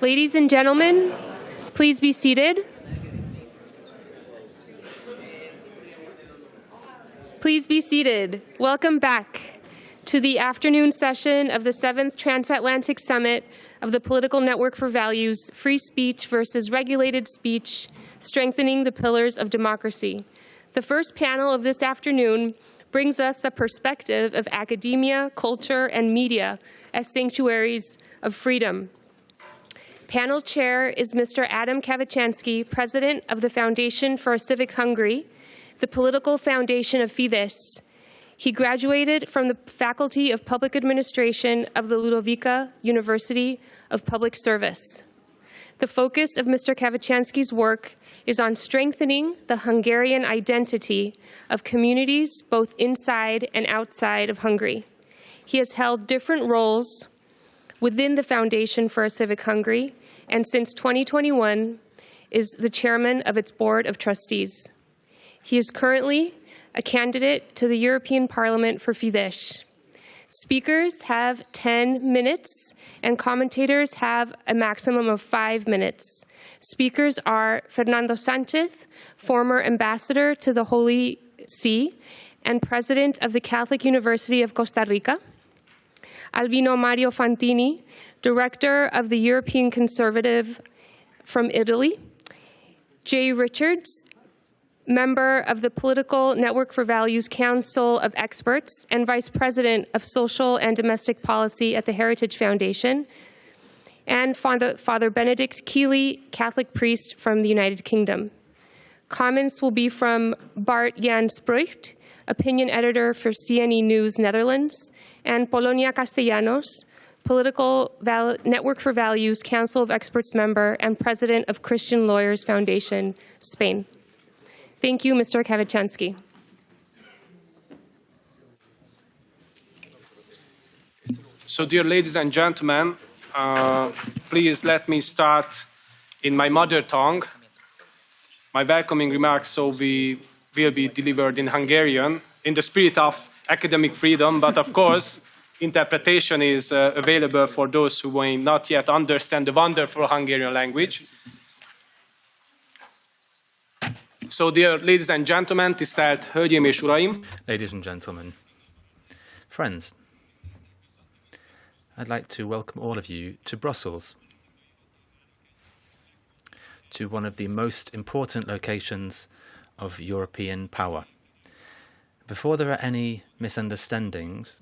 Ladies and gentlemen, please be seated. Please be seated. Welcome back to the afternoon session of the 7th Transatlantic Summit of the Political Network for Values, Free Speech versus Regulated Speech, Strengthening the Pillars of Democracy. The first panel of this afternoon brings us the perspective of academia, culture, and media as sanctuaries of freedom. Panel chair is Mr. Ádám Kavecsánszki, president of the Foundation for a Civic Hungary, the political foundation of Fidesz. He graduated from the Faculty of Public Administration of the Ludovica University of Public Service. The focus of Mr. Kavecsánszki's work is on strengthening the Hungarian identity of communities both inside and outside of Hungary. He has held different roles within the Foundation for a Civic Hungary, and since 2021 is the chairman of its board of trustees. He is currently a candidate to the European Parliament for Fidesz. Speakers have 10 minutes, and commentators have a maximum of 5 minutes. Speakers are Fernando Sánchez, former ambassador to the Holy See and president of the Catholic University of Costa Rica, Alvino-Mario Fantini, director of the European Conservative from Italy, Jay Richards, member of the Political Network for Values Council of Experts and vice president of social and domestic policy at the Heritage Foundation, and Father Benedict Kiely, Catholic priest from the United Kingdom. Comments will be from Bart-Jan Spruyt, opinion editor for CNE.news Netherlands, and Polonia Castellanos, Political Network for Values Council of Experts member and president of Christian Lawyers Foundation, Spain. Thank you, Mr. Kavecsánszki. So, dear ladies and gentlemen, please let me start in my mother tongue. My welcoming remarks will be delivered in Hungarian, in the spirit of academic freedom, but of course, interpretation is available for those who may not yet understand the wonderful Hungarian language. So, dear ladies and gentlemen, tisztelt hölgyeim és uraim. Ladies and gentlemen, friends, I'd like to welcome all of you to Brussels, to one of the most important locations of European power. Before there are any misunderstandings,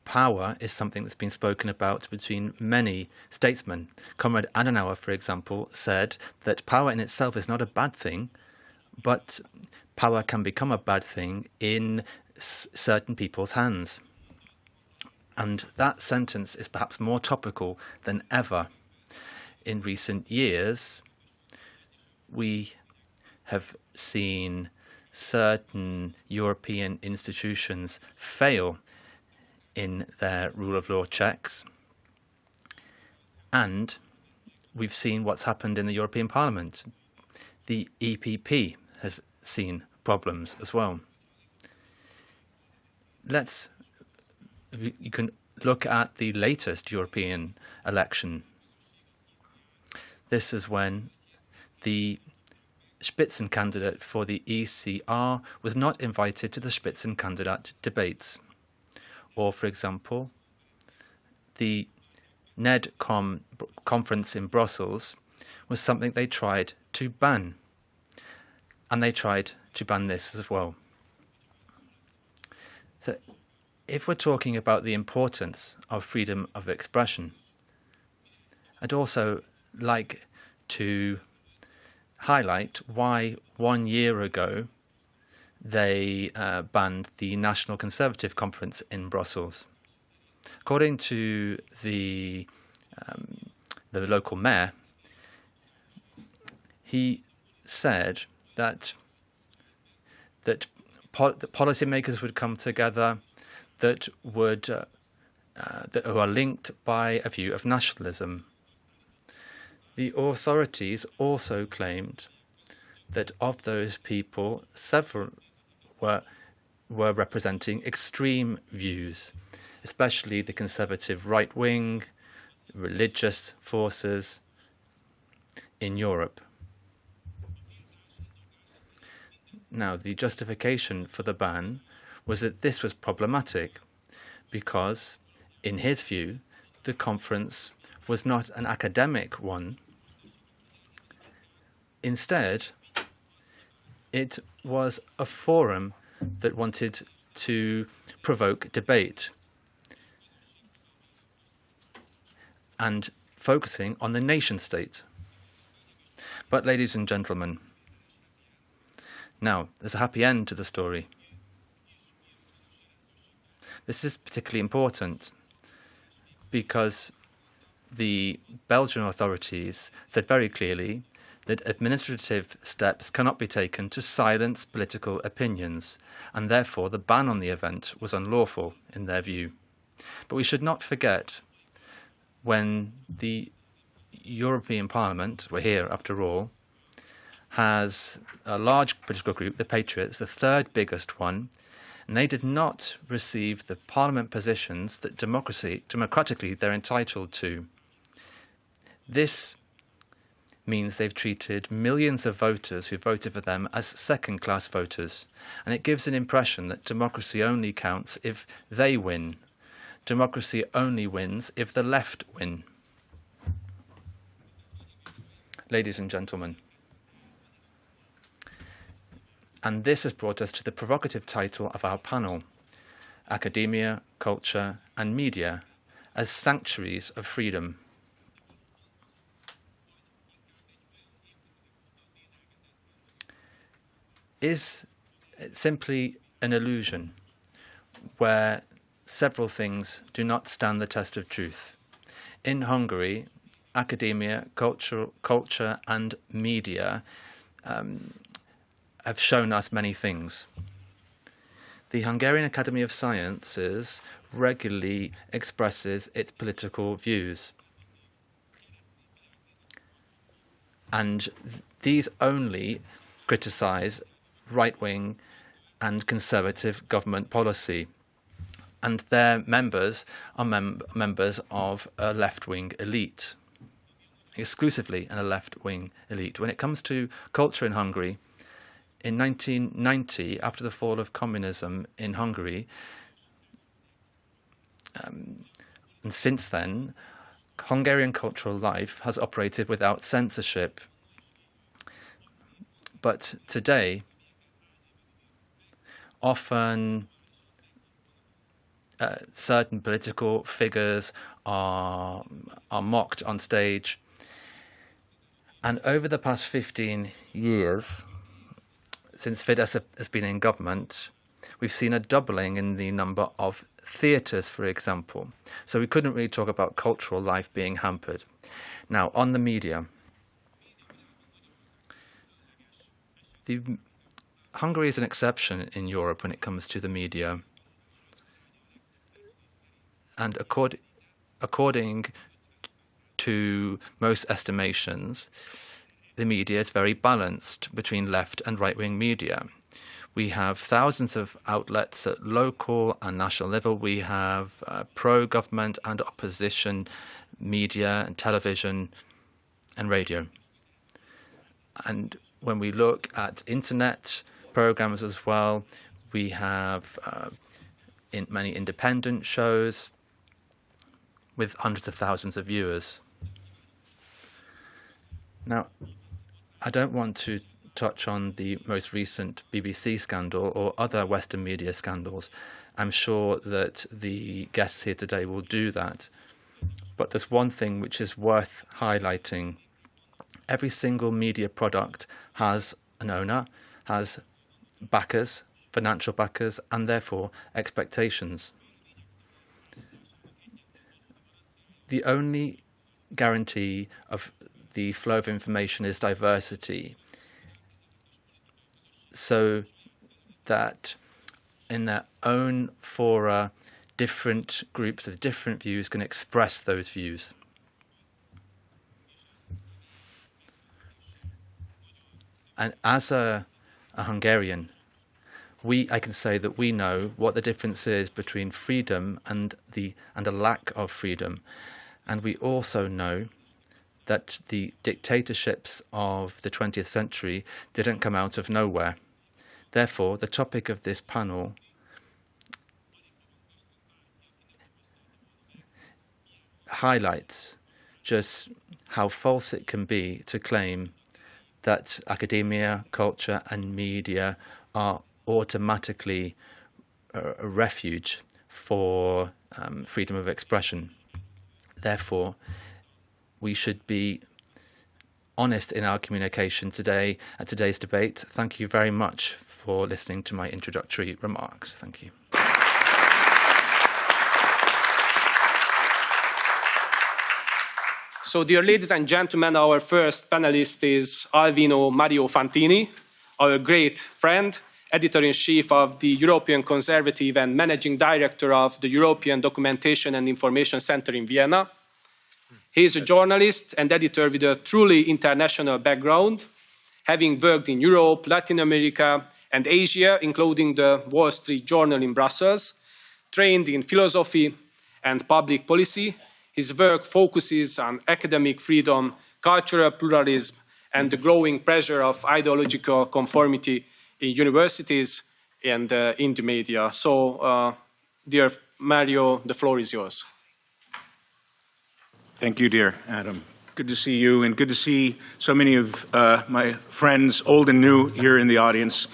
power is something that's been spoken about between many statesmen. Comrade Adenauer, for example, said that power in itself is not a bad thing, but power can become a bad thing in certain people's hands. And that sentence is perhaps more topical than ever. In recent years, we have seen certain European institutions fail in their rule of law checks. And we've seen what's happened in the European Parliament. The EPP has seen problems as well. You can look at the latest European election. This is when the Spitzencandidate for the ECR was not invited to the Spitzencandidate debates. Or, for example, the NEDCOM conference in Brussels was something they tried to ban. And they tried to ban this as well. So, if we're talking about the importance of freedom of expression, I'd also like to highlight why 1 year ago they banned the National Conservative Conference in Brussels. According to the local mayor, he said that policymakers would come together that are linked by a view of nationalism. The authorities also claimed that of those people, several were representing extreme views, especially the conservative right wing, religious forces in Europe. Now, the justification for the ban was that this was problematic because, in his view, the conference was not an academic one. Instead, it was a forum that wanted to provoke debate and focusing on the nation state. But, ladies and gentlemen, now there's a happy end to the story. This is particularly important because the Belgian authorities said very clearly that administrative steps cannot be taken to silence political opinions, and therefore the ban on the event was unlawful in their view. But we should not forget, when the European Parliament, we're here after all, has a large political group, the Patriots, the third biggest one, and they did not receive the parliament positions that democratically they're entitled to. This means they've treated millions of voters who voted for them as second-class voters, and it gives an impression that democracy only counts if they win. Democracy only wins if the left win. Ladies and gentlemen, and this has brought us to the provocative title of our panel, Academia, Culture and Media as Sanctuaries of Freedom. Is it simply an illusion where several things do not stand the test of truth? In Hungary, academia, culture and media have shown us many things. The Hungarian Academy of Sciences regularly expresses its political views. And these only criticize right-wing and conservative government policy. And their members are members of a left-wing elite, exclusively a left-wing elite. When it comes to culture in Hungary, in 1990, after the fall of communism in Hungary, and since then, Hungarian cultural life has operated without censorship. But today, often certain political figures are mocked on stage. And over the past 15 years, since Fidesz has been in government, we've seen a doubling in the number of theatres, for example. So we couldn't really talk about cultural life being hampered. Now, on the media, Hungary is an exception in Europe when it comes to the media. And according to most estimations, the media is very balanced between left and right-wing media. We have thousands of outlets at local and national level. We have pro-government and opposition media and television and radio. And when we look at internet programs as well, we have many independent shows with hundreds of thousands of viewers. Now, I don't want to touch on the most recent BBC scandal or other Western media scandals. I'm sure that the guests here today will do that. But there's one thing which is worth highlighting. Every single media product has an owner, has backers, financial backers, and therefore expectations. The only guarantee of the flow of information is diversity, so that in their own fora, different groups of different views can express those views. And as a Hungarian, I can say that we know what the difference is between freedom and a lack of freedom. And we also know that the dictatorships of the 20th century didn't come out of nowhere. Therefore, the topic of this panel highlights just how false it can be to claim that academia, culture and media are automatically a refuge for freedom of expression. Therefore, we should be honest in our communication today at today's debate. Thank you very much for listening to my introductory remarks. Thank you. So, dear ladies and gentlemen, our first panelist is Alvino-Mario Fantini, our great friend, editor-in-chief of the European Conservative and managing director of the European Documentation and Information Center in Vienna. He is a journalist and editor with a truly international background, having worked in Europe, Latin America, and Asia, including the Wall Street Journal in Brussels, trained in philosophy and public policy. His work focuses on academic freedom, cultural pluralism, and the growing pressure of ideological conformity in universities and in the media. So, dear Mario, the floor is yours. Thank you, dear Ádám. Good to see you, and good to see so many of my friends, old and new, here in the audience.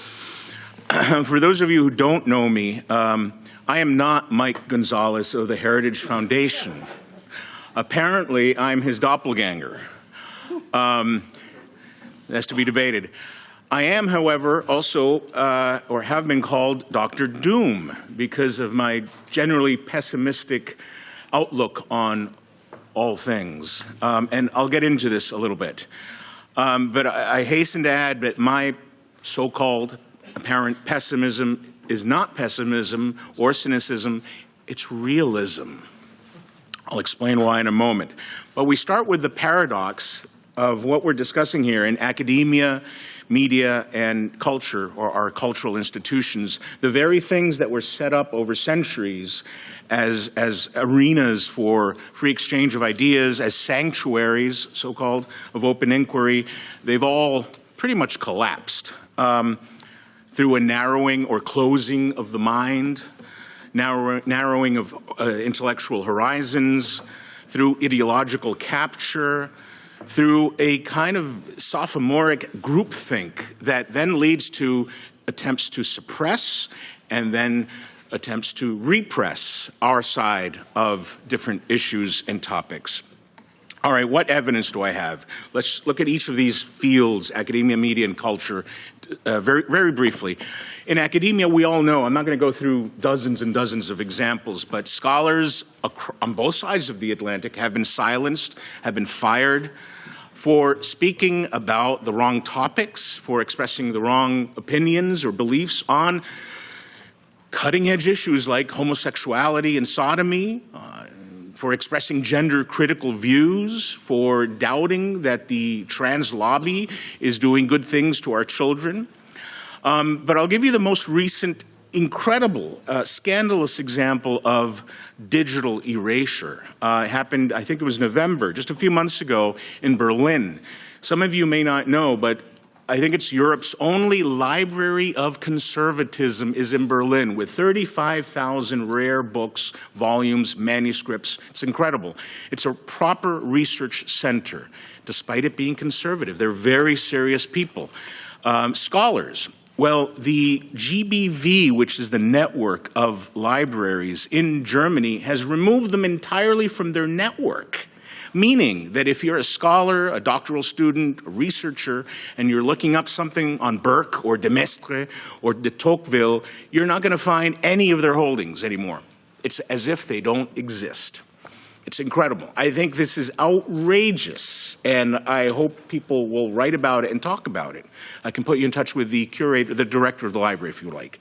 For those of you who don't know me, I am not Mike Gonzalez of the Heritage Foundation. Apparently, I'm his doppelganger. That's to be debated. I am, however, also, or have been called Dr. Doom because of my generally pessimistic outlook on all things. And I'll get into this a little bit. But I hasten to add that my so-called apparent pessimism is not pessimism or cynicism, it's realism. I'll explain why in a moment. But we start with the paradox of what we're discussing here in academia, media, and culture, or our cultural institutions, the very things that were set up over centuries as arenas for free exchange of ideas, as sanctuaries, so-called, of open inquiry, they've all pretty much collapsed through a narrowing or closing of the mind, narrowing of intellectual horizons, through ideological capture, through a kind of sophomoric groupthink that then leads to attempts to suppress and then attempts to repress our side of different issues and topics. All right, what evidence do I have? Let's look at each of these fields, academia, media, and culture, very, very briefly. In academia, we all know, I'm not going to go through dozens and dozens of examples, but scholars on both sides of the Atlantic have been silenced, have been fired for speaking about the wrong topics, for expressing the wrong opinions or beliefs on cutting-edge issues like homosexuality and sodomy, for expressing gender-critical views, for doubting that the trans lobby is doing good things to our children. But I'll give you the most recent, incredible, scandalous example of digital erasure. It happened, I think it was November, just a few months ago in Berlin. Some of you may not know, but I think it's Europe's only library of conservatism is in Berlin, with 35,000 rare books, volumes, manuscripts. It's incredible. It's a proper research center, despite it being conservative. They're very serious people. Scholars. Well, the GBV, which is the network of libraries in Germany, has removed them entirely from their network. Meaning that if you're a scholar, a doctoral student, a researcher, and you're looking up something on Burke or de Maistre or de Tocqueville, you're not going to find any of their holdings anymore. It's as if they don't exist. It's incredible. I think this is outrageous, and I hope people will write about it and talk about it. I can put you in touch with the curator, the director of the library, if you like.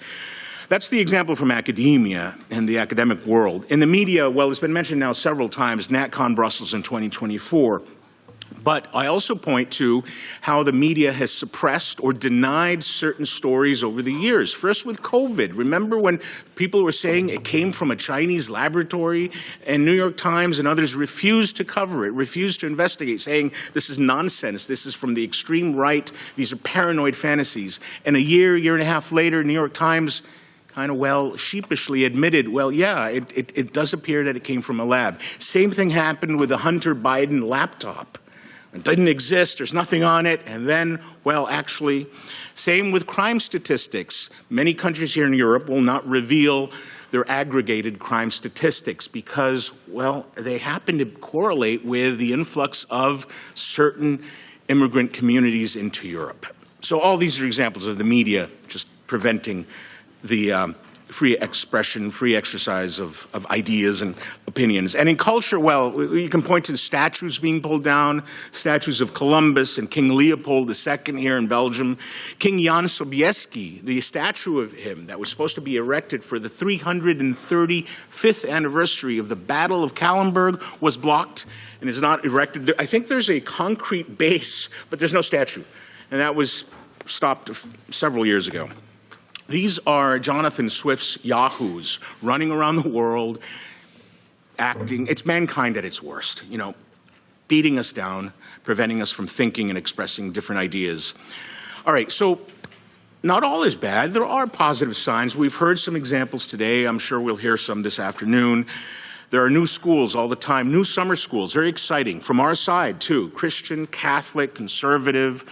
That's the example from academia and the academic world. In the media, well, it's been mentioned now several times, NatCon Brussels in 2024. But I also point to how the media has suppressed or denied certain stories over the years. First with COVID. Remember when people were saying it came from a Chinese laboratory, and New York Times and others refused to cover it, refused to investigate, saying this is nonsense, this is from the extreme right, these are paranoid fantasies. And a year and a half later, New York Times kind of, well, sheepishly admitted, well, yeah, it does appear that it came from a lab. Same thing happened with the Hunter Biden laptop. It didn't exist, there's nothing on it, and then, well, actually, same with crime statistics. Many countries here in Europe will not reveal their aggregated crime statistics because, well, they happen to correlate with the influx of certain immigrant communities into Europe. So all these are examples of the media just preventing the free expression, free exercise of ideas and opinions. And in culture, well, you can point to the statues being pulled down, statues of Columbus and King Leopold II here in Belgium. King Jan Sobieski, the statue of him that was supposed to be erected for the 335th anniversary of the Battle of Kallenberg was blocked and is not erected. I think there's a concrete base, but there's no statue. And that was stopped several years ago. These are Jonathan Swift's yahoos running around the world, acting. It's mankind at its worst, you know, beating us down, preventing us from thinking and expressing different ideas. All right, so not all is bad. There are positive signs. We've heard some examples today. I'm sure we'll hear some this afternoon. There are new schools all the time, new summer schools, very exciting. From our side, too, Christian, Catholic, conservative,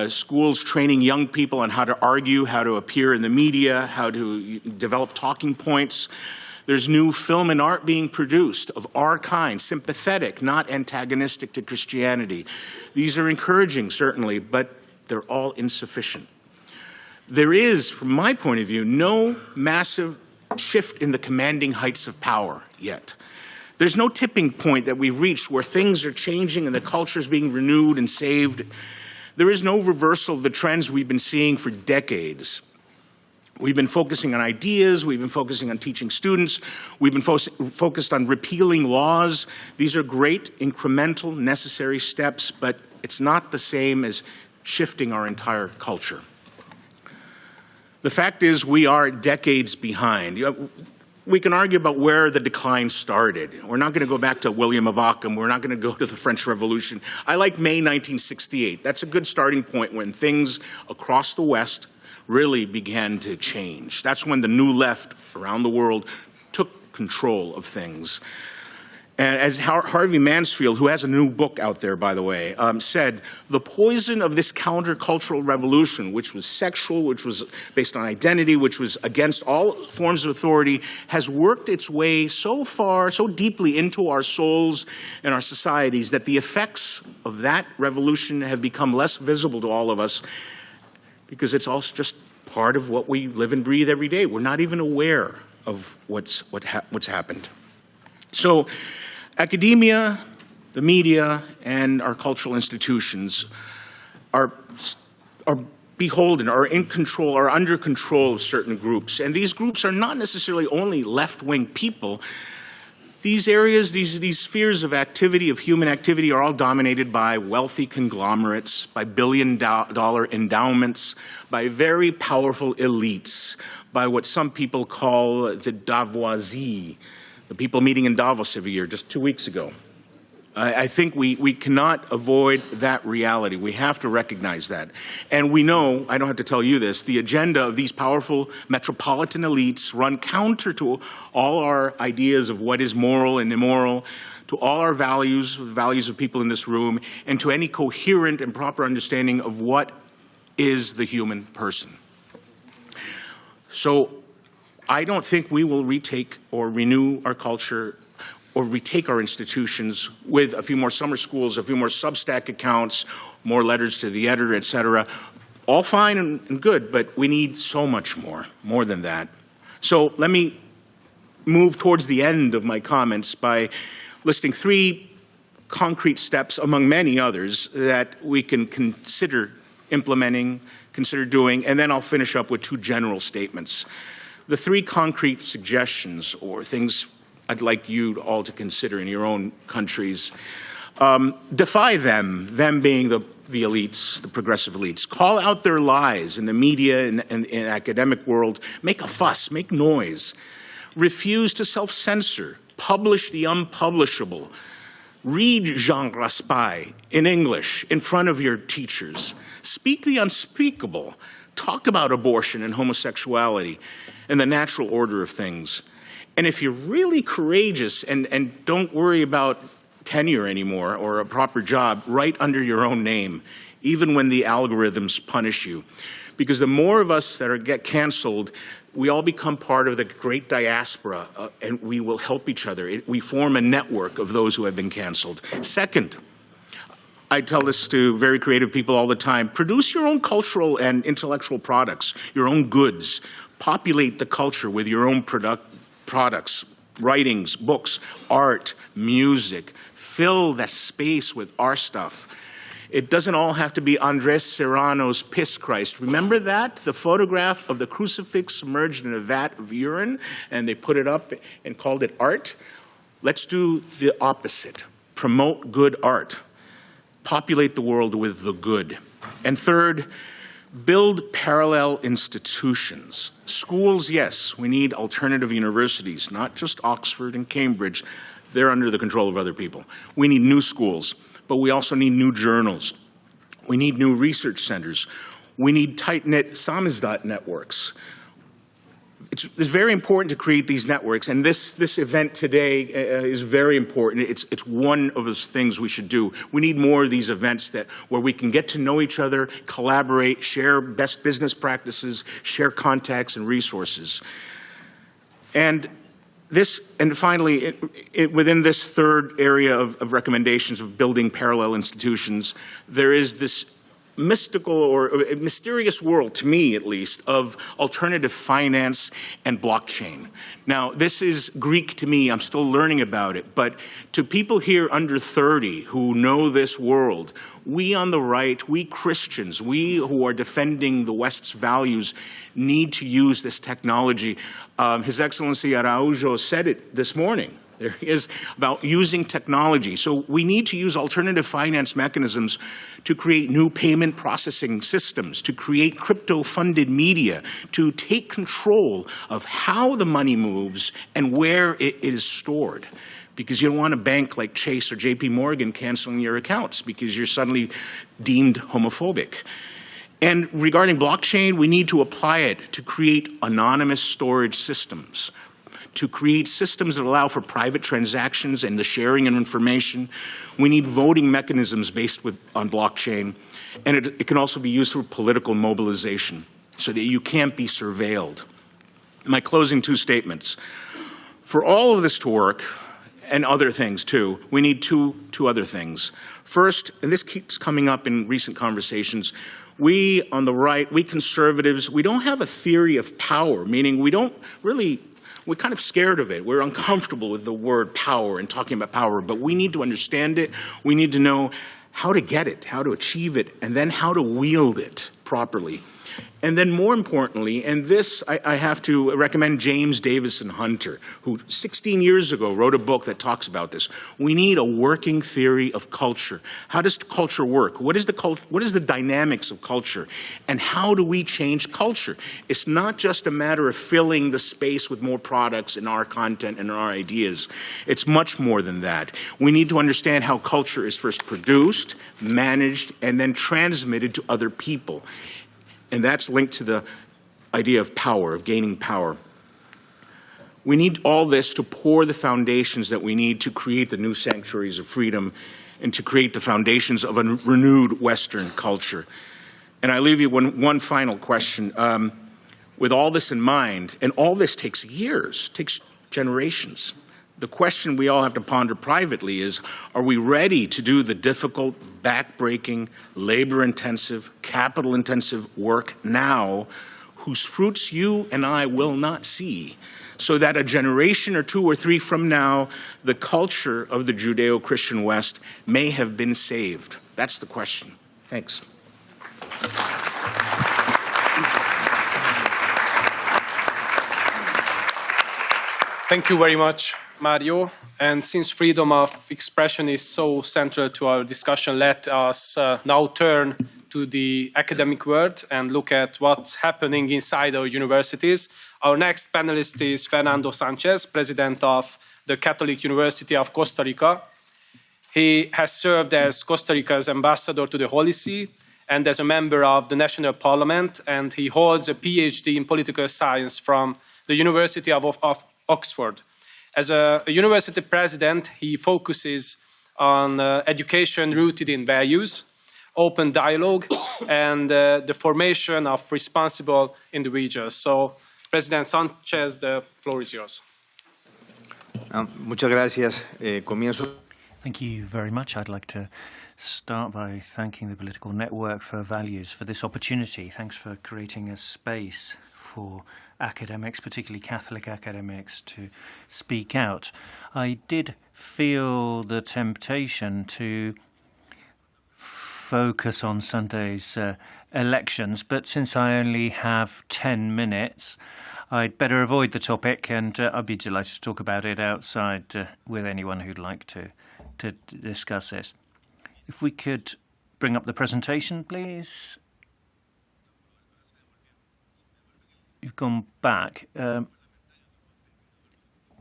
schools training young people on how to argue, how to appear in the media, how to develop talking points. There's new film and art being produced of our kind, sympathetic, not antagonistic to Christianity. These are encouraging, certainly, but they're all insufficient. There is, from my point of view, no massive shift in the commanding heights of power yet. There's no tipping point that we've reached where things are changing and the culture is being renewed and saved. There is no reversal of the trends we've been seeing for decades. We've been focusing on ideas, we've been focusing on teaching students, we've been focused on repealing laws. These are great, incremental, necessary steps, but it's not the same as shifting our entire culture. The fact is we are decades behind. We can argue about where the decline started. We're not going to go back to William of Ockham. We're not going to go to the French Revolution. I like May 1968. That's a good starting point when things across the West really began to change. That's when the new left around the world took control of things. And as Harvey Mansfield, who has a new book out there, by the way, said, the poison of this countercultural revolution, which was sexual, which was based on identity, which was against all forms of authority, has worked its way so far, so deeply into our souls and our societies that the effects of that revolution have become less visible to all of us because it's all just part of what we live and breathe every day. We're not even aware of what's happened. So academia, the media, and our cultural institutions are beholden, are in control, are under control of certain groups. And these groups are not necessarily only left-wing people. These areas, these spheres of activity, of human activity, are all dominated by wealthy conglomerates, by billion-dollar endowments, by very powerful elites, by what some people call the Davoisie, the people meeting in Davos every year, just 2 weeks ago. I think we cannot avoid that reality. We have to recognize that. And we know, I don't have to tell you this, the agenda of these powerful metropolitan elites run counter to all our ideas of what is moral and immoral, to all our values, the values of people in this room, and to any coherent and proper understanding of what is the human person. So I don't think we will retake or renew our culture or retake our institutions with a few more summer schools, a few more Substack accounts, more letters to the editor, et cetera. All fine and good, but we need so much more than that. So let me move towards the end of my comments by listing 3 concrete steps, among many others, that we can consider implementing, consider doing, and then I'll finish up with 2 general statements. The 3 concrete suggestions or things I'd like you all to consider in your own countries. Defy them being the elites, the progressive elites. Call out their lies in the media and in academic world. Make a fuss, make noise. Refuse to self-censor. Publish the unpublishable. Read Jean Raspail in English in front of your teachers. Speak the unspeakable. Talk about abortion and homosexuality and the natural order of things. And if you're really courageous and don't worry about tenure anymore or a proper job, write under your own name, even when the algorithms punish you. Because the more of us that get canceled, we all become part of the great diaspora, and we will help each other. We form a network of those who have been canceled. Second, I tell this to very creative people all the time, produce your own cultural and intellectual products, your own goods. Populate the culture with your own products, writings, books, art, music. Fill the space with our stuff. It doesn't all have to be Andres Serrano's Piss Christ. Remember that? The photograph of the crucifix submerged in a vat of urine, and they put it up and called it art? Let's do the opposite. Promote good art. Populate the world with the good. And third, build parallel institutions. Schools, yes, we need alternative universities, not just Oxford and Cambridge. They're under the control of other people. We need new schools, but we also need new journals. We need new research centers. We need tight-knit samizdat networks. It's very important to create these networks, and this event today is very important. It's one of those things we should do. We need more of these events where we can get to know each other, collaborate, share best business practices, share contacts and resources. And finally, within this third area of recommendations of building parallel institutions, there is this mystical or mysterious world, to me at least, of alternative finance and blockchain. Now, this is Greek to me. I'm still learning about it. But to people here under 30 who know this world, we on the right, we Christians, we who are defending the West's values, need to use this technology. His Excellency Araujo said it this morning. There he is, about using technology. So we need to use alternative finance mechanisms to create new payment processing systems, to create crypto-funded media, to take control of how the money moves and where it is stored. Because you don't want a bank like Chase or JP Morgan canceling your accounts because you're suddenly deemed homophobic. And regarding blockchain, we need to apply it to create anonymous storage systems, to create systems that allow for private transactions and the sharing of information. We need voting mechanisms based on blockchain, and it can also be used for political mobilization so that you can't be surveilled. My closing two statements. For all of this to work, and other things too, we need two other things. First, and this keeps coming up in recent conversations, we on the right, we conservatives, we don't have a theory of power, meaning we're kind of scared of it. We're uncomfortable with the word power and talking about power, but we need to understand it. We need to know how to get it, how to achieve it, and then how to wield it properly. And then more importantly, and this I have to recommend James Davison Hunter, who 16 years ago wrote a book that talks about this. We need a working theory of culture. How does culture work? What is the dynamics of culture? And how do we change culture? It's not just a matter of filling the space with more products and our content and our ideas. It's much more than that. We need to understand how culture is first produced, managed, and then transmitted to other people. And that's linked to the idea of power, of gaining power. We need all this to pour the foundations that we need to create the new sanctuaries of freedom and to create the foundations of a renewed Western culture. And I leave you one final question. With all this in mind, and all this takes years, takes generations, the question we all have to ponder privately is, are we ready to do the difficult, back-breaking, labor-intensive, capital-intensive work now whose fruits you and I will not see, so that a generation or two or three from now, the culture of the Judeo-Christian West may have been saved? That's the question. Thanks. Thank you very much, Mario. And since freedom of expression is so central to our discussion, let us now turn to the academic world and look at what's happening inside our universities. Our next panelist is Fernando Sánchez, president of the Catholic University of Costa Rica. He has served as Costa Rica's ambassador to the Holy See and as a member of the national parliament, and he holds a PhD in political science from the University of Oxford. As a university president, he focuses on education rooted in values, open dialogue, and the formation of responsible individuals. So, President Sánchez, the floor is yours. Muchas gracias. Comienzo. Thank you very much. I'd like to start by thanking the Political Network for Values for this opportunity. Thanks for creating a space for academics, particularly Catholic academics, to speak out. I did feel the temptation to focus on Sunday's elections, but since I only have 10 minutes, I'd better avoid the topic, and I'd be delighted to talk about it outside with anyone who'd like to discuss this. If we could bring up the presentation, please. You've gone back.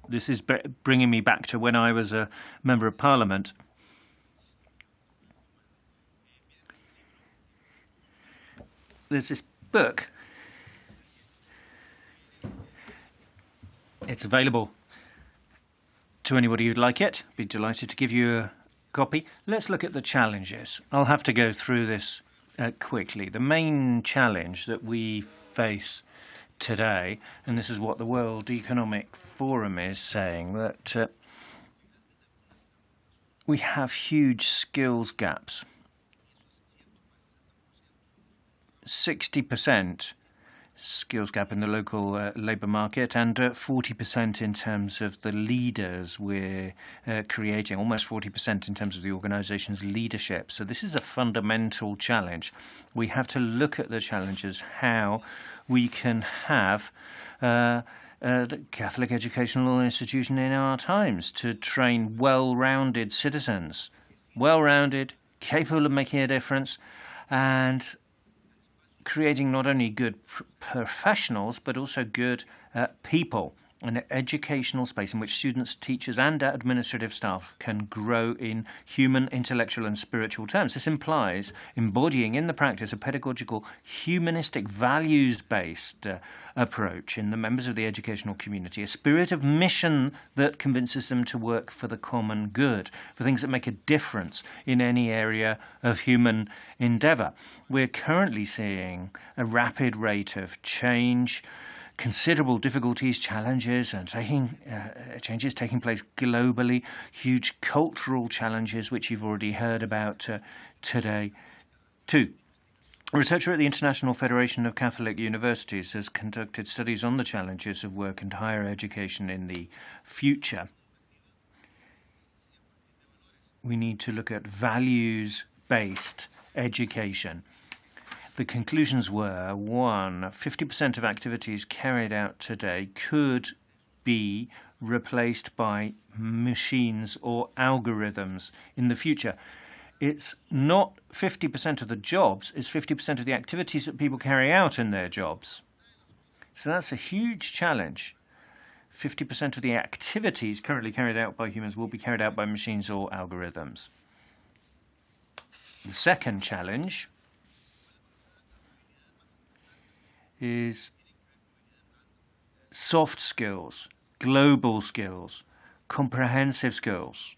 This is bringing me back to when I was a member of Parliament. There's this book. It's available to anybody who'd like it. Be delighted to give you a copy. Let's look at the challenges. I'll have to go through this quickly. The main challenge that we face today, and this is what the World Economic Forum is saying, that we have huge skills gaps. 60% skills gap in the local labour market, and 40% in terms of the leaders we're creating, almost 40% in terms of the organisation's leadership. So this is a fundamental challenge. We have to look at the challenges, how we can have the Catholic educational institution in our times to train well-rounded citizens, well-rounded, capable of making a difference, and creating not only good professionals, but also good people, an educational space in which students, teachers and administrative staff can grow in human, intellectual and spiritual terms. This implies embodying in the practice a pedagogical, humanistic, values-based approach in the members of the educational community, a spirit of mission that convinces them to work for the common good, for things that make a difference in any area of human endeavour. We're currently seeing a rapid rate of change, considerable difficulties, challenges, and changes taking place globally, huge cultural challenges, which you've already heard about today too. A researcher at the International Federation of Catholic Universities has conducted studies on the challenges of work and higher education in the future. We need to look at values-based education. The conclusions were, 1, 50% of activities carried out today could be replaced by machines or algorithms in the future. It's not 50% of the jobs, it's 50% of the activities that people carry out in their jobs. So that's a huge challenge. 50% of the activities currently carried out by humans will be carried out by machines or algorithms. The second challenge is soft skills, global skills, comprehensive skills.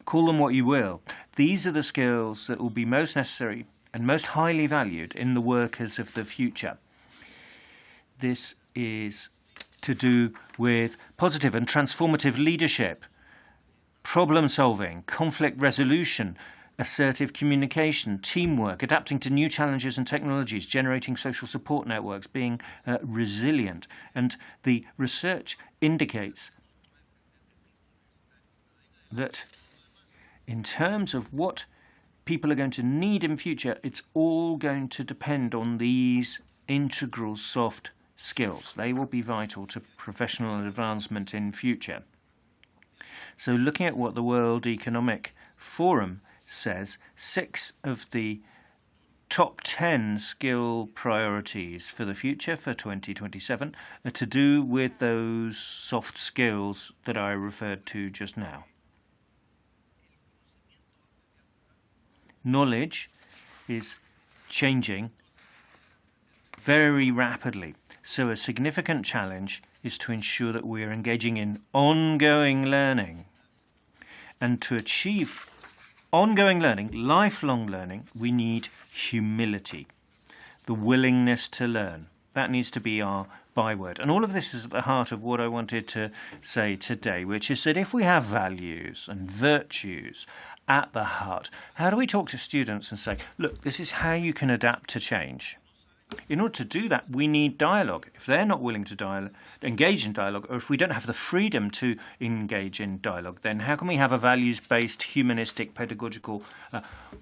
Call them what you will. These are the skills that will be most necessary and most highly valued in the workers of the future. This is to do with positive and transformative leadership, problem solving, conflict resolution, assertive communication, teamwork, adapting to new challenges and technologies, generating social support networks, being resilient. And the research indicates that in terms of what people are going to need in future, it's all going to depend on these integral soft skills. They will be vital to professional advancement in future. So looking at what the World Economic Forum says, 6 of the top 10 skill priorities for the future for 2027 are to do with those soft skills that I referred to just now. Knowledge is changing very rapidly. So a significant challenge is to ensure that we are engaging in ongoing learning. And to achieve ongoing learning, lifelong learning, we need humility, the willingness to learn. That needs to be our byword. And all of this is at the heart of what I wanted to say today, which is that if we have values and virtues at the heart, how do we talk to students and say, look, this is how you can adapt to change? In order to do that, we need dialogue. If they're not willing to engage in dialogue, or if we don't have the freedom to engage in dialogue, then how can we have a values-based, humanistic, pedagogical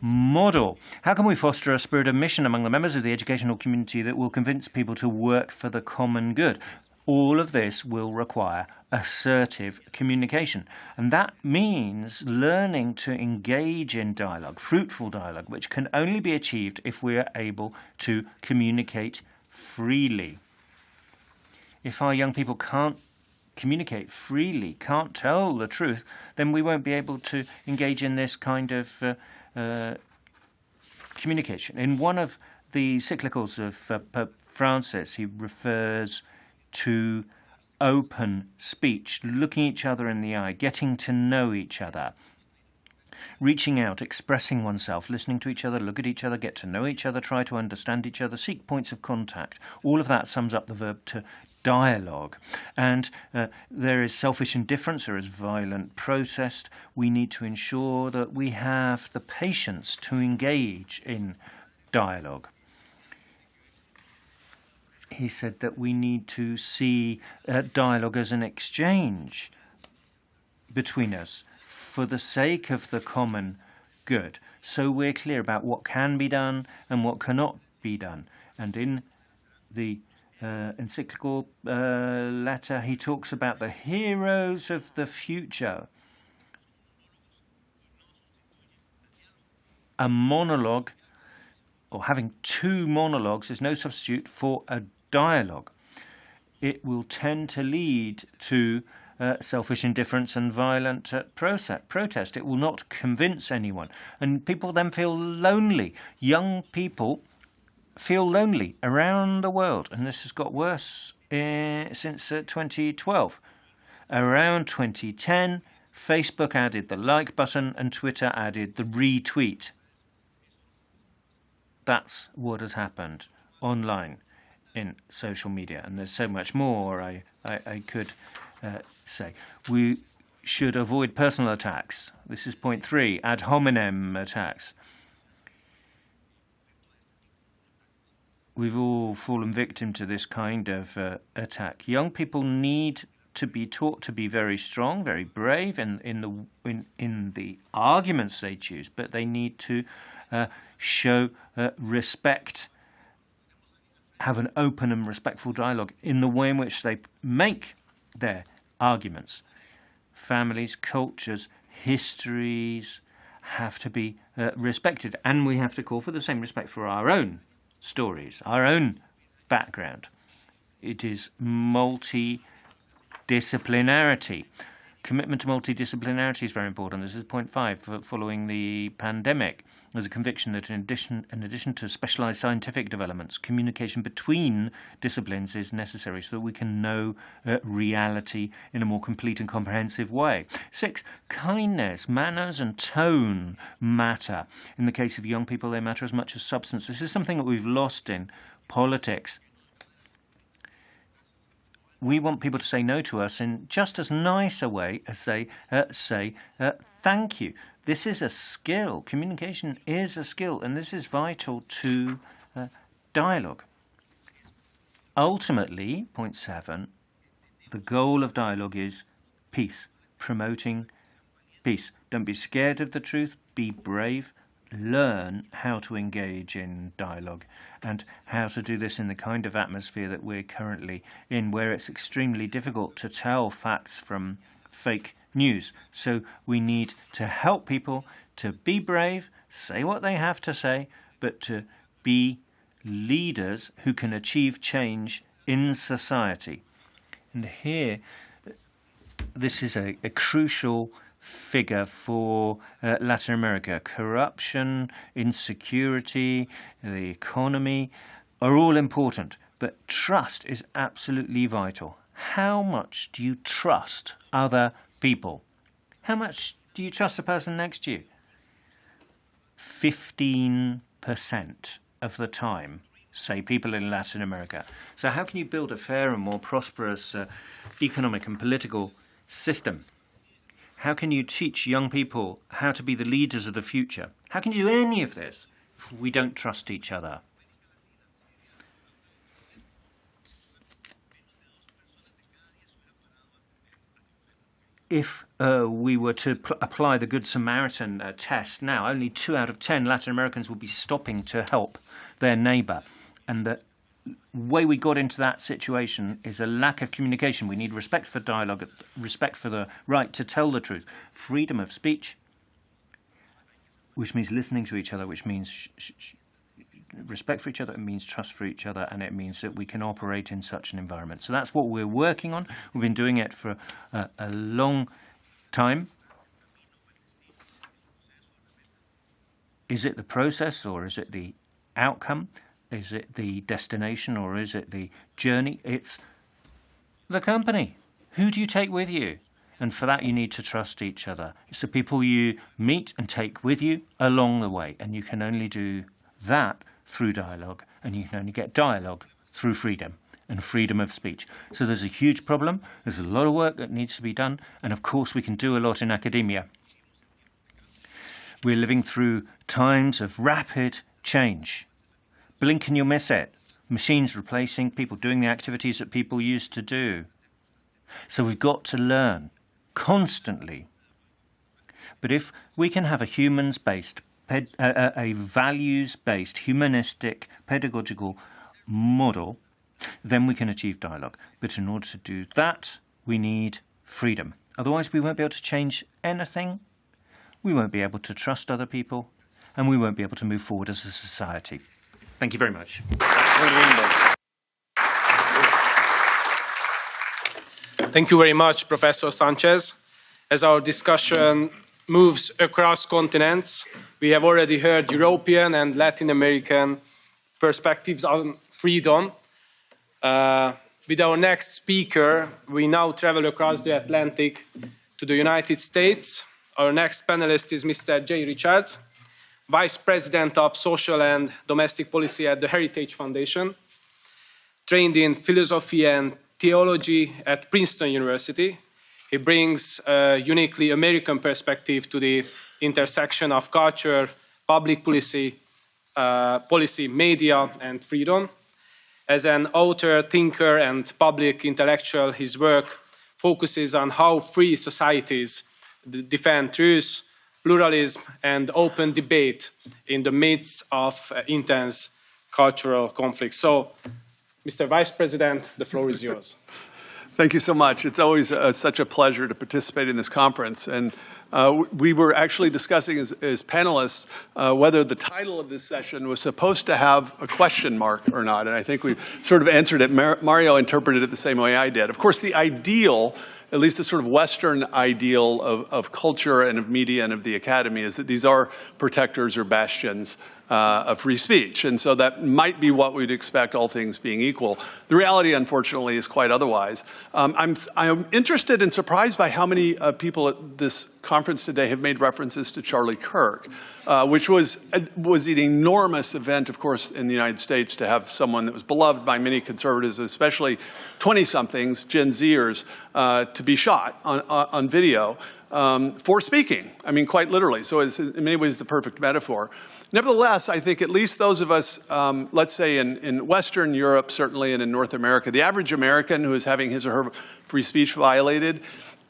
model? How can we foster a spirit of mission among the members of the educational community that will convince people to work for the common good? All of this will require assertive communication. And that means learning to engage in dialogue, fruitful dialogue, which can only be achieved if we are able to communicate freely. If our young people can't communicate freely, can't tell the truth, then we won't be able to engage in this kind of communication. In one of the cyclicals of Pope Francis, he refers to open speech, looking each other in the eye, getting to know each other, reaching out, expressing oneself, listening to each other, look at each other, get to know each other, try to understand each other, seek points of contact. All of that sums up the verb to dialogue. And there is selfish indifference, there is violent protest. We need to ensure that we have the patience to engage in dialogue. He said that we need to see dialogue as an exchange between us for the sake of the common good. So we're clear about what can be done and what cannot be done. And in the encyclical letter, he talks about the heroes of the future. A monologue, or having 2 monologues, is no substitute for a dialogue. It will tend to lead to selfish indifference and violent protest. It will not convince anyone. And people then feel lonely. Young people feel lonely around the world. And this has got worse since 2012. Around 2010, Facebook added the like button and Twitter added the retweet. That's what has happened online in social media, and there's so much more I could say. We should avoid personal attacks. This is point 3, ad hominem attacks. We've all fallen victim to this kind of attack. Young people need to be taught to be very strong, very brave in the arguments they choose, but they need to show respect, have an open and respectful dialogue in the way in which they make their arguments. Families, cultures, histories have to be respected, and we have to call for the same respect for our own stories, our own background. It is multidisciplinarity. Commitment to multidisciplinarity is very important. This is point 5. Following the pandemic, there's a conviction that in addition to specialised scientific developments, communication between disciplines is necessary so that we can know reality in a more complete and comprehensive way. 6, kindness, manners and tone matter. In the case of young people, they matter as much as substance. This is something that we've lost in politics. We want people to say no to us in just as nice a way as say thank you. This is a skill. Communication is a skill, and this is vital to dialogue. Ultimately, point 7, the goal of dialogue is peace, promoting peace. Don't be scared of the truth, be brave, learn how to engage in dialogue and how to do this in the kind of atmosphere that we're currently in, where it's extremely difficult to tell facts from fake news. So we need to help people to be brave, say what they have to say, but to be leaders who can achieve change in society. And here, this is a crucial figure for Latin America. Corruption, insecurity, the economy are all important, but trust is absolutely vital. How much do you trust other people? How much do you trust the person next to you? 15% of the time, say people in Latin America. So how can you build a fair and more prosperous economic and political system? How can you teach young people how to be the leaders of the future? How can you do any of this if we don't trust each other? If we were to apply the Good Samaritan test now, only 2 out of 10 Latin Americans would be stopping to help their neighbour. And the way we got into that situation is a lack of communication. We need respect for dialogue, respect for the right to tell the truth, freedom of speech, which means listening to each other, which means respect for each other, it means trust for each other, and it means that we can operate in such an environment. So that's what we're working on. We've been doing it for a long time. Is it the process or is it the outcome? Is it the destination or is it the journey? It's the company. Who do you take with you? And for that you need to trust each other. It's the people you meet and take with you along the way. And you can only do that through dialogue, and you can only get dialogue through freedom and freedom of speech. So there's a huge problem. There's a lot of work that needs to be done, and of course we can do a lot in academia. We're living through times of rapid change. Blink and you'll miss it. Machines replacing people doing the activities that people used to do. So we've got to learn constantly. But if we can have a humans-based, a values-based, humanistic, pedagogical model, then we can achieve dialogue. But in order to do that, we need freedom. Otherwise, we won't be able to change anything. We won't be able to trust other people, and we won't be able to move forward as a society. Thank you very much. Thank you very much, Professor Sánchez. As our discussion moves across continents, we have already heard European and Latin American perspectives on freedom. With our next speaker, we now travel across the Atlantic to the United States. Our next panelist is Mr. J. Richards, Vice President of Social and Domestic Policy at the Heritage Foundation, trained in philosophy and theology at Princeton University. He brings a uniquely American perspective to the intersection of culture, public policy, media, and freedom. As an author, thinker, and public intellectual, his work focuses on how free societies defend truth, pluralism, and open debate in the midst of intense cultural conflict. So, Mr. Vice President, the floor is yours. Thank you so much. It's always such a pleasure to participate in this conference. And we were actually discussing as panelists whether the title of this session was supposed to have a question mark or not. And I think we sort of answered it. Mario interpreted it the same way I did. Of course, the ideal, at least the sort of Western ideal of culture and of media and of the academy, is that these are protectors or bastions of free speech. And so that might be what we'd expect, all things being equal. The reality, unfortunately, is quite otherwise. I'm interested and surprised by how many people at this conference today have made references to Charlie Kirk, which was an enormous event, of course, in the United States to have someone that was beloved by many conservatives, especially 20-somethings, Gen Zers, to be shot on video for speaking. I mean, quite literally. So it's in many ways the perfect metaphor. Nevertheless, I think at least those of us, let's say in Western Europe, certainly, and in North America, the average American who is having his or her free speech violated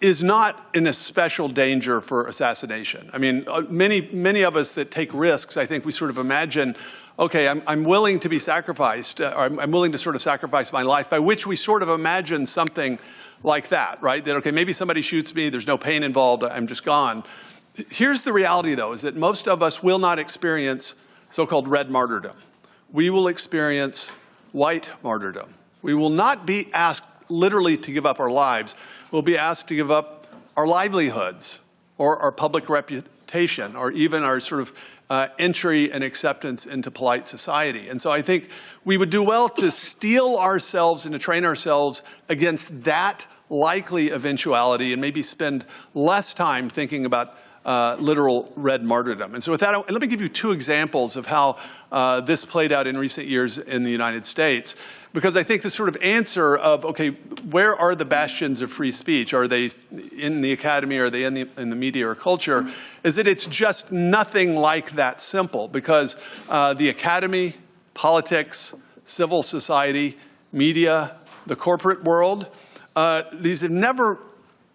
is not in a special danger for assassination. I mean, many of us that take risks, I think we sort of imagine okay, I'm willing to be sacrificed, or I'm willing to sort of sacrifice my life, by which we sort of imagine something like that, right? That, okay, maybe somebody shoots me, there's no pain involved, I'm just gone. Here's the reality, though, is that most of us will not experience so-called red martyrdom. We will experience white martyrdom. We will not be asked literally to give up our lives. We'll be asked to give up our livelihoods or our public reputation or even our sort of entry and acceptance into polite society. And so I think we would do well to steel ourselves and to train ourselves against that likely eventuality and maybe spend less time thinking about literal red martyrdom. And so with that, let me give you two examples of how this played out in recent years in the United States. Because I think the sort of answer of, okay, where are the bastions of free speech? Are they in the academy? Are they in the media or culture? Is that it's just nothing like that simple. Because the academy, politics, civil society, media, the corporate world, these have never,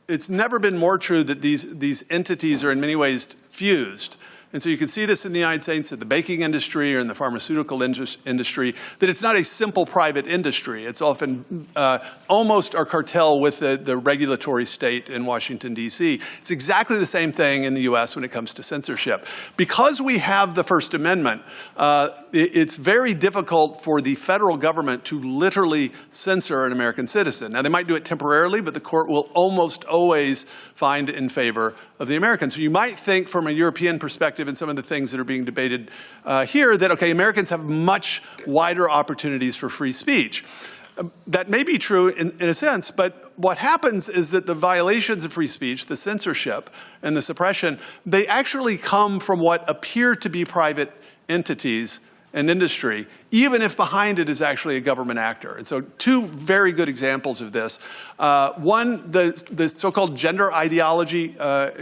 it's never been more true that these entities are in many ways fused. And so you can see this in the United States, in the baking industry or in the pharmaceutical industry, that it's not a simple private industry. It's often almost a cartel with the regulatory state in Washington, D.C. It's exactly the same thing in the U.S. when it comes to censorship. Because we have the First Amendment, it's very difficult for the federal government to literally censor an American citizen. Now, they might do it temporarily, but the court will almost always find in favor of the Americans. So you might think from a European perspective and some of the things that are being debated here that, okay, Americans have much wider opportunities for free speech. That may be true in a sense, but what happens is that the violations of free speech, the censorship and the suppression, they actually come from what appear to be private entities and industry, even if behind it is actually a government actor. And so two very good examples of this. One, the so-called gender ideology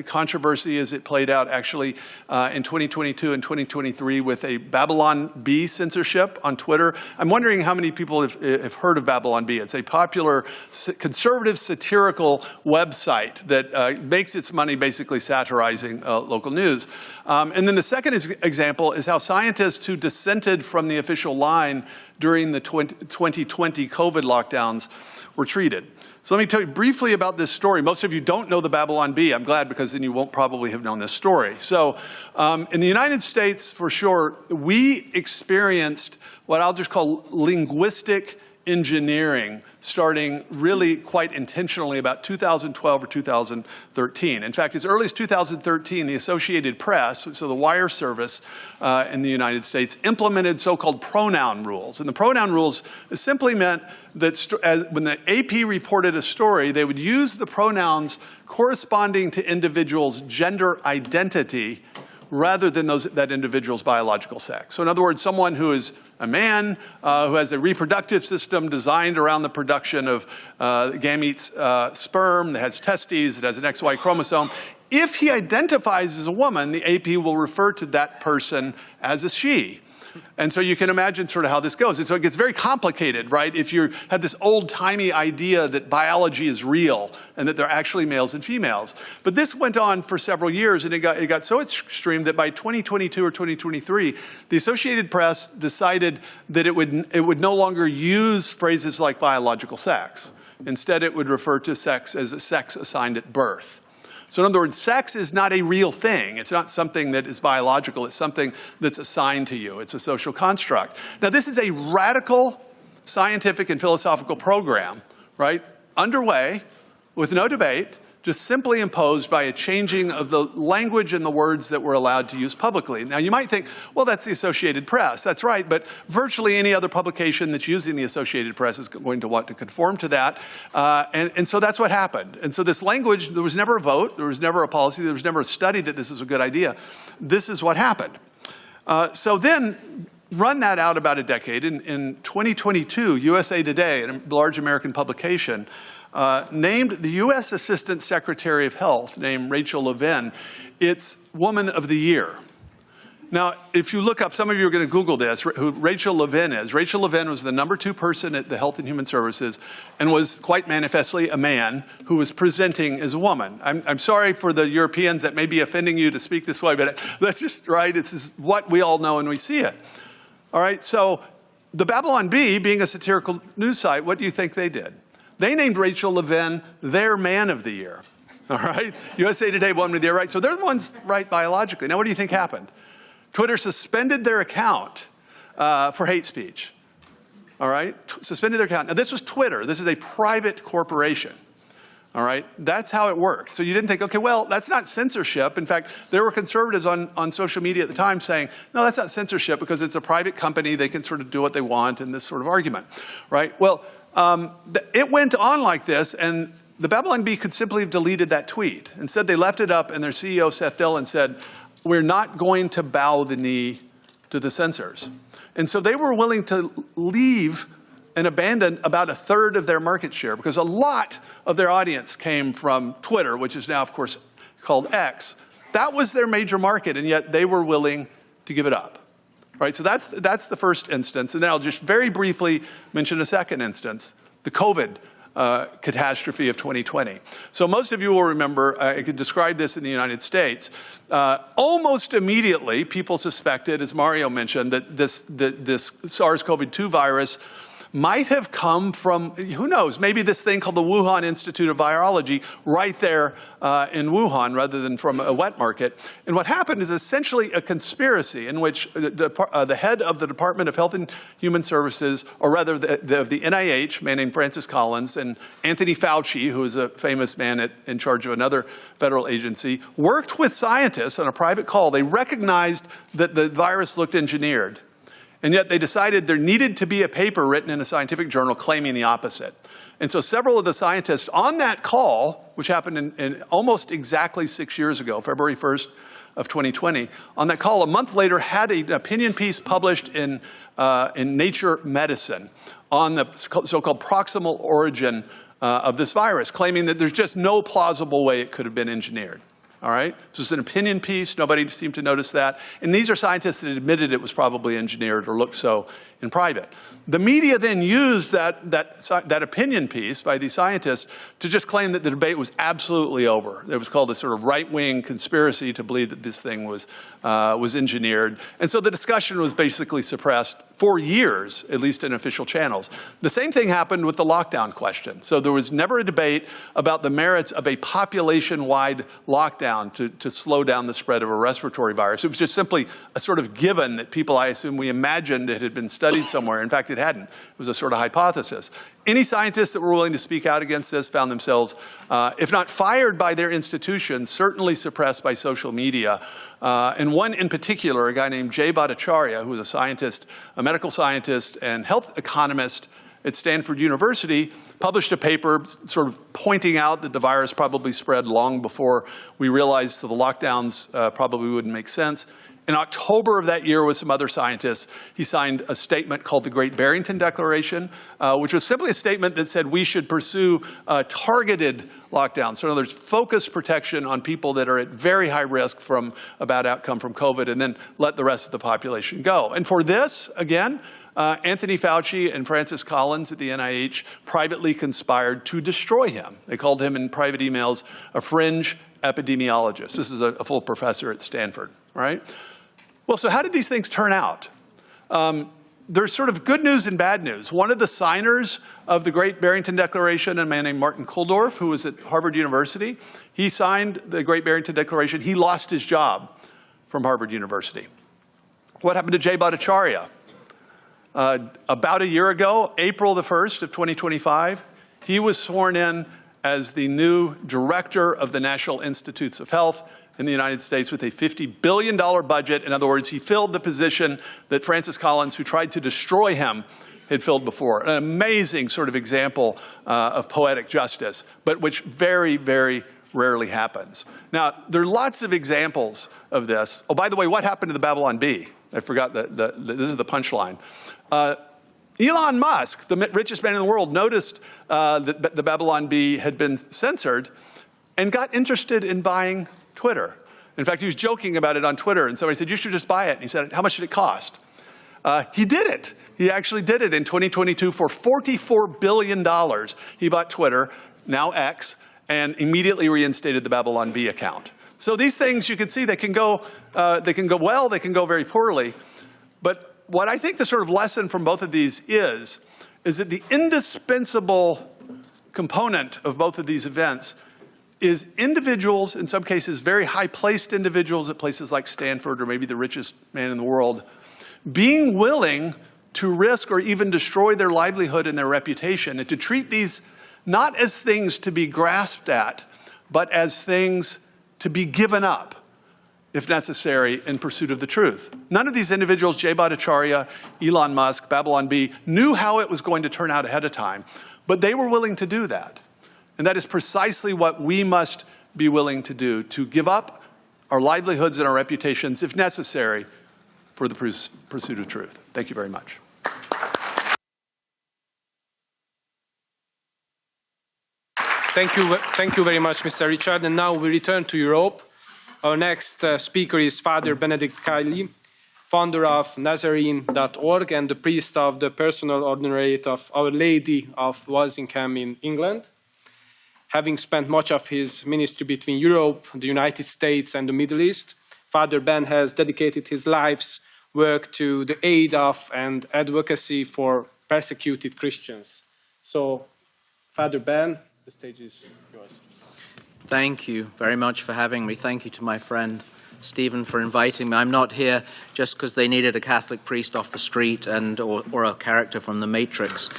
controversy as it played out actually in 2022 and 2023 with a Babylon Bee censorship on Twitter. I'm wondering how many people have heard of Babylon Bee. It's a popular conservative satirical website that makes its money basically satirizing local news. And then the second example is how scientists who dissented from the official line during the 2020 COVID lockdowns were treated. So let me tell you briefly about this story. Most of you don't know the Babylon Bee. I'm glad, because then you won't probably have known this story. So in the United States, for sure, we experienced what I'll just call linguistic engineering starting really quite intentionally about 2012 or 2013. In fact, as early as 2013, the Associated Press, so the wire service in the United States, implemented so-called pronoun rules. And the pronoun rules simply meant that when the AP reported a story, they would use the pronouns corresponding to individuals' gender identity rather than that individual's biological sex. So in other words, someone who is a man who has a reproductive system designed around the production of gametes, sperm, that has testes, that has an XY chromosome. If he identifies as a woman, the AP will refer to that person as a she. And so you can imagine sort of how this goes. And so it gets very complicated, right? If you had this old-timey idea that biology is real and that they're actually males and females. But this went on for several years, and it got so extreme that by 2022 or 2023, the Associated Press decided that it would no longer use phrases like biological sex. Instead, it would refer to sex as a sex assigned at birth. So in other words, sex is not a real thing. It's not something that is biological. It's something that's assigned to you. It's a social construct. Now, this is a radical scientific and philosophical program, right, underway with no debate, just simply imposed by a changing of the language and the words that we're allowed to use publicly. Now, you might think, well, that's the Associated Press. That's right, but virtually any other publication that's using the Associated Press is going to want to conform to that. And so that's what happened. And so this language, there was never a vote, there was never a policy, there was never a study that this was a good idea. This is what happened. So then, run that out about a decade. In 2022, USA Today, a large American publication, named the U.S. Assistant Secretary of Health, named Rachel Levin, its Woman of the Year. Now, if you look up, some of you are going to Google this, who Rachel Levin is. Rachel Levin was the #2 person at the Health and Human Services and was quite manifestly a man who was presenting as a woman. I'm sorry for the Europeans that may be offending you to speak this way, but that's just right. This is what we all know and we see it. All right, so the Babylon Bee, being a satirical news site, what do you think they did? They named Rachel Levin their Man of the Year. All right, USA Today Woman of the Year, right? So they're the ones right biologically. Now, what do you think happened? Twitter suspended their account for hate speech. All right, suspended their account. Now, this was Twitter. This is a private corporation. All right, that's how it worked. So you didn't think, okay, well, that's not censorship. In fact, there were conservatives on social media at the time saying, no, that's not censorship because it's a private company. They can sort of do what they want in this sort of argument, right? Well, it went on like this, and the Babylon Bee could simply have deleted that tweet. Instead, they left it up, and their CEO, Seth Dillon, said, we're not going to bow the knee to the censors. And so they were willing to leave and abandon about a third of their market share because a lot of their audience came from Twitter, which is now, of course, called X. That was their major market, and yet they were willing to give it up. Right, so that's the first instance. And then I'll just very briefly mention a second instance, the COVID catastrophe of 2020. So most of you will remember, I could describe this in the United States. Almost immediately, people suspected, as Mario mentioned, that this SARS-CoV-2 virus might have come from, who knows, maybe this thing called the Wuhan Institute of Virology right there in Wuhan rather than from a wet market. And what happened is essentially a conspiracy in which the head of the Department of Health and Human Services, or rather the NIH, a man named Francis Collins, and Anthony Fauci, who is a famous man in charge of another federal agency, worked with scientists on a private call. They recognized that the virus looked engineered. And yet they decided there needed to be a paper written in a scientific journal claiming the opposite. And so several of the scientists on that call, which happened in almost exactly 6 years ago, February 1st of 2020, on that call a month later had an opinion piece published in Nature Medicine on the so-called proximal origin of this virus, claiming that there's just no plausible way it could have been engineered. All right? This was an opinion piece. Nobody seemed to notice that. And these are scientists that admitted it was probably engineered or looked so in private. The media then used that opinion piece by these scientists to just claim that the debate was absolutely over. It was called a sort of right-wing conspiracy to believe that this thing was engineered. And so the discussion was basically suppressed for years, at least in official channels. The same thing happened with the lockdown question. So there was never a debate about the merits of a population-wide lockdown to slow down the spread of a respiratory virus. It was just simply a sort of given that people, I assume, we imagined it had been studied somewhere. In fact, it hadn't. It was a sort of hypothesis. Any scientists that were willing to speak out against this found themselves, if not fired by their institutions, certainly suppressed by social media. And one in particular, a guy named Jay Bhattacharya, who was a scientist, a medical scientist and health economist at Stanford University, published a paper sort of pointing out that the virus probably spread long before we realized that the lockdowns probably wouldn't make sense. In October of that year with some other scientists, he signed a statement called the Great Barrington Declaration, which was simply a statement that said we should pursue targeted lockdowns. So in other words, focused protection on people that are at very high risk from a bad outcome from COVID, and then let the rest of the population go. And for this, again, Anthony Fauci and Francis Collins at the NIH privately conspired to destroy him. They called him in private emails a fringe epidemiologist. This is a full professor at Stanford, right? Well, so how did these things turn out? There's sort of good news and bad news. One of the signers of the Great Barrington Declaration, a man named Martin Kulldorff, who was at Harvard University, he signed the Great Barrington Declaration. He lost his job from Harvard University. What happened to Jay Bhattacharya? About a year ago, April the 1st of 2025, he was sworn in as the new director of the National Institutes of Health in the United States with a $50 billion budget. In other words, he filled the position that Francis Collins, who tried to destroy him, had filled before. An amazing sort of example of poetic justice, but which very, very rarely happens. Now, there are lots of examples of this. Oh, by the way, what happened to the Babylon Bee? I forgot this is the punchline. Elon Musk, the richest man in the world, noticed that the Babylon Bee had been censored and got interested in buying Twitter. In fact, he was joking about it on Twitter, and somebody said, you should just buy it. And he said, how much did it cost? He did it. He actually did it in 2022 for $44 billion. He bought Twitter, now X, and immediately reinstated the Babylon Bee account. So these things, you can see, they can go well, they can go very poorly. But what I think the sort of lesson from both of these is that the indispensable component of both of these events is individuals, in some cases very high-placed individuals at places like Stanford or maybe the richest man in the world, being willing to risk or even destroy their livelihood and their reputation, and to treat these not as things to be grasped at, but as things to be given up, if necessary, in pursuit of the truth. None of these individuals, Jay Bhattacharya, Elon Musk, Babylon Bee, knew how it was going to turn out ahead of time, but they were willing to do that. And that is precisely what we must be willing to do, to give up our livelihoods and our reputations, if necessary, for the pursuit of truth. Thank you very much. Thank you very much, Mr. Richard. And now we return to Europe. Our next speaker is Father Benedict Kiely, founder of Nazarene.org and the priest of the personal ordinariate of Our Lady of Walsingham in England. Having spent much of his ministry between Europe, the United States, and the Middle East, Father Ben has dedicated his life's work to the aid of and advocacy for persecuted Christians. So, Father Ben, the stage is yours. Thank you very much for having me. Thank you to my friend Stephen for inviting me. I'm not here just because they needed a Catholic priest off the street or a character from The Matrix.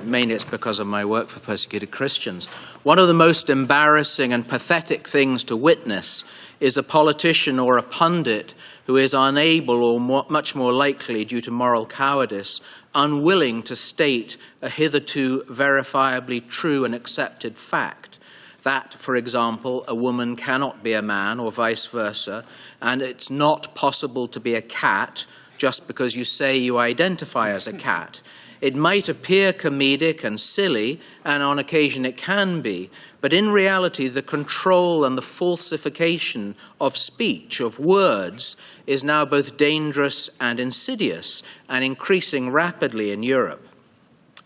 Mainly it's because of my work for persecuted Christians. One of the most embarrassing and pathetic things to witness is a politician or a pundit who is unable, or much more likely due to moral cowardice, unwilling to state a hitherto verifiably true and accepted fact. That, for example, a woman cannot be a man or vice versa, and it's not possible to be a cat just because you say you identify as a cat. It might appear comedic and silly, and on occasion it can be, but in reality the control and the falsification of speech, of words, is now both dangerous and insidious, and increasing rapidly in Europe.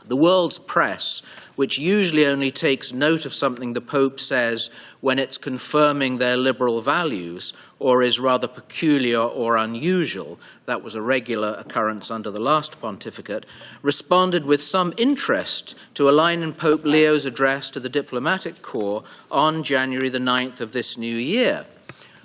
The world's press, which usually only takes note of something the Pope says when it's confirming their liberal values, or is rather peculiar or unusual, that was a regular occurrence under the last pontificate, responded with some interest to a line in Pope Leo's address to the diplomatic corps on January the 9th of this new year.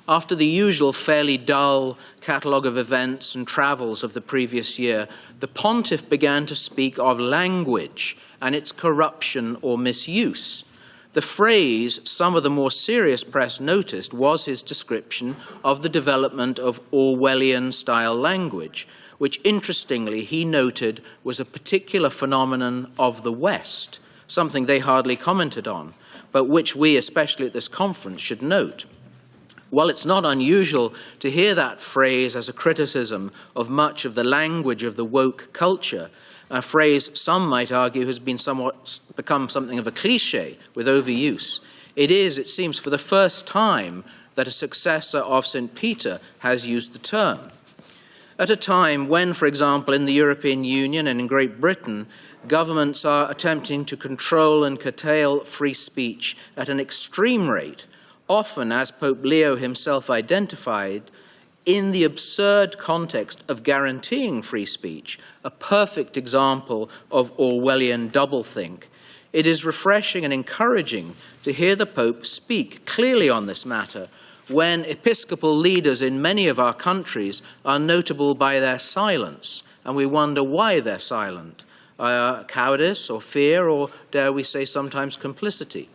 After the usual fairly dull catalogue of events and travels of the previous year, the pontiff began to speak of language and its corruption or misuse. The phrase some of the more serious press noticed was his description of the development of Orwellian-style language, which interestingly he noted was a particular phenomenon of the West, something they hardly commented on, but which we, especially at this conference, should note. While it's not unusual to hear that phrase as a criticism of much of the language of the woke culture, a phrase some might argue has been become something of a cliché with overuse, it is, it seems, for the first time that a successor of St. Peter has used the term. At a time when, for example, in the European Union and in Great Britain, governments are attempting to control and curtail free speech at an extreme rate, often, as Pope Leo himself identified, in the absurd context of guaranteeing free speech, a perfect example of Orwellian doublethink, it is refreshing and encouraging to hear the Pope speak clearly on this matter when episcopal leaders in many of our countries are notable by their silence, and we wonder why they're silent. Cowardice or fear, or dare we say sometimes complicity.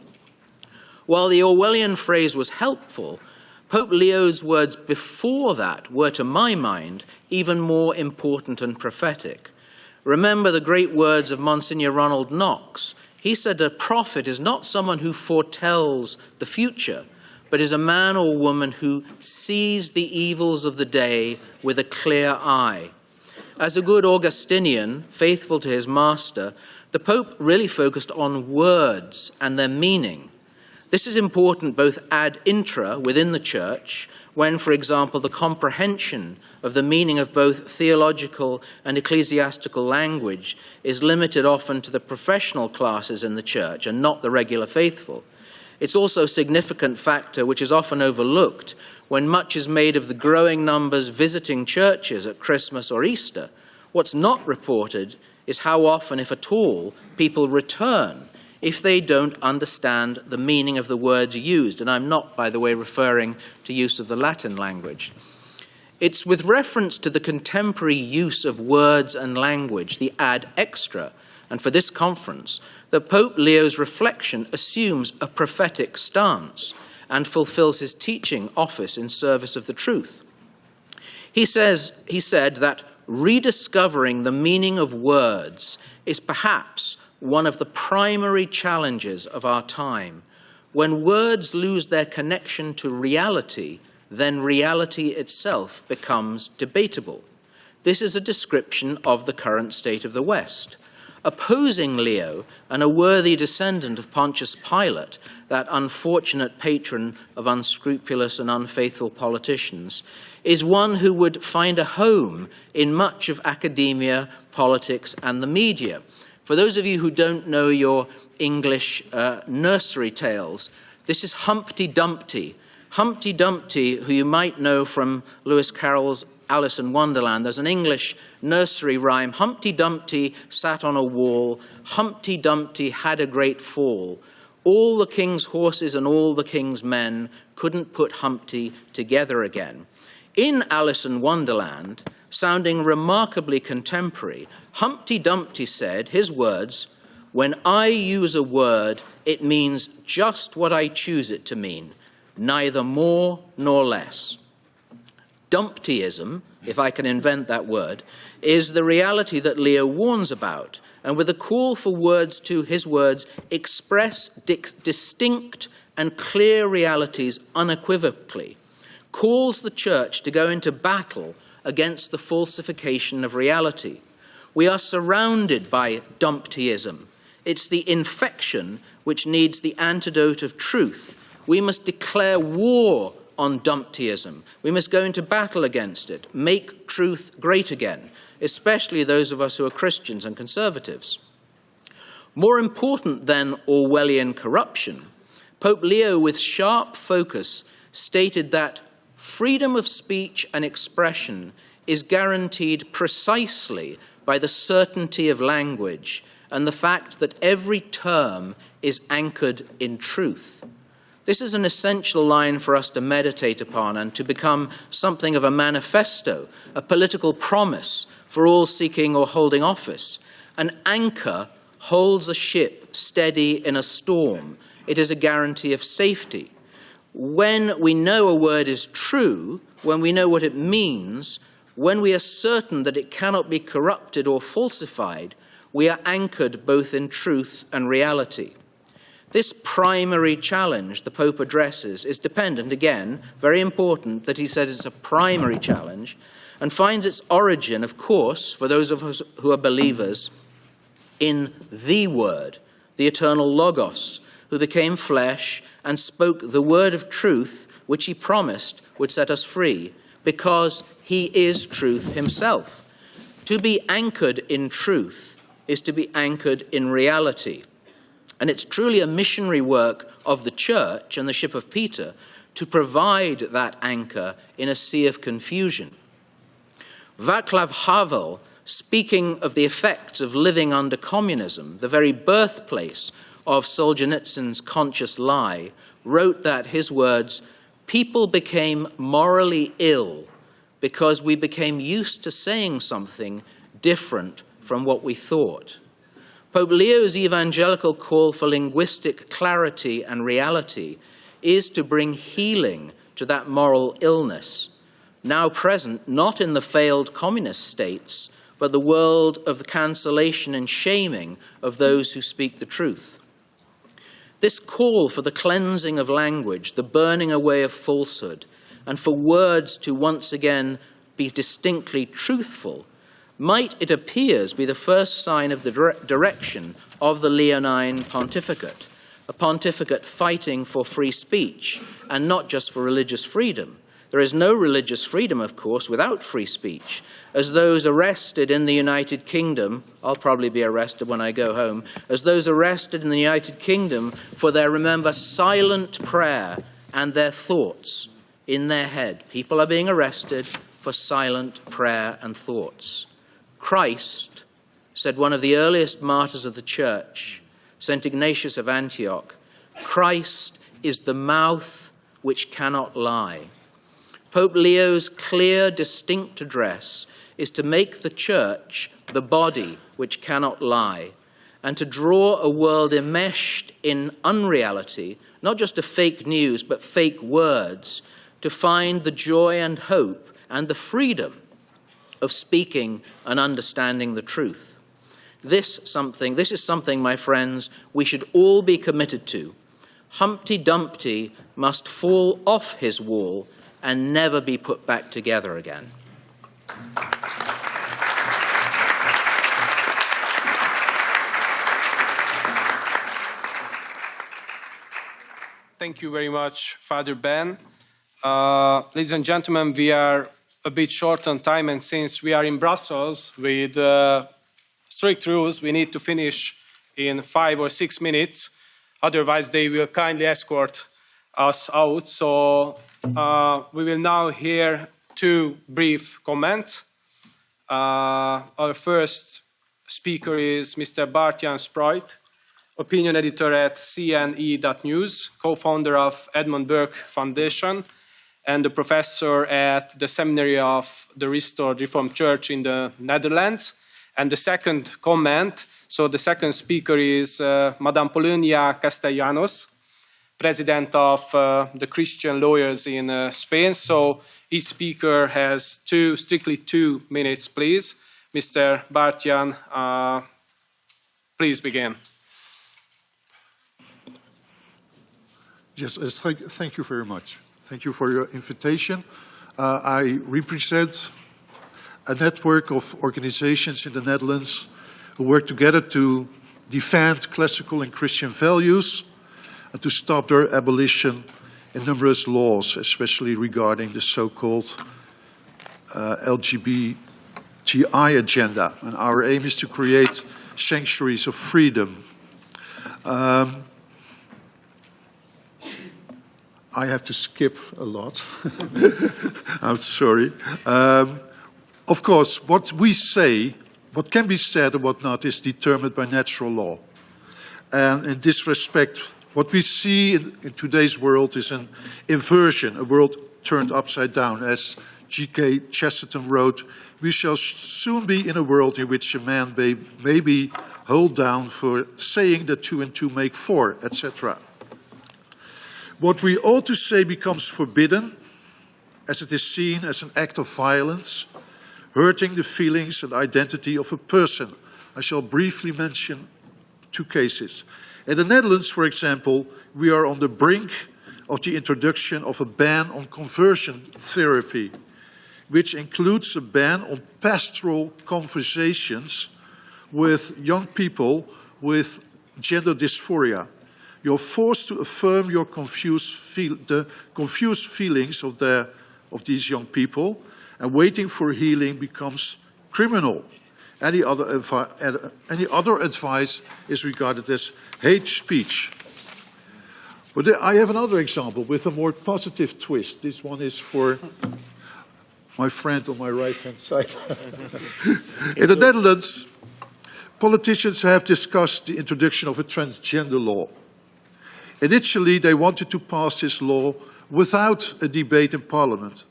While the Orwellian phrase was helpful, Pope Leo's words before that were, to my mind, even more important and prophetic. Remember the great words of Monsignor Ronald Knox. He said a prophet is not someone who foretells the future, but is a man or woman who sees the evils of the day with a clear eye. As a good Augustinian, faithful to his master, the Pope really focused on words and their meaning. This is important both ad intra, within the Church, when, for example, the comprehension of the meaning of both theological and ecclesiastical language is limited often to the professional classes in the Church and not the regular faithful. It's also a significant factor which is often overlooked when much is made of the growing numbers visiting churches at Christmas or Easter. What's not reported is how often, if at all, people return if they don't understand the meaning of the words used. And I'm not, by the way, referring to use of the Latin language. It's with reference to the contemporary use of words and language, the ad extra, and for this conference, that Pope Leo's reflection assumes a prophetic stance and fulfills his teaching office in service of the truth. He said that rediscovering the meaning of words is perhaps one of the primary challenges of our time. When words lose their connection to reality, then reality itself becomes debatable. This is a description of the current state of the West. Opposing Leo, and a worthy descendant of Pontius Pilate, that unfortunate patron of unscrupulous and unfaithful politicians, is one who would find a home in much of academia, politics, and the media. For those of you who don't know your English nursery tales, this is Humpty Dumpty. Humpty Dumpty, who you might know from Lewis Carroll's Alice in Wonderland. There's an English nursery rhyme. Humpty Dumpty sat on a wall. Humpty Dumpty had a great fall. All the king's horses and all the king's men couldn't put Humpty together again. In Alice in Wonderland, sounding remarkably contemporary, Humpty Dumpty said, his words, "When I use a word, it means just what I choose it to mean, neither more nor less." Dumptyism, if I can invent that word, is the reality that Leo warns about, and with a call for words to, his words, express distinct and clear realities unequivocally, calls the church to go into battle against the falsification of reality. We are surrounded by Dumptyism. It's the infection which needs the antidote of truth. We must declare war on Dumptyism. We must go into battle against it, make truth great again, especially those of us who are Christians and conservatives. More important than Orwellian corruption, Pope Leo, with sharp focus, stated that freedom of speech and expression is guaranteed precisely by the certainty of language and the fact that every term is anchored in truth. This is an essential line for us to meditate upon and to become something of a manifesto, a political promise for all seeking or holding office. An anchor holds a ship steady in a storm. It is a guarantee of safety. When we know a word is true, when we know what it means, when we are certain that it cannot be corrupted or falsified, we are anchored both in truth and reality. This primary challenge the Pope addresses is dependent, again, very important that he says it's a primary challenge, and finds its origin, of course, for those of us who are believers, in the Word, the eternal Logos, who became flesh and spoke the word of truth, which he promised would set us free, because he is truth himself. To be anchored in truth is to be anchored in reality. And it's truly a missionary work of the Church and the ship of Peter to provide that anchor in a sea of confusion. Václav Havel, speaking of the effects of living under communism, the very birthplace of Solzhenitsyn's conscious lie, wrote that, his words, "People became morally ill because we became used to saying something different from what we thought." Pope Leo's evangelical call for linguistic clarity and reality is to bring healing to that moral illness, now present not in the failed communist states, but the world of the cancellation and shaming of those who speak the truth. This call for the cleansing of language, the burning away of falsehood, and for words to once again be distinctly truthful, might, it appears, be the first sign of the direction of the Leonine pontificate, a pontificate fighting for free speech, and not just for religious freedom, There is no religious freedom, of course, without free speech, as those arrested in the United Kingdom, I'll probably be arrested when I go home, as those arrested in the United Kingdom for their, remember, silent prayer and their thoughts in their head. People are being arrested for silent prayer and thoughts. Christ, said one of the earliest martyrs of the Church, St. Ignatius of Antioch, Christ is the mouth which cannot lie. Pope Leo's clear, distinct address is to make the Church the body which cannot lie, and to draw a world enmeshed in unreality, not just of fake news, but fake words, to find the joy and hope and the freedom of speaking and understanding the truth. This is something, my friends, we should all be committed to. Humpty Dumpty must fall off his wall and never be put back together again. Thank you very much, Father Ben. Ladies and gentlemen, we are a bit short on time, and since we are in Brussels with strict rules, we need to finish in 5 or 6 minutes. Otherwise, they will kindly escort us out. So we will now hear 2 brief comments. Our first speaker is Mr. Bart-Jan Spruyt, opinion editor at CNE.news, co-founder of Edmund Burke Foundation, and a professor at the Seminary of the Restored Reformed Church in the Netherlands. And the second comment, so the second speaker is Madame Polonia Castellanos, president of the Christian Lawyers in Spain. So each speaker has strictly 2 minutes, please. Mr. Bart-Jan, please begin. Yes, thank you very much. Thank you for your invitation. I represent a network of organizations in the Netherlands who work together to defend classical and Christian values and to stop their abolition in numerous laws, especially regarding the so-called LGBTI agenda. And our aim is to create sanctuaries of freedom. I have to skip a lot. I'm sorry. Of course, what we say, what can be said and what not, is determined by natural law. And in this respect, what we see in today's world is an inversion, a world turned upside down. As G.K. Chesterton wrote, we shall soon be in a world in which a man may be held down for saying that 2 and 2 make 4, etc. What we ought to say becomes forbidden, as it is seen as an act of violence, hurting the feelings and identity of a person. I shall briefly mention 2 cases. In the Netherlands, for example, we are on the brink of the introduction of a ban on conversion therapy, which includes a ban on pastoral conversations with young people with gender dysphoria. You're forced to affirm your the confused feelings of these young people, and waiting for healing becomes criminal. Any other advice is regarded as hate speech. But I have another example with a more positive twist. This one is for my friend on my right-hand side. In the Netherlands, politicians have discussed the introduction of a transgender law. Initially, they wanted to pass this law without a debate in Parliament.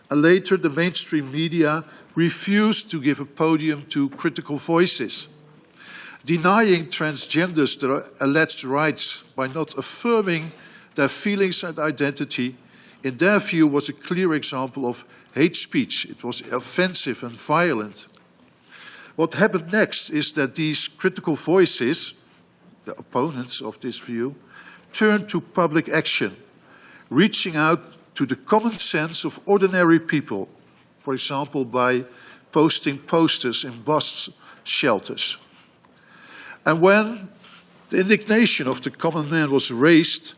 And later, the mainstream media refused to give a podium to critical voices, denying transgenders their alleged rights by not affirming their feelings and identity. In their view, was a clear example of hate speech. It was offensive and violent. What happened next is that these critical voices, the opponents of this view, turned to public action, reaching out to the common sense of ordinary people, for example, by posting posters in bus shelters. And when the indignation of the common man was raised,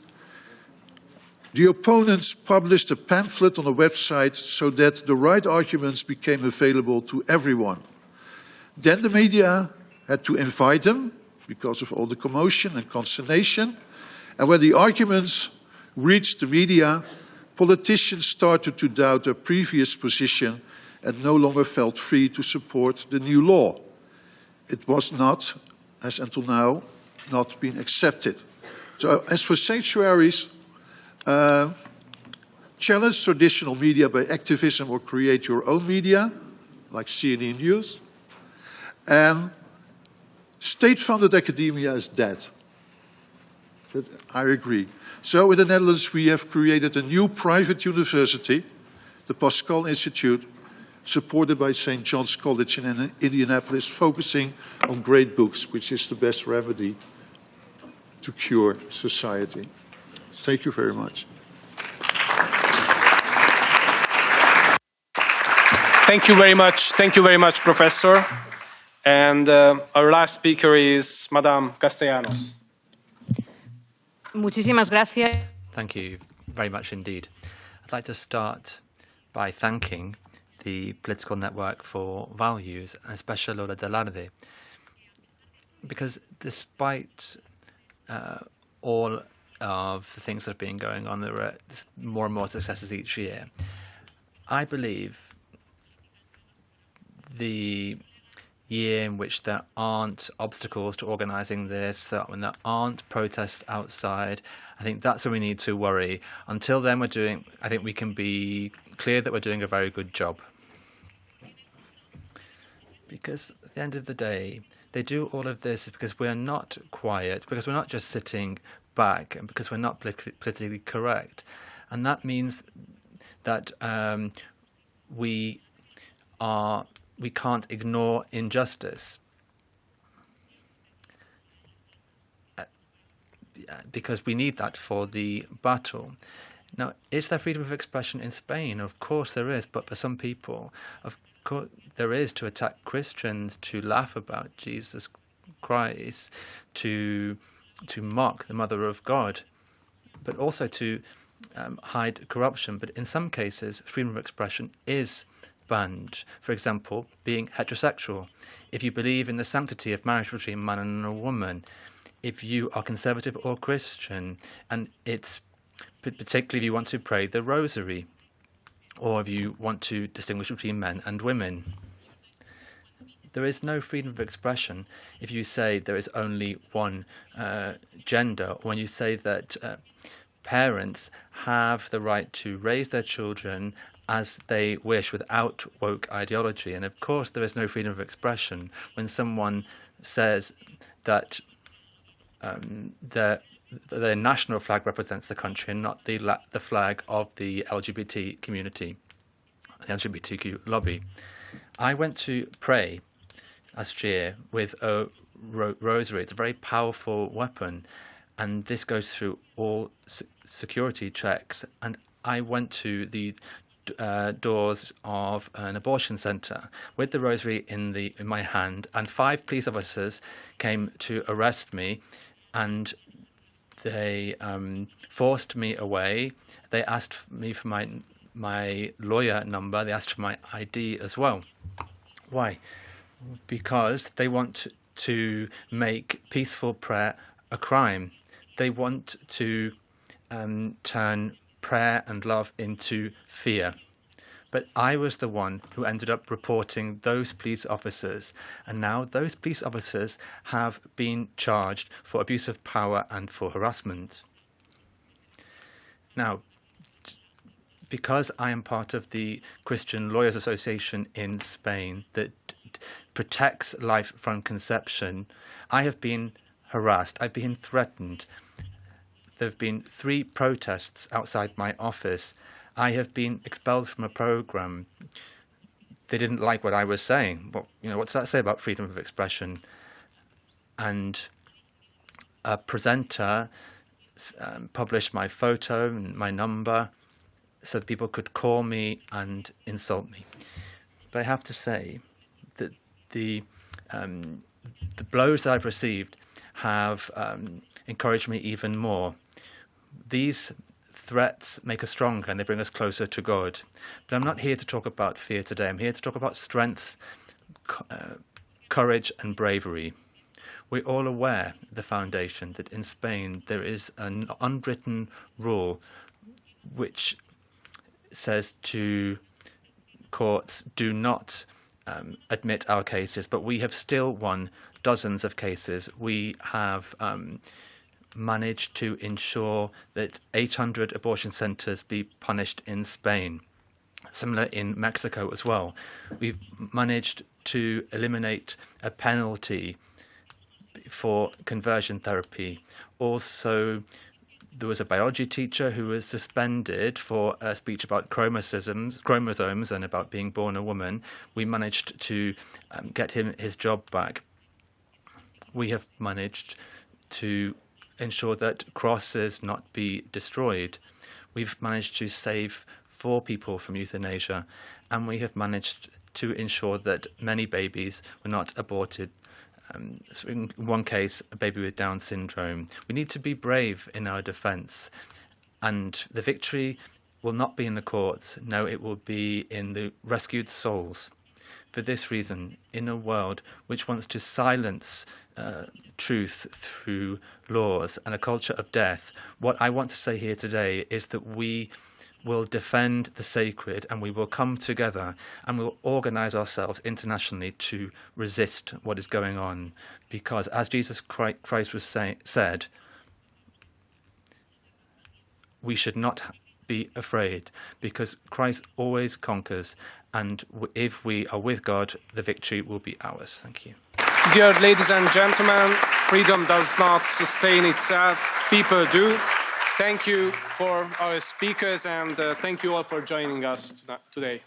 The opponents published a pamphlet on a website so that the right arguments became available to everyone. Then the media had to invite them because of all the commotion and consternation. And when the arguments reached the media, politicians started to doubt their previous position and no longer felt free to support the new law. It was not, as until now, not been accepted. So as for sanctuaries, challenge traditional media by activism or create your own media, like CNE.news. And state-funded academia is dead. I agree. So in the Netherlands we have created a new private university, the Pascal Institute, supported by St. John's College in Indianapolis, focusing on great books, which is the best remedy to cure society. Thank you very much. Thank you very much. Thank you very much, Professor. And our last speaker is Madame Castellanos. Muchísimas gracias. Thank you very much indeed. I'd like to start by thanking the Political Network for Values, and especially Lola Delarde, because despite all of the things that have been going on, there are more and more successes each year. I believe the year in which there aren't obstacles to organising this, that when there aren't protests outside, I think that's when we need to worry. Until then, I think we can be clear that we're doing a very good job. Because at the end of the day, they do all of this because we're not quiet, because we're not just sitting back, and because we're not politically correct. And that means that we can't ignore injustice, because we need that for the battle. Now, is there freedom of expression in Spain? Of course there is, but for some people, of course there is, to attack Christians, to laugh about Jesus Christ, to mock the Mother of God, but also to hide corruption. But in some cases, freedom of expression is banned. For example, being heterosexual. If you believe in the sanctity of marriage between a man and a woman, if you are conservative or Christian, and it's particularly if you want to pray the rosary, or if you want to distinguish between men and women. There is no freedom of expression if you say there is only one gender, or when you say that parents have the right to raise their children as they wish without woke ideology. And of course there is no freedom of expression when someone says that the national flag represents the country and not the flag of the LGBT community, the LGBTQ lobby. I went to pray last year with a rosary. It's a very powerful weapon, and this goes through all security checks. And I went to the doors of an abortion centre with the rosary in my hand, and 5 police officers came to arrest me, and they forced me away. They asked me for my lawyer number. They asked for my ID as well. Why? Because they want to make peaceful prayer a crime. They want to turn prayer and love into fear. But I was the one who ended up reporting those police officers, and now those police officers have been charged for abuse of power and for harassment. Now, because I am part of the Christian Lawyers Association in Spain that protects life from conception, I have been harassed, I've been threatened. There have been 3 protests outside my office. I have been expelled from a program. They didn't like what I was saying. But, what's that say about freedom of expression? And a presenter published my photo and my number so that people could call me and insult me. But I have to say that the blows that I've received have encouraged me even more. These threats make us stronger and they bring us closer to God. But I'm not here to talk about fear today. I'm here to talk about strength, courage and bravery. We're all aware, the Foundation, that in Spain there is an unwritten rule which says to courts, do not admit our cases, but we have still won dozens of cases. We have managed to ensure that 800 abortion centres be punished in Spain. Similar in Mexico as well. We've managed to eliminate a penalty for conversion therapy. Also, there was a biology teacher who was suspended for a speech about chromosomes and about being born a woman. We managed to get him his job back. We have managed to ensure that crosses not be destroyed. We've managed to save 4 people from euthanasia, and we have managed to ensure that many babies were not aborted. So in one case, a baby with Down syndrome. We need to be brave in our defence, and the victory will not be in the courts. No, it will be in the rescued souls. For this reason, in a world which wants to silence truth through laws and a culture of death, what I want to say here today is that we will defend the sacred, and we will come together and we'll organise ourselves internationally to resist what is going on. Because as Jesus Christ was said, we should not be afraid, because Christ always conquers, and if we are with God, the victory will be ours. Thank you. Dear ladies and gentlemen, freedom does not sustain itself, people do. Thank you for our speakers, and thank you all for joining us today.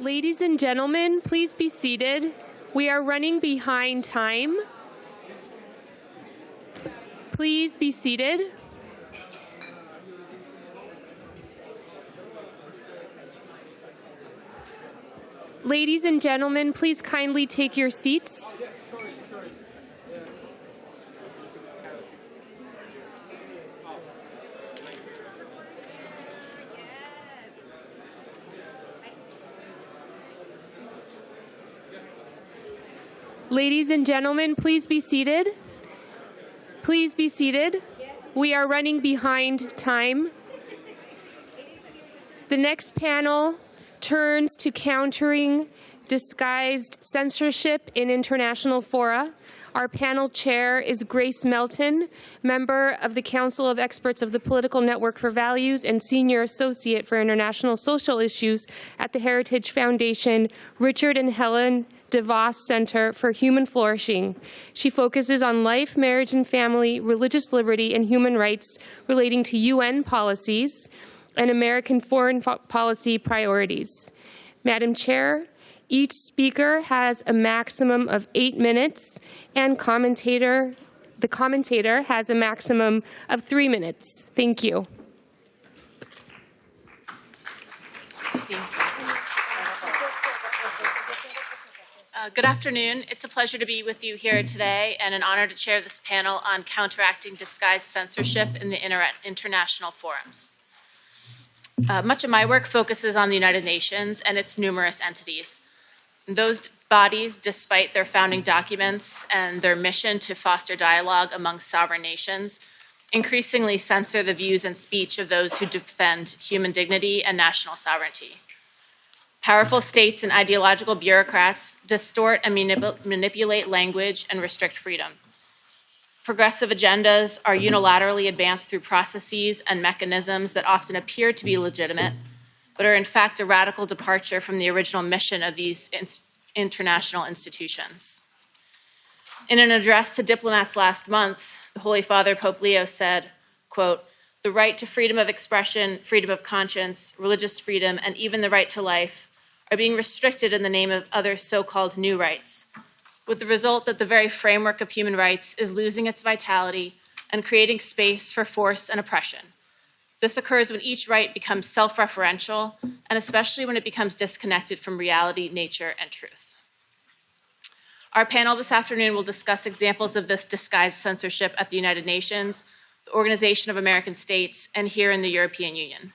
Ladies and gentlemen, please be seated. We are running behind time. Please be seated. Ladies and gentlemen, please kindly take your seats. Ladies and gentlemen, please be seated. Please be seated. We are running behind time. The next panel turns to countering disguised censorship in international fora. Our panel chair is Grace Melton, member of the Council of Experts of the Political Network for Values and Senior Associate for International Social Issues at the Heritage Foundation Richard and Helen DeVos Center for Human Flourishing. She focuses on life, marriage and family, religious liberty, and human rights relating to UN policies and American foreign policy priorities. Madam Chair, each speaker has a maximum of 8 minutes, and the commentator has a maximum of 3 minutes. Thank you. Good afternoon. It's a pleasure to be with you here today and an honor to chair this panel on counteracting disguised censorship in the international forums. Much of my work focuses on the United Nations and its numerous entities. Those bodies, despite their founding documents and their mission to foster dialogue among sovereign nations, increasingly censor the views and speech of those who defend human dignity and national sovereignty. Powerful states and ideological bureaucrats distort and manipulate language and restrict freedom. Progressive agendas are unilaterally advanced through processes and mechanisms that often appear to be legitimate, but are in fact a radical departure from the original mission of these international institutions. In an address to diplomats last month, the Holy Father Pope Leo said, quote, "The right to freedom of expression, freedom of conscience, religious freedom, and even the right to life are being restricted in the name of other so-called new rights, with the result that the very framework of human rights is losing its vitality and creating space for force and oppression. This occurs when each right becomes self-referential, and especially when it becomes disconnected from reality, nature, and truth." Our panel this afternoon will discuss examples of this disguised censorship at the United Nations, the Organization of American States, and here in the European Union.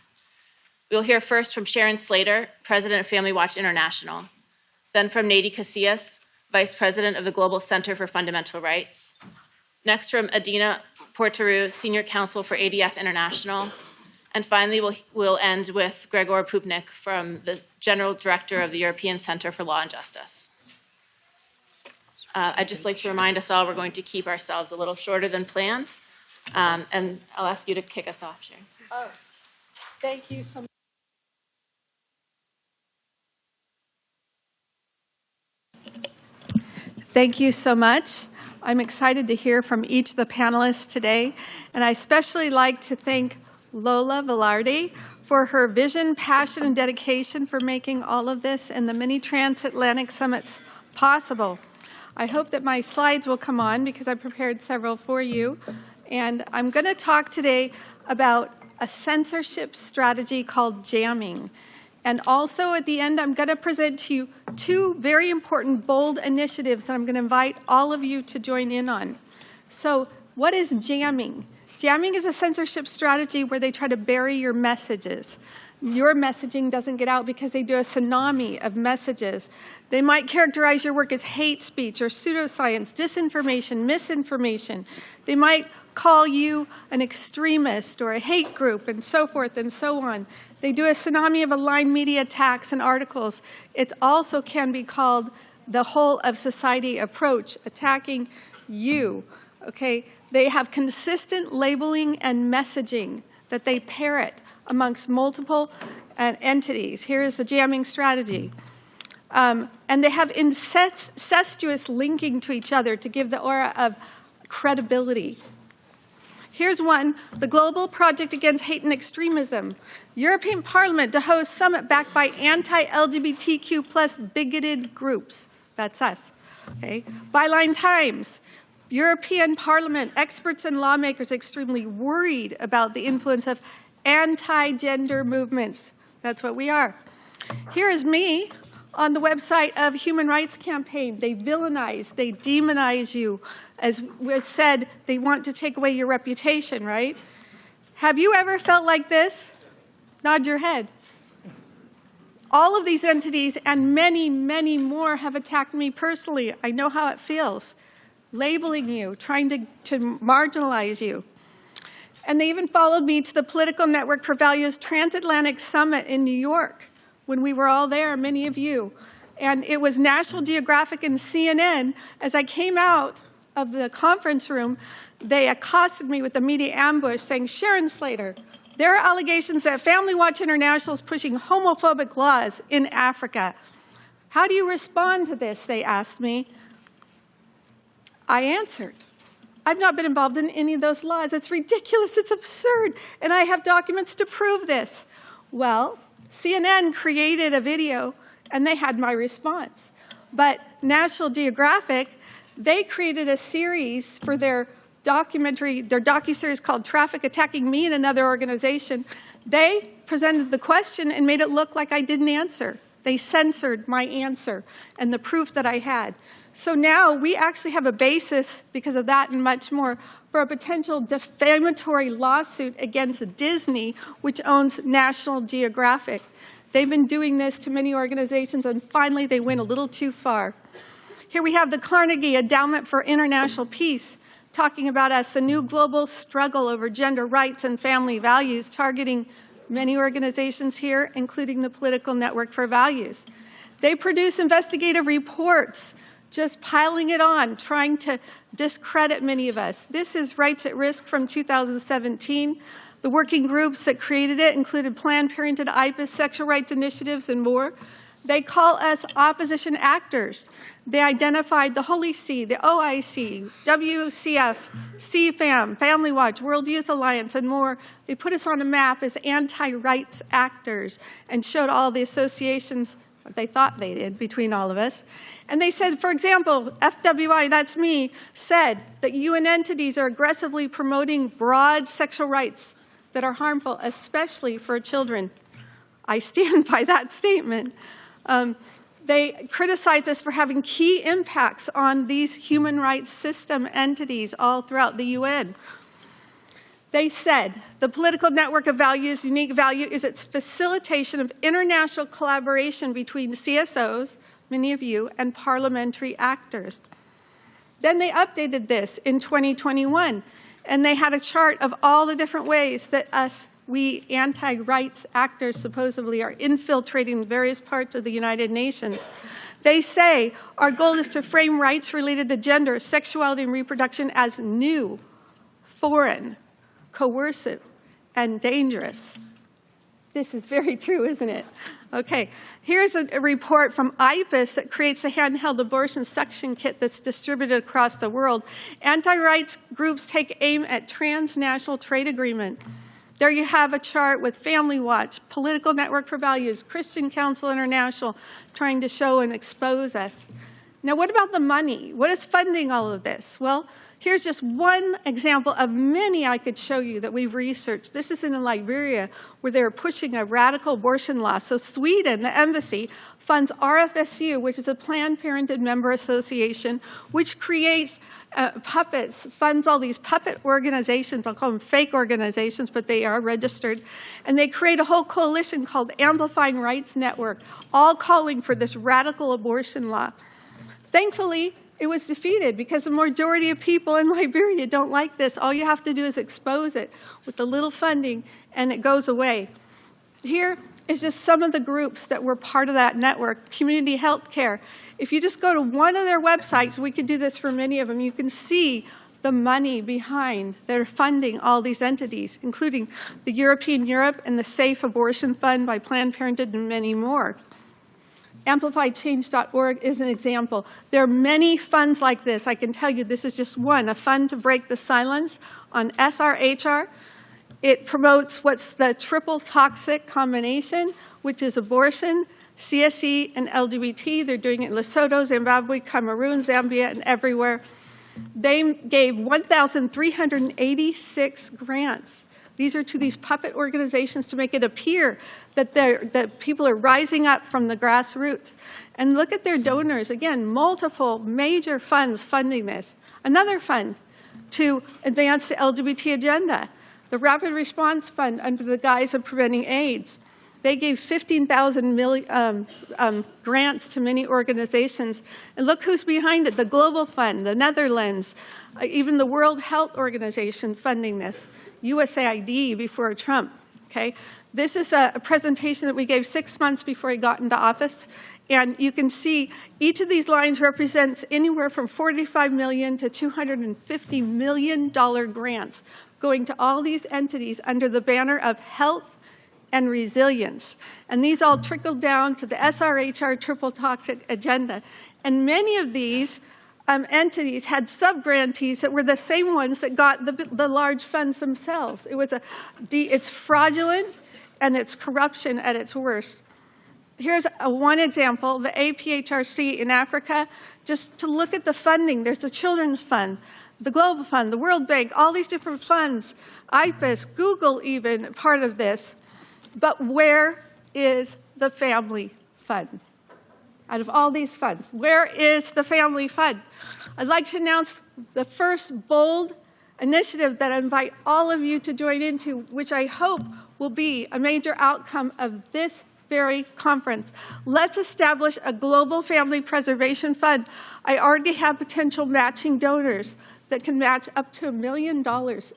We'll hear first from Sharon Slater, President of Family Watch International, then from Nady Casillas, Vice President of the Global Center for Fundamental Rights, next from Adina Portaru, Senior Counsel for ADF International, and finally we'll end with Gregor Pupnik from the General Director of the European Center for Law and Justice. I'd just like to remind us all we're going to keep ourselves a little shorter than planned, and I'll ask you to kick us off, Sharon. Oh, thank you so much. Thank you so much. I'm excited to hear from each of the panelists today, and I especially like to thank Lola Velarde for her vision, passion, and dedication for making all of this and the many transatlantic summits possible. I hope that my slides will come on because I prepared several for you, and I'm going to talk today about a censorship strategy called jamming. And also at the end, I'm going to present to you two very important, bold initiatives that I'm going to invite all of you to join in on. So what is jamming? Jamming is a censorship strategy where they try to bury your messages. Your messaging doesn't get out because they do a tsunami of messages. They might characterize your work as hate speech or pseudoscience, disinformation, misinformation. They might call you an extremist or a hate group and so forth and so on. They do a tsunami of aligned media attacks and articles. It also can be called the whole of society approach, attacking you. Okay? They have consistent labeling and messaging that they parrot amongst multiple entities. Here is the jamming strategy. And they have incestuous linking to each other to give the aura of credibility. Here's one, the Global Project Against Hate and Extremism. European Parliament to host summit backed by anti-LGBTQ plus bigoted groups. That's us. Okay. Byline Times. European Parliament, experts and lawmakers extremely worried about the influence of anti-gender movements. That's what we are. Here is me on the website of Human Rights Campaign. They villainize, they demonize you. As was said, they want to take away your reputation, right? Have you ever felt like this? Nod your head. All of these entities and many, many more have attacked me personally. I know how it feels. Labeling you, trying to marginalize you. And they even followed me to the Political Network for Values Transatlantic Summit in New York when we were all there, many of you. And it was National Geographic and CNN. As I came out of the conference room, they accosted me with a media ambush saying, "Sharon Slater, there are allegations that Family Watch International is pushing homophobic laws in Africa. How do you respond to this?" they asked me. I answered, "I've not been involved in any of those laws. It's ridiculous, it's absurd, and I have documents to prove this." Well, CNN created a video, and they had my response. But National Geographic, they created a series for their docuseries called Traffic Attacking Me and Another Organization. They presented the question and made it look like I didn't answer. They censored my answer and the proof that I had. So now we actually have a basis, because of that and much more, for a potential defamatory lawsuit against Disney, which owns National Geographic. They've been doing this to many organizations, and finally they went a little too far. Here we have the Carnegie Endowment for International Peace talking about us, the new global struggle over gender rights and family values, targeting many organizations here, including the Political Network for Values. They produce investigative reports, just piling it on, trying to discredit many of us. This is Rights at Risk from 2017. The working groups that created it included Planned Parenthood, IPAS, sexual rights initiatives, and more. They call us opposition actors. They identified the Holy See, the OIC, WCF, CFAM, Family Watch, World Youth Alliance, and more. They put us on a map as anti-rights actors and showed all the associations, what they thought they did, between all of us. And they said, for example, FWI, that's me, said that UN entities are aggressively promoting broad sexual rights that are harmful, especially for children. I stand by that statement. They criticize us for having key impacts on these human rights system entities all throughout the UN. They said the Political Network of Values' unique value is its facilitation of international collaboration between CSOs, many of you, and parliamentary actors. Then they updated this in 2021, and they had a chart of all the different ways that we anti-rights actors supposedly are infiltrating various parts of the United Nations. They say our goal is to frame rights related to gender, sexuality, and reproduction as new, foreign, coercive, and dangerous. This is very true, isn't it? Okay, here's a report from IPAS that creates a handheld abortion suction kit that's distributed across the world. Anti-rights groups take aim at transnational trade agreement. There you have a chart with Family Watch, Political Network for Values, Christian Council International, trying to show and expose us. Now, what about the money? What is funding all of this? Well, here's just one example of many I could show you that we've researched. This is in Liberia, where they're pushing a radical abortion law. So Sweden, the embassy, funds RFSU, which is a Planned Parenthood member association, which creates puppets, funds all these puppet organizations. I'll call them fake organizations, but they are registered. And they create a whole coalition called Amplifying Rights Network, all calling for this radical abortion law. Thankfully, it was defeated because the majority of people in Liberia don't like this. All you have to do is expose it with a little funding, and it goes away. Here is just some of the groups that were part of that network. Community Health Care. If you just go to one of their websites, we could do this for many of them, you can see the money behind their funding all these entities, including the European Europe and the Safe Abortion Fund by Planned Parenthood and many more. AmplifiedChange.org is an example. There are many funds like this. I can tell you this is just one, a fund to break the silence on SRHR. It promotes what's the triple toxic combination, which is abortion, CSE, and LGBT. They're doing it in Lesotho, Zimbabwe, Cameroon, Zambia, and everywhere. They gave 1,386 grants. These are to these puppet organizations to make it appear that people are rising up from the grassroots. And look at their donors. Again, multiple major funds funding this. Another fund to advance the LGBT agenda, the Rapid Response Fund under the guise of preventing AIDS. They gave 15,000 grants to many organizations. And look who's behind it, the Global Fund, the Netherlands, even the World Health Organization funding this. USAID before Trump, okay? This is a presentation that we gave 6 months before he got into office. And you can see each of these lines represents anywhere from $45 million to $250 million grants going to all these entities under the banner of health and resilience. And these all trickled down to the SRHR triple toxic agenda. And many of these entities had sub-grantees that were the same ones that got the large funds themselves. It's fraudulent and it's corruption at its worst. Here's one example, the APHRC in Africa. Just to look at the funding, there's the Children's Fund, the Global Fund, the World Bank, all these different funds, IPAS, Google even, part of this. But where is the family fund. Out of all these funds, where is the family fund? I'd like to announce the first bold initiative that I invite all of you to join into, which I hope will be a major outcome of this very conference. Let's establish a global family preservation fund. I already have potential matching donors that can match up to $1 million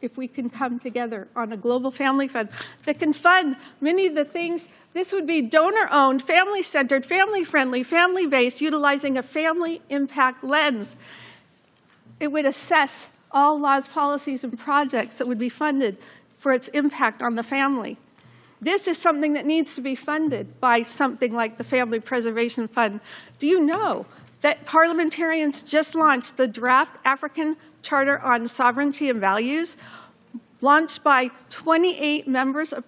if we can come together on a global family fund that can fund many of the things. This would be donor-owned, family-centered, family-friendly, family-based, utilizing a family impact lens. It would assess all laws, policies, and projects that would be funded for its impact on the family. This is something that needs to be funded by something like the Family Preservation Fund. Do you know that parliamentarians just launched the draft African Charter on Sovereignty and Values, launched by 28 members of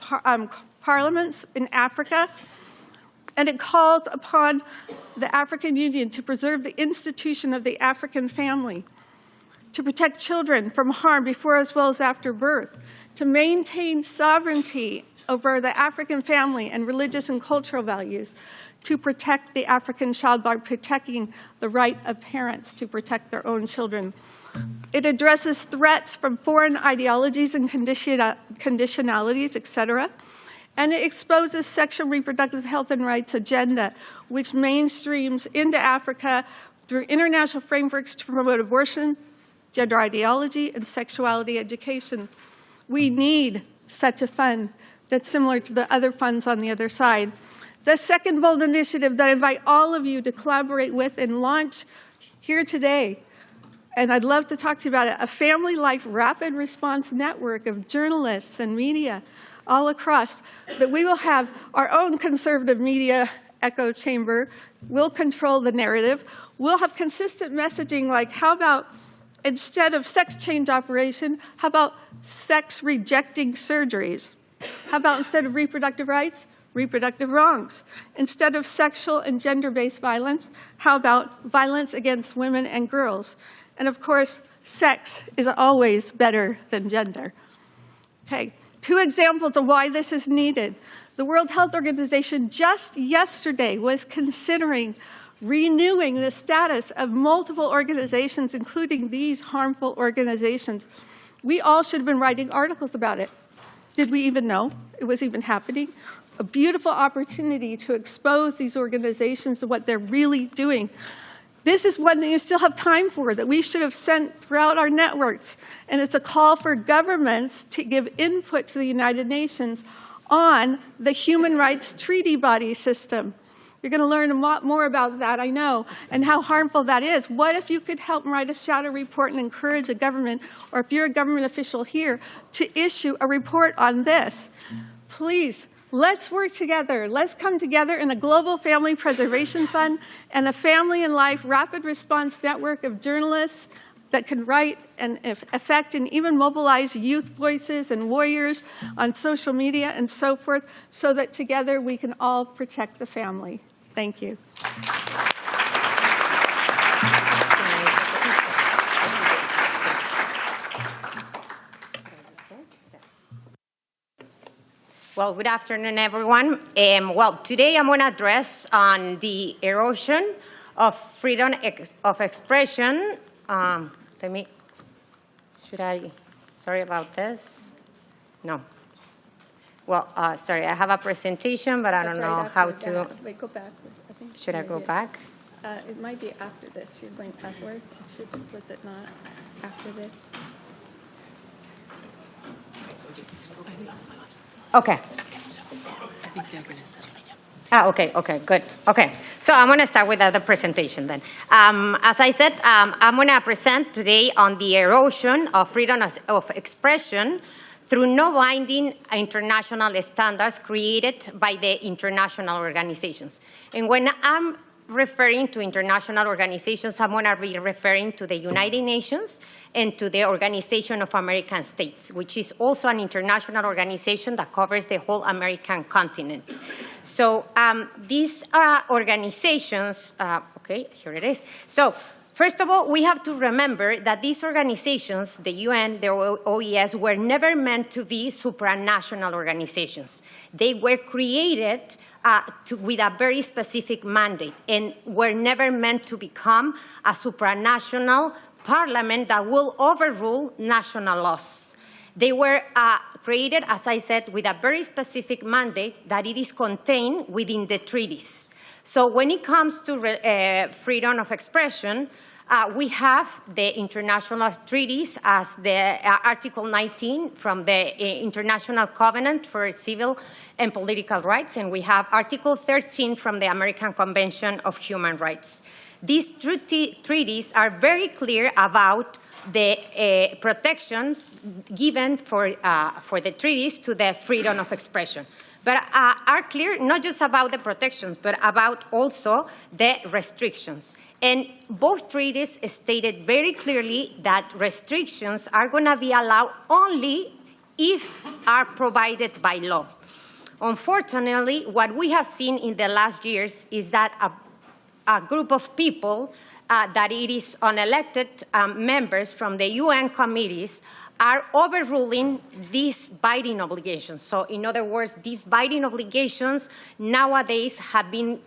parliaments in Africa, and it calls upon the African Union to preserve the institution of the African family, to protect children from harm before as well as after birth, to maintain sovereignty over the African family and religious and cultural values, to protect the African child by protecting the right of parents to protect their own children. It addresses threats from foreign ideologies and conditionalities, etc. And it exposes sexual reproductive health and rights agenda, which mainstreams into Africa through international frameworks to promote abortion, gender ideology, and sexuality education. We need such a fund that's similar to the other funds on the other side. The second bold initiative that I invite all of you to collaborate with and launch here today, and I'd love to talk to you about it, a family life rapid response network of journalists and media all across, that we will have our own conservative media echo chamber. We'll control the narrative. We'll have consistent messaging like, how about instead of sex change operation, how about sex rejecting surgeries? How about instead of reproductive rights, reproductive wrongs? Instead of sexual and gender-based violence, how about violence against women and girls? And of course, sex is always better than gender. Okay, 2 examples of why this is needed. The World Health Organization just yesterday was considering renewing the status of multiple organizations, including these harmful organizations. We all should have been writing articles about it. Did we even know it was even happening? A beautiful opportunity to expose these organizations to what they're really doing. This is one that you still have time for, that we should have sent throughout our networks. And it's a call for governments to give input to the United Nations on the human rights treaty body system. You're going to learn a lot more about that, I know, and how harmful that is. What if you could help write a shadow report and encourage a government, or if you're a government official here, to issue a report on this? Please, let's work together. Let's come together in a global family preservation fund and a family and life rapid response network of journalists that can write and affect and even mobilize youth voices and warriors on social media and so forth, so that together we can all protect the family. Thank you. Well, good afternoon, everyone. Well, today I'm going to address on the erosion of freedom of expression. Sorry about this. No. Well, sorry, I have a presentation, but I don't know how to. Wait, go back. Should I go back? It might be after this. You're going backward. Was it not after this? Okay. Okay, good. Okay, so I'm going to start with the presentation then. As I said, I'm going to present today on the erosion of freedom of expression through no binding international standards created by the international organizations. And when I'm referring to international organizations, I'm going to be referring to the United Nations and to the Organization of American States, which is also an international organization that covers the whole American continent. So these organizations, okay, here it is. So first of all, we have to remember that these organizations, the UN, the OES, were never meant to be supranational organizations. They were created with a very specific mandate, and were never meant to become a supranational parliament that will overrule national laws. They were created, as I said, with a very specific mandate that it is contained within the treaties. So when it comes to freedom of expression, we have the international treaties as the Article 19 from the International Covenant for Civil and Political Rights, and we have Article 13 from the American Convention of Human Rights. These treaties are very clear about the protections given for the treaties to the freedom of expression, but are clear not just about the protections, but about also the restrictions. And both treaties stated very clearly that restrictions are going to be allowed only if are provided by law. Unfortunately, what we have seen in the last years is that a group of people that it is unelected members from the UN committees are overruling these binding obligations. So in other words, these binding obligations nowadays have been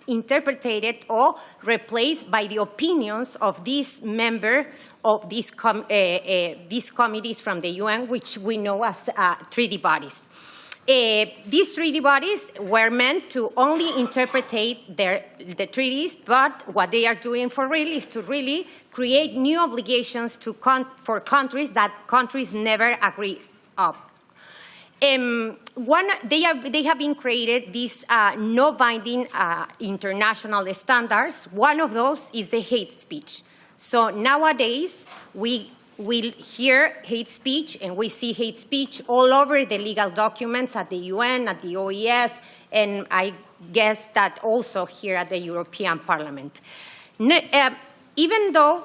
interpreted or replaced by the opinions of these members of these committees from the UN, which we know as treaty bodies. These treaty bodies were meant to only interpret the treaties, but what they are doing for real is to really create new obligations for countries that countries never agree on. They have been created these no-binding international standards. One of those is the hate speech. So nowadays, we hear hate speech, and we see hate speech all over the legal documents at the UN, at the OES, and I guess that also here at the European Parliament. Even though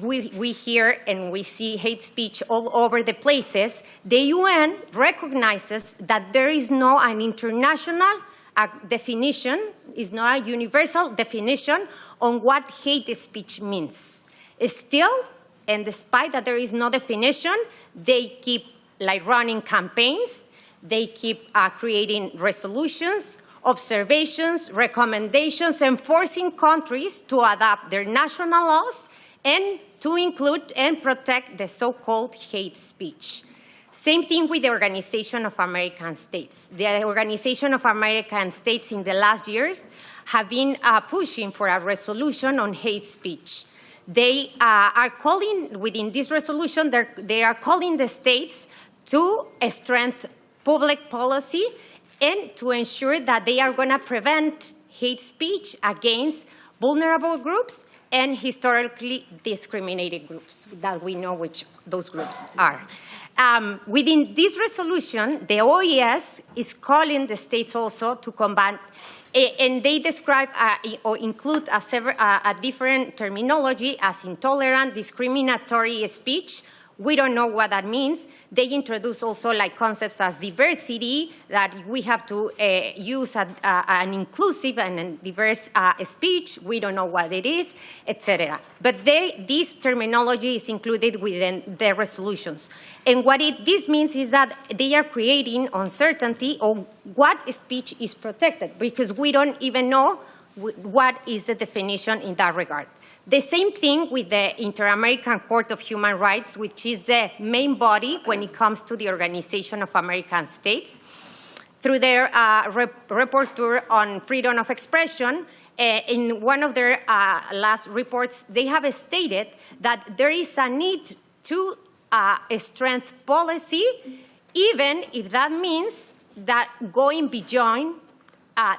we hear and we see hate speech all over the places, the UN recognizes that there is no an international definition, is not a universal definition on what hate speech means. Still, and despite that there is no definition, they keep running campaigns, they keep creating resolutions, observations, recommendations, and forcing countries to adopt their national laws and to include and protect the so-called hate speech. Same thing with the Organization of American States. The Organization of American States in the last years have been pushing for a resolution on hate speech. They are calling, within this resolution, they are calling the states to strengthen public policy and to ensure that they are going to prevent hate speech against vulnerable groups and historically discriminated groups that we know which those groups are. Within this resolution, the OES is calling the states also to combat, and they describe or include a different terminology as intolerant, discriminatory speech. We don't know what that means. They introduce also concepts as diversity, that we have to use an inclusive and diverse speech. We don't know what it is, etc. But this terminology is included within their resolutions. And what this means is that they are creating uncertainty on what speech is protected, because we don't even know what is the definition in that regard. The same thing with the Inter-American Court of Human Rights, which is the main body when it comes to the Organization of American States. Through their rapporteur on freedom of expression, in one of their last reports, they have stated that there is a need to strengthen policy, even if that means that going beyond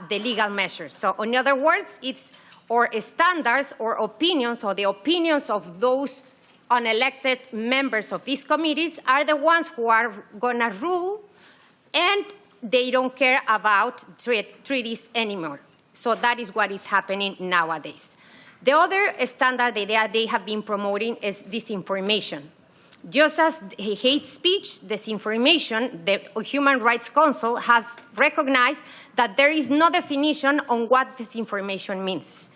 the legal measures. So in other words, it's or standards or opinions, or the opinions of those unelected members of these committees are the ones who are going to rule, and they don't care about treaties anymore. So that is what is happening nowadays. The other standard that they have been promoting is disinformation. Just as hate speech, disinformation, the Human Rights Council has recognized that there is no definition on what disinformation means.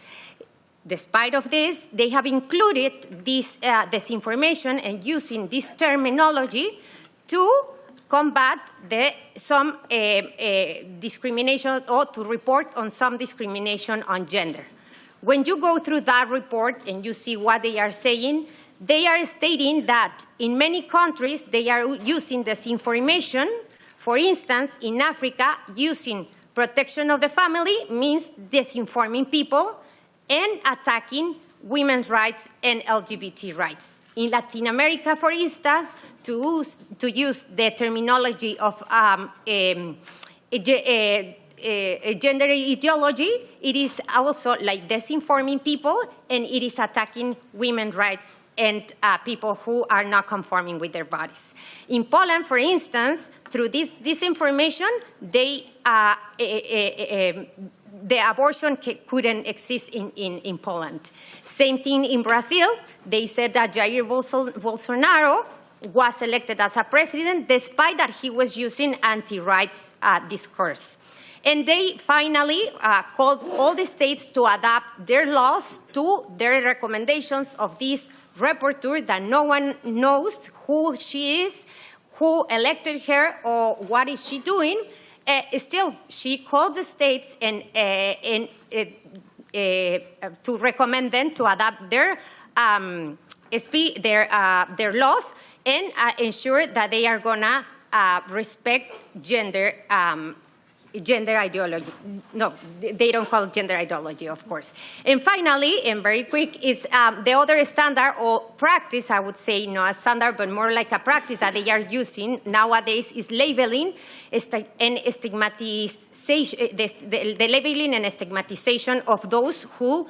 Despite of this, they have included this disinformation and using this terminology to combat some discrimination or to report on some discrimination on gender. When you go through that report and you see what they are saying, they are stating that in many countries they are using disinformation. For instance, in Africa, using protection of the family means disinforming people and attacking women's rights and LGBT rights. In Latin America, for instance, to use the terminology of gender ideology, it is also like disinforming people, and it is attacking women's rights and people who are not conforming with their bodies. In Poland, for instance, through this disinformation, the abortion couldn't exist in Poland. Same thing in Brazil. They said that Jair Bolsonaro was elected as a president despite that he was using anti-rights discourse. And they finally called all the states to adapt their laws to their recommendations of this rapporteur that no one knows who she is, who elected her, or what is she doing. Still, she calls the states to recommend them to adapt their laws and ensure that they are gonna respect gender ideology. No, they don't call it gender ideology, of course. And finally, and very quick, is the other standard or practice, I would say, not a standard, but more like a practice that they are using nowadays is labeling and stigmatization, the labeling and stigmatization of those who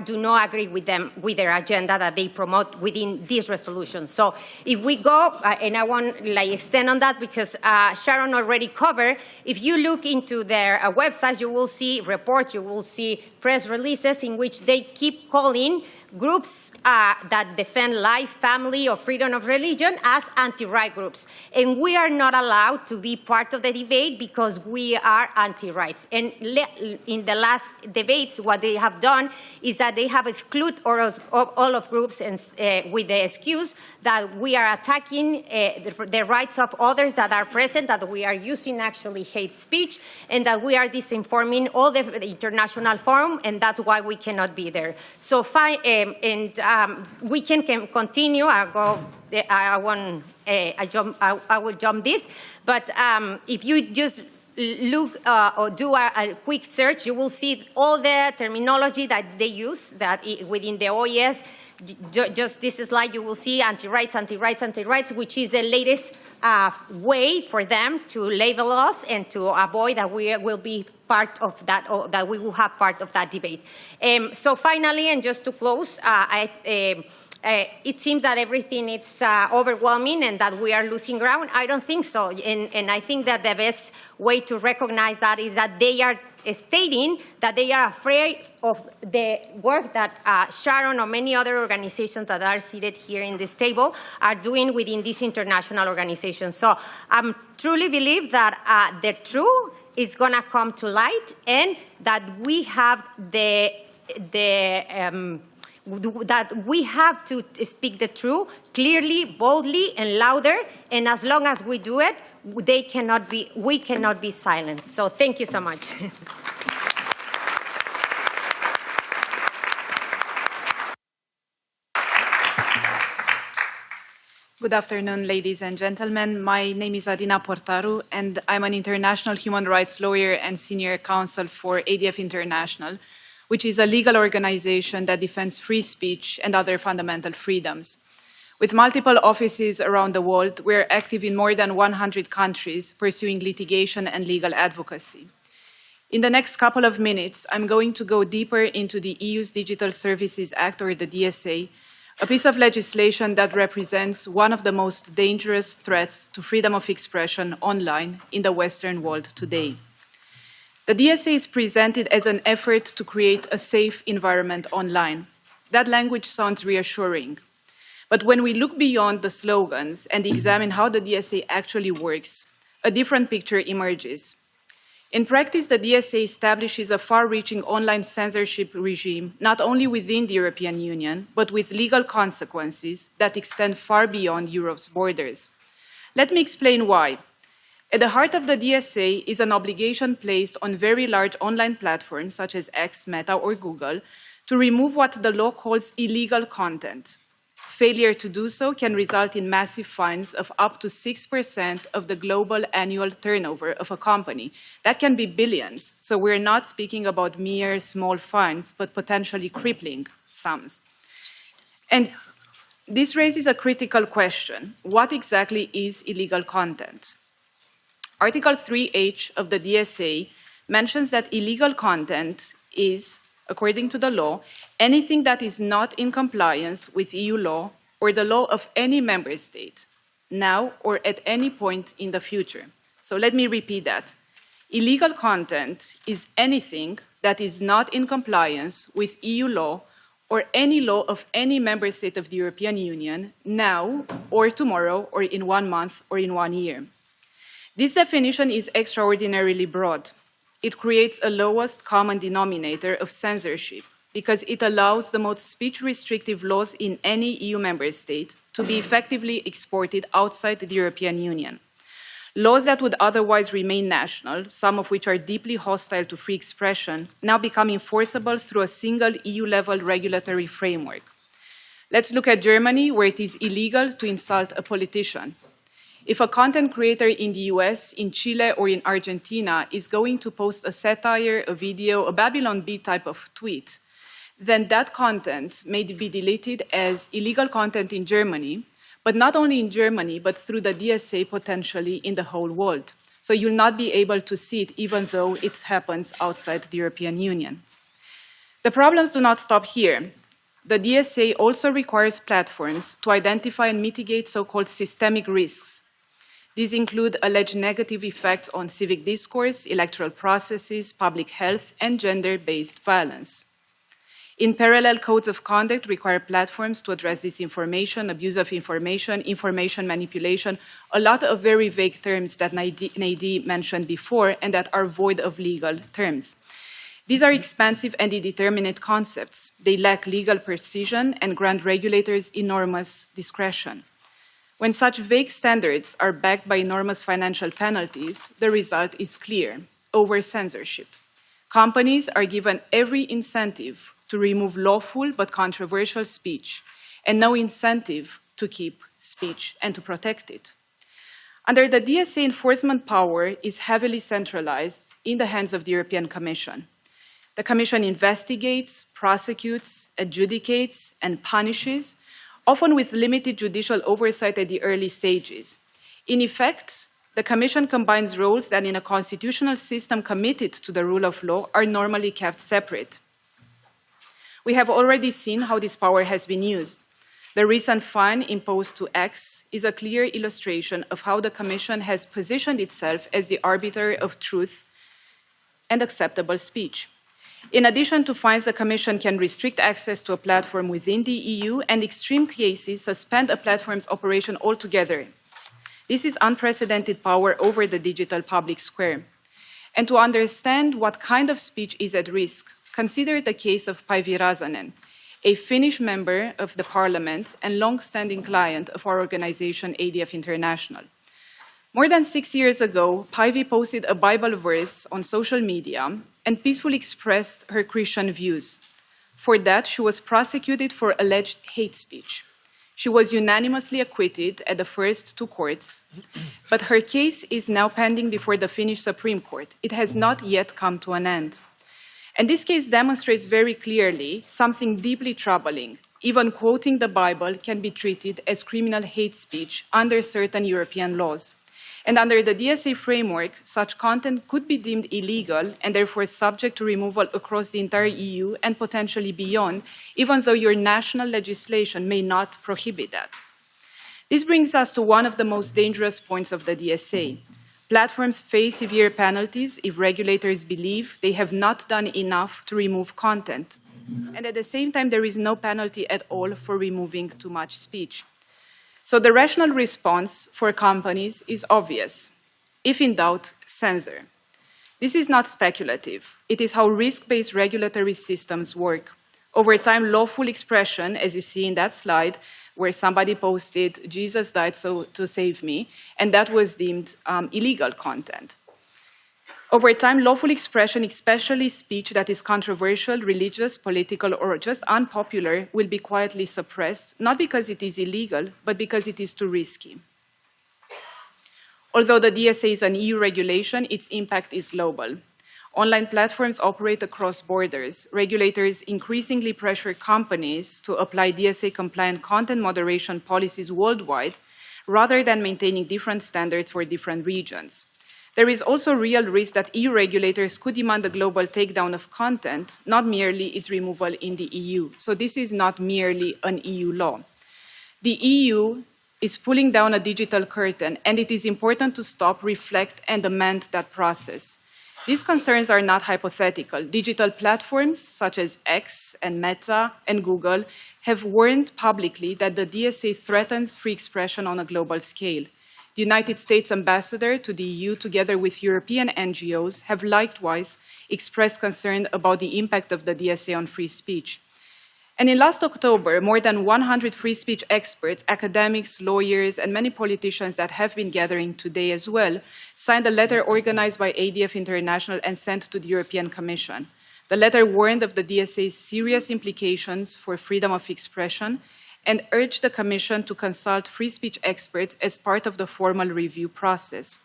do not agree with them, with their agenda that they promote within this resolution. So if we go, and I won't extend on that because Sharon already covered, if you look into their website, you will see reports, you will see press releases in which they keep calling groups that defend life, family, or freedom of religion as anti-right groups. And we are not allowed to be part of the debate because we are anti-rights. And in the last debates, what they have done is that they have excluded all of groups and, with the excuse that we are attacking the rights of others that are present, that we are using actually hate speech, and that we are disinforming all the international forum, and that's why we cannot be there. So we can continue. I will jump this. But if you just look or do a quick search, you will see all the terminology that they use that within the OES. Just this slide, you will see anti-rights, anti-rights, anti-rights, which is the latest way for them to label us and to avoid that we will be part of that, or that we will have part of that debate. So finally, and just to close, it seems that everything is overwhelming and that we are losing ground. I don't think so. And I think that the best way to recognize that is that they are stating that they are afraid of the work that Sharon or many other organizations that are seated here in this table are doing within this international organization. So I truly believe that the truth is going to come to light, and that we have that we have to speak the truth clearly, boldly, and louder. And as long as we do it, we cannot be silent. So thank you so much. Good afternoon, ladies and gentlemen. My name is Adina Portaru, and I'm an international human rights lawyer and senior counsel for ADF International, which is a legal organization that defends free speech and other fundamental freedoms. With multiple offices around the world, we're active in more than 100 countries, pursuing litigation and legal advocacy. In the next couple of minutes, I'm going to go deeper into the EU's Digital Services Act, or the DSA, a piece of legislation that represents one of the most dangerous threats to freedom of expression online in the Western world today. The DSA is presented as an effort to create a safe environment online. That language sounds reassuring. But when we look beyond the slogans and examine how the DSA actually works, a different picture emerges. In practice, the DSA establishes a far-reaching online censorship regime, not only within the European Union, but with legal consequences that extend far beyond Europe's borders. Let me explain why. At the heart of the DSA is an obligation placed on very large online platforms such as X, Meta, or Google to remove what the law calls illegal content. Failure to do so can result in massive fines of up to 6% of the global annual turnover of a company. That can be billions, so we're not speaking about mere small fines, but potentially crippling sums. And this raises a critical question. What exactly is illegal content? Article 3H of the DSA mentions that illegal content is, according to the law, anything that is not in compliance with EU law or the law of any member state, now or at any point in the future. So let me repeat that. Illegal content is anything that is not in compliance with EU law or any law of any member state of the European Union, now or tomorrow or in 1 month or in 1 year. This definition is extraordinarily broad. It creates a lowest common denominator of censorship because it allows the most speech-restrictive laws in any EU member state to be effectively exported outside the European Union. Laws that would otherwise remain national, some of which are deeply hostile to free expression, now become enforceable through a single EU-level regulatory framework. Let's look at Germany, where it is illegal to insult a politician. If a content creator in the US, in Chile, or in Argentina is going to post a satire, a video, a Babylon Bee type of tweet, then that content may be deleted as illegal content in Germany, but not only in Germany, but through the DSA potentially in the whole world. So you'll not be able to see it even though it happens outside the European Union. The problems do not stop here. The DSA also requires platforms to identify and mitigate so-called systemic risks. These include alleged negative effects on civic discourse, electoral processes, public health, and gender-based violence. In parallel, codes of conduct require platforms to address disinformation, abuse of information, information manipulation, a lot of very vague terms that Nadine mentioned before and that are void of legal terms. These are expansive and indeterminate concepts. They lack legal precision and grant regulators enormous discretion. When such vague standards are backed by enormous financial penalties, the result is clear: over-censorship. Companies are given every incentive to remove lawful but controversial speech, and no incentive to keep speech and to protect it. Under the DSA, enforcement power is heavily centralized in the hands of the European Commission. The Commission investigates, prosecutes, adjudicates, and punishes, often with limited judicial oversight at the early stages. In effect, the Commission combines roles that in a constitutional system committed to the rule of law are normally kept separate. We have already seen how this power has been used. The recent fine imposed to X is a clear illustration of how the Commission has positioned itself as the arbiter of truth and acceptable speech. In addition to fines, the Commission can restrict access to a platform within the EU and, in extreme cases, suspend a platform's operation altogether. This is unprecedented power over the digital public square. And to understand what kind of speech is at risk, consider the case of Päivi Räsänen, a Finnish member of the parliament and long-standing client of our organization, ADF International. More than 6 years ago, Päivi posted a Bible verse on social media and peacefully expressed her Christian views. For that, she was prosecuted for alleged hate speech. She was unanimously acquitted at the first 2 courts, but her case is now pending before the Finnish Supreme Court. It has not yet come to an end. And this case demonstrates very clearly something deeply troubling. Even quoting the Bible can be treated as criminal hate speech under certain European laws. And under the DSA framework, such content could be deemed illegal and therefore subject to removal across the entire EU and potentially beyond, even though your national legislation may not prohibit that. This brings us to one of the most dangerous points of the DSA. Platforms face severe penalties if regulators believe they have not done enough to remove content. And at the same time, there is no penalty at all for removing too much speech. So the rational response for companies is obvious. If in doubt, censor. This is not speculative. It is how risk-based regulatory systems work. Over time, lawful expression, as you see in that slide, where somebody posted, "Jesus died to save me," and that was deemed illegal content. Over time, lawful expression, especially speech that is controversial, religious, political, or just unpopular, will be quietly suppressed, not because it is illegal, but because it is too risky. Although the DSA is an EU regulation, its impact is global. Online platforms operate across borders. Regulators increasingly pressure companies to apply DSA-compliant content moderation policies worldwide, rather than maintaining different standards for different regions. There is also real risk that EU regulators could demand a global takedown of content, not merely its removal in the EU. So this is not merely an EU law. The EU is pulling down a digital curtain, and it is important to stop, reflect, and amend that process. These concerns are not hypothetical. Digital platforms such as X and Meta and Google have warned publicly that the DSA threatens free expression on a global scale. The United States ambassador to the EU, together with European NGOs, have likewise expressed concern about the impact of the DSA on free speech. And in last October, more than 100 free speech experts, academics, lawyers, and many politicians that have been gathering today as well, signed a letter organized by ADF International and sent to the European Commission. The letter warned of the DSA's serious implications for freedom of expression and urged the Commission to consult free speech experts as part of the formal review process.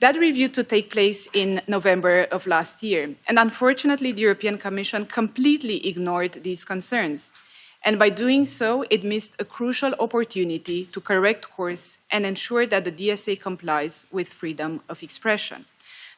That review to take place in November of last year, and unfortunately the European Commission completely ignored these concerns, and by doing so it missed a crucial opportunity to correct course and ensure that the DSA complies with freedom of expression.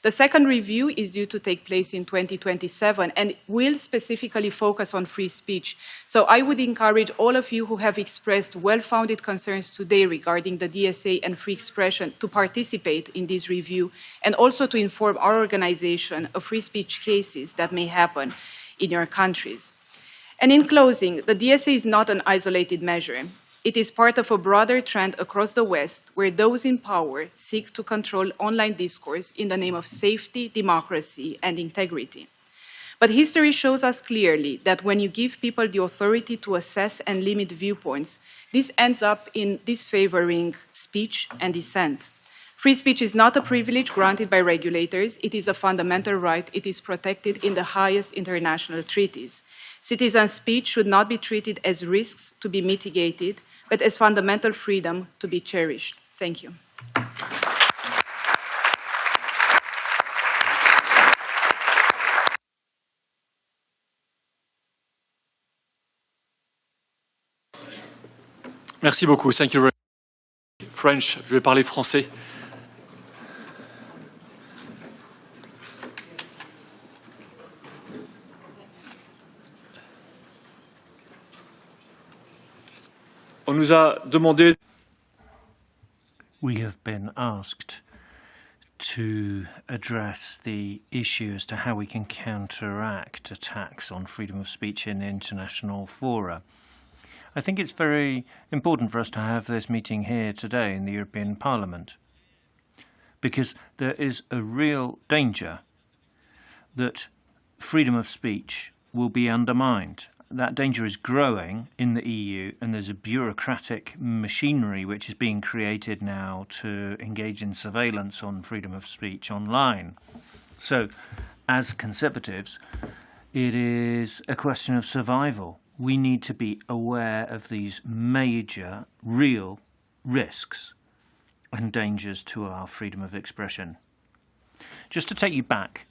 The second review is due to take place in 2027 and will specifically focus on free speech. So I would encourage all of you who have expressed well-founded concerns today regarding the DSA and free expression to participate in this review and also to inform our organization of free speech cases that may happen in your countries. And in closing, the DSA is not an isolated measure. It is part of a broader trend across the West where those in power seek to control online discourse in the name of safety, democracy, and integrity. But history shows us clearly that when you give people the authority to assess and limit viewpoints, this ends up in disfavoring speech and dissent. Free speech is not a privilege granted by regulators. It is a fundamental right. It is protected in the highest international treaties. Citizen speech should not be treated as risks to be mitigated, but as fundamental freedom to be cherished. Thank you. Merci beaucoup. Thank you very much. French, je vais parler français. On nous a demandé. We have been asked to address the issue as to how we can counteract attacks on freedom of speech in international fora. I think it's very important for us to have this meeting here today in the European Parliament, because there is a real danger that freedom of speech will be undermined. That danger is growing in the EU, and there's a bureaucratic machinery which is being created now to engage in surveillance on freedom of speech online. So, as conservatives, it is a question of survival. We need to be aware of these major, real risks and dangers to our freedom of expression. Just to take you back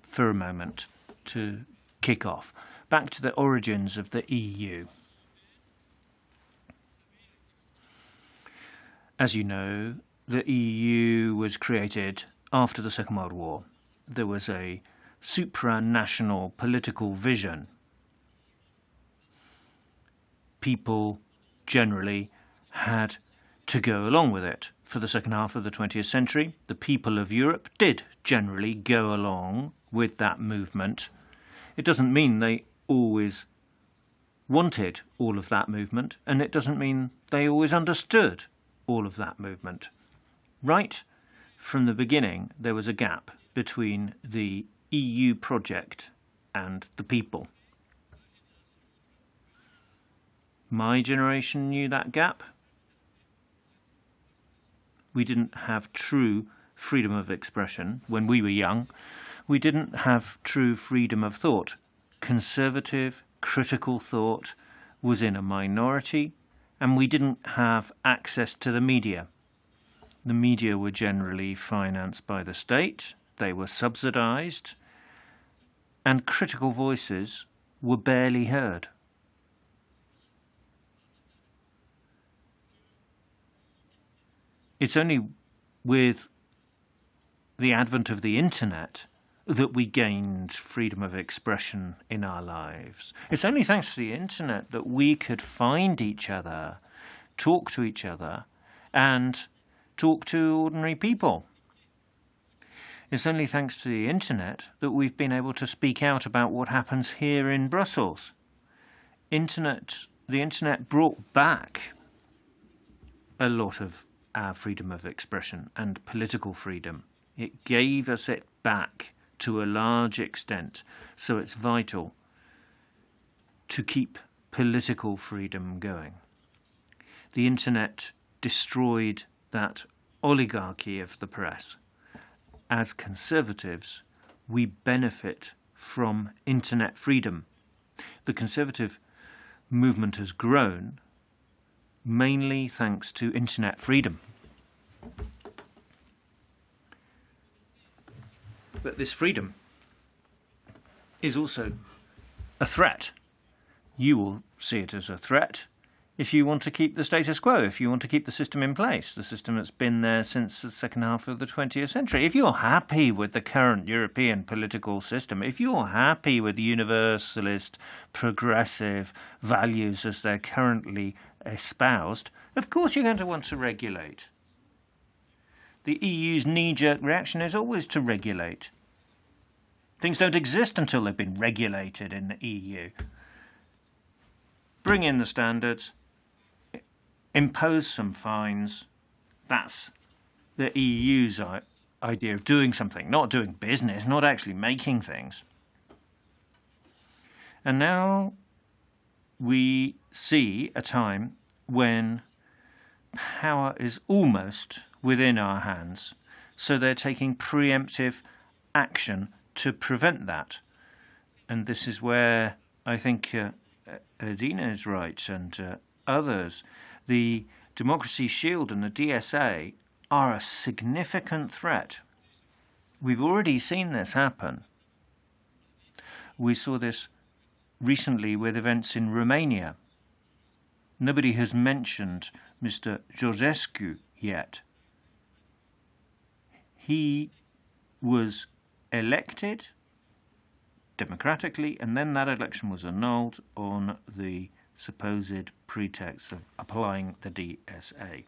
for a moment to kick off, back to the origins of the EU. As you know, the EU was created after the Second World War. There was a supranational political vision. People generally had to go along with it. For the second half of the 20th century, the people of Europe did generally go along with that movement. It doesn't mean they always wanted all of that movement, and it doesn't mean they always understood all of that movement. Right from the beginning, there was a gap between the EU project and the people. My generation knew that gap. We didn't have true freedom of expression when we were young. We didn't have true freedom of thought. Conservative, critical thought was in a minority, and we didn't have access to the media. The media were generally financed by the state, they were subsidized, and critical voices were barely heard. It's only with the advent of the internet that we gained freedom of expression in our lives. It's only thanks to the internet that we could find each other, talk to each other, and talk to ordinary people. It's only thanks to the internet that we've been able to speak out about what happens here in Brussels. The internet brought back a lot of our freedom of expression and political freedom. It gave us it back to a large extent, so it's vital to keep political freedom going. The internet destroyed that oligarchy of the press. As conservatives, we benefit from internet freedom. The conservative movement has grown mainly thanks to internet freedom. But this freedom is also a threat. You will see it as a threat if you want to keep the status quo, if you want to keep the system in place, the system that's been there since the second half of the 20th century. If you're happy with the current European political system, if you're happy with universalist, progressive values as they're currently espoused, of course you're going to want to regulate. The EU's knee-jerk reaction is always to regulate. Things don't exist until they've been regulated in the EU. Bring in the standards, impose some fines. That's the EU's idea of doing something, not doing business, not actually making things. And now we see a time when power is almost within our hands, so they're taking preemptive action to prevent that. And this is where I think Adina is right, and others. The Democracy Shield and the DSA are a significant threat. We've already seen this happen. We saw this recently with events in Romania. Nobody has mentioned Mr. Georgescu yet. He was elected democratically, and then that election was annulled on the supposed pretext of applying the DSA.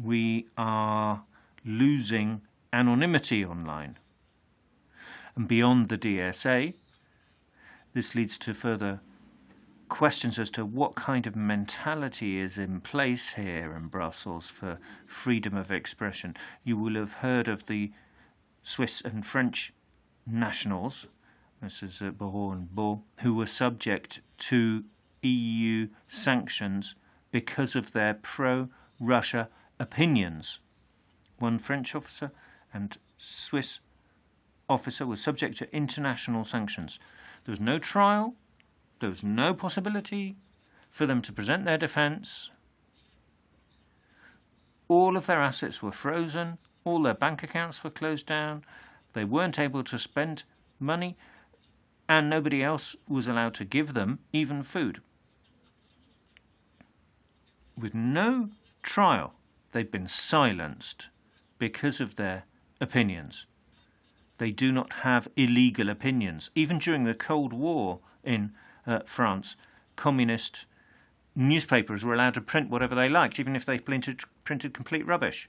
We are losing anonymity online. And beyond the DSA, this leads to further questions as to what kind of mentality is in place here in Brussels for freedom of expression. You will have heard of the Swiss and French nationals, Mrs. Barrot and Beau, who were subject to EU sanctions because of their pro-Russia opinions. One French officer and Swiss officer was subject to international sanctions. There was no trial. There was no possibility for them to present their defence. All of their assets were frozen. All their bank accounts were closed down. They weren't able to spend money, and nobody else was allowed to give them even food. With no trial, they've been silenced because of their opinions. They do not have illegal opinions. Even during the Cold War in France, communist newspapers were allowed to print whatever they liked, even if they printed complete rubbish.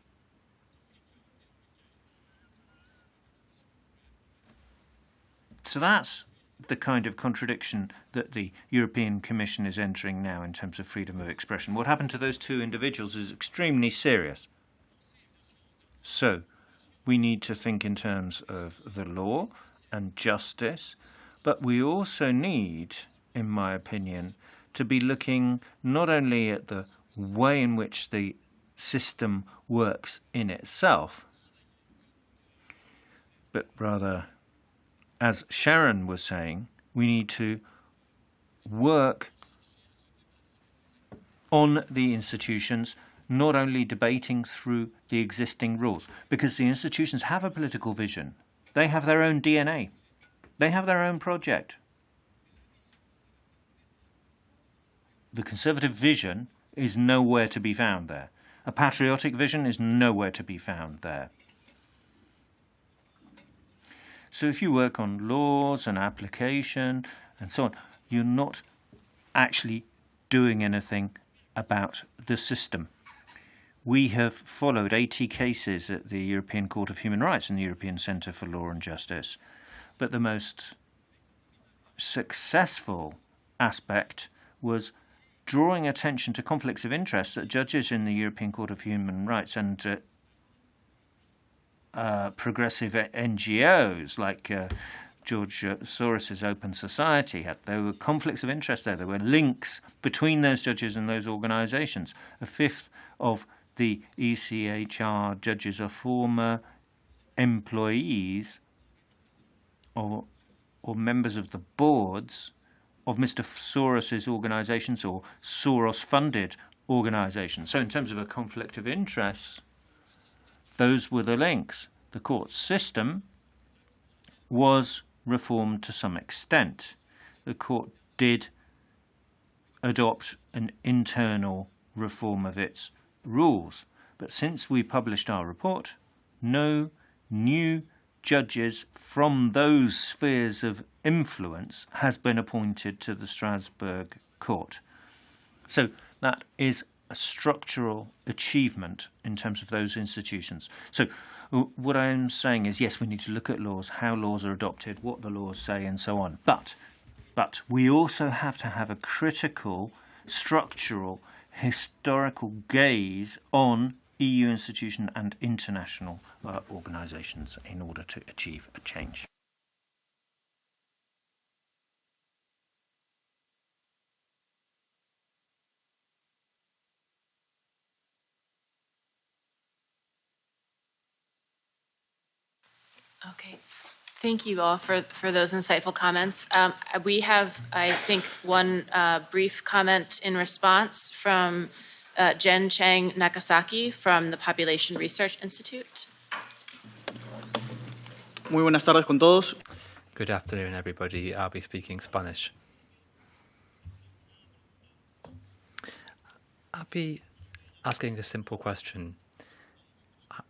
So that's the kind of contradiction that the European Commission is entering now in terms of freedom of expression. What happened to those two individuals is extremely serious. So we need to think in terms of the law and justice, but we also need in my opinion, to be looking not only at the way in which the system works in itself, but rather, as Sharon was saying, we need to work on the institutions, not only debating through the existing rules, because the institutions have a political vision. They have their own DNA. They have their own project. The conservative vision is nowhere to be found there. A patriotic vision is nowhere to be found there. So if you work on laws and application and so on, you're not actually doing anything about the system. We have followed 80 cases at the European Court of Human Rights and the European Centre for Law and Justice. But the most successful aspect was drawing attention to conflicts of interest that judges in the European Court of Human Rights and progressive NGOs like George Soros's Open Society had. There were conflicts of interest there. There were links between those judges and those organisations. A fifth of the ECHR judges are former employees or members of the boards of Mr. Soros's organisations or Soros-funded organisations. So in terms of a conflict of interest, those were the links. The court system was reformed to some extent. The court did adopt an internal reform of its rules. But since we published our report, no new judges from those spheres of influence has been appointed to the Strasbourg court. So that is a structural achievement in terms of those institutions. So what I'm saying is, yes, we need to look at laws, how laws are adopted, what the laws say, and so on. But we also have to have a critical, structural, historical gaze on EU institutions and international organisations in order to achieve a change. Okay, thank you all for those insightful comments. We have, I think, one brief comment in response from Jen Chang Nakasaki from the Population Research Institute. Muy buenas tardes con todos. Good afternoon, everybody. I'll be speaking Spanish. I'll be asking a simple question.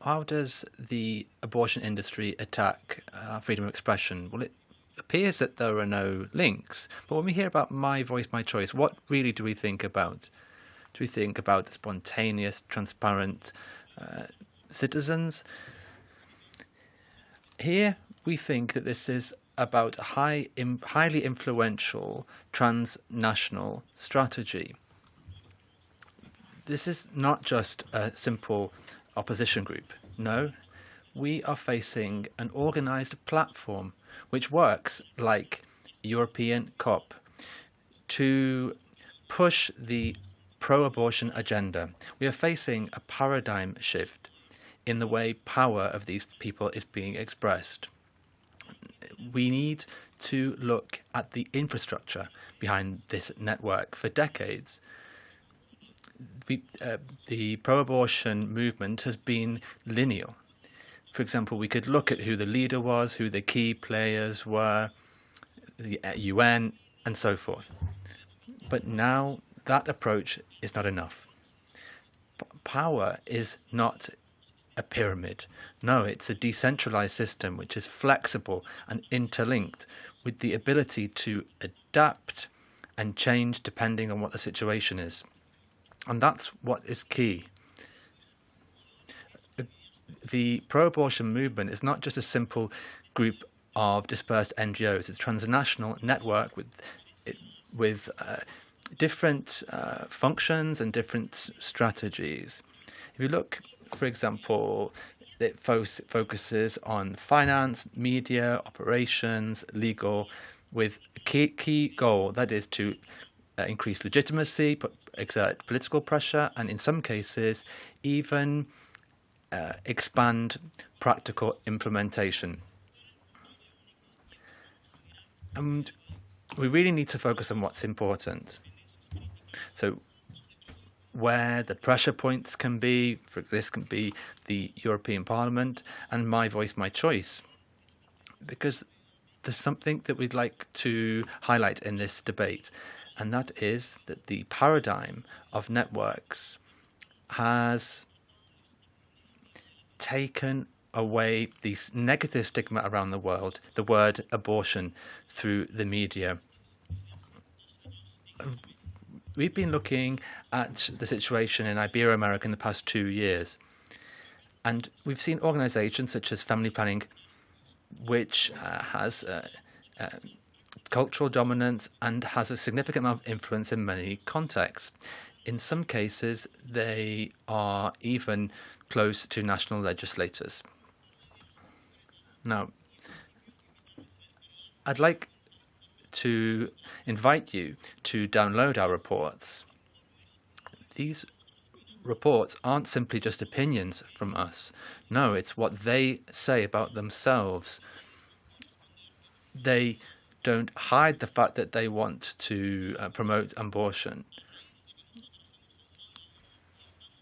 How does the abortion industry attack freedom of expression? Well, it appears that there are no links, but when we hear about my voice, my choice, what really do we think about? Do we think about the spontaneous, transparent citizens? Here we think that this is about a highly influential transnational strategy. This is not just a simple opposition group. No, we are facing an organized platform which works like European COP to push the pro-abortion agenda. We are facing a paradigm shift in the way power of these people is being expressed. We need to look at the infrastructure behind this network. For decades, the pro-abortion movement has been linear. For example, we could look at who the leader was, who the key players were, the UN, and so forth. But now that approach is not enough. Power is not a pyramid. No, it's a decentralized system which is flexible and interlinked with the ability to adapt and change depending on what the situation is. And that's what is key. The pro-abortion movement is not just a simple group of dispersed NGOs. It's a transnational network with different functions and different strategies. If you look, for example, it focuses on finance, media, operations, legal, with a key goal, that is to increase legitimacy, exert political pressure, and in some cases even expand practical implementation. And we really need to focus on what's important. So where the pressure points can be, for this can be the European Parliament and my voice, my choice. Because there's something that we'd like to highlight in this debate, and that is that the paradigm of networks has taken away the negative stigma around the world, the word abortion, through the media. We've been looking at the situation in Ibero-America in the past 2 years, and we've seen organizations such as Family Planning, which has cultural dominance and has a significant amount of influence in many contexts. In some cases, they are even close to national legislators. Now, I'd like to invite you to download our reports. These reports aren't simply just opinions from us. No, it's what they say about themselves. They don't hide the fact that they want to promote abortion.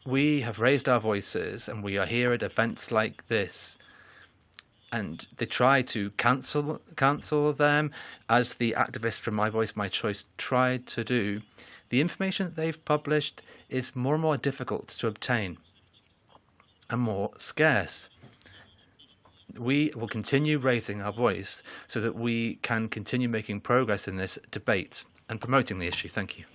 We have raised our voices, and we are here at events like this. And they try to cancel them, as the activists from My Voice, My Choice tried to do. The information that they've published is more and more difficult to obtain and more scarce. We will continue raising our voice so that we can continue making progress in this debate and promoting the issue. Thank you.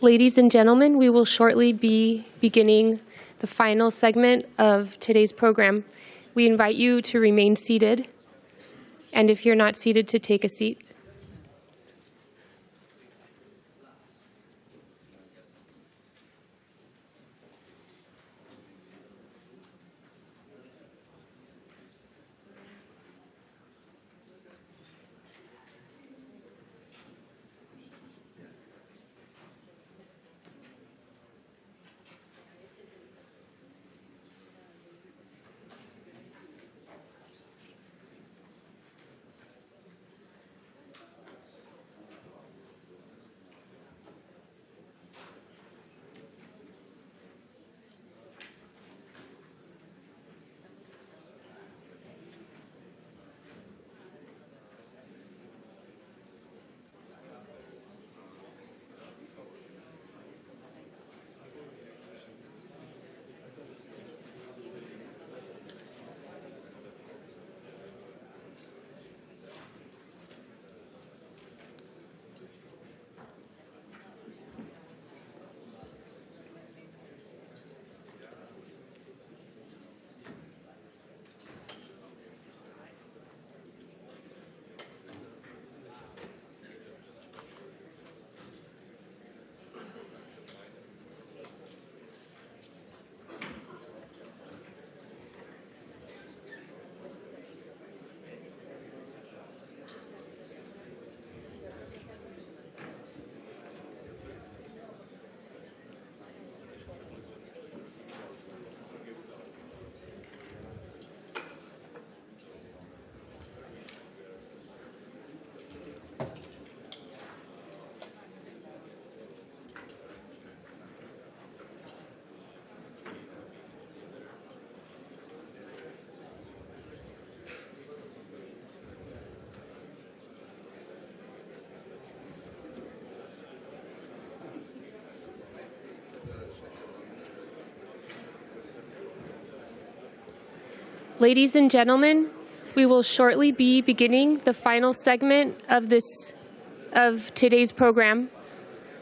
Ladies and gentlemen, we will shortly be beginning the final segment of today's program. We invite you to remain seated, and if you're not seated, to take a seat. Ladies and gentlemen, we will shortly be beginning the final segment of today's program.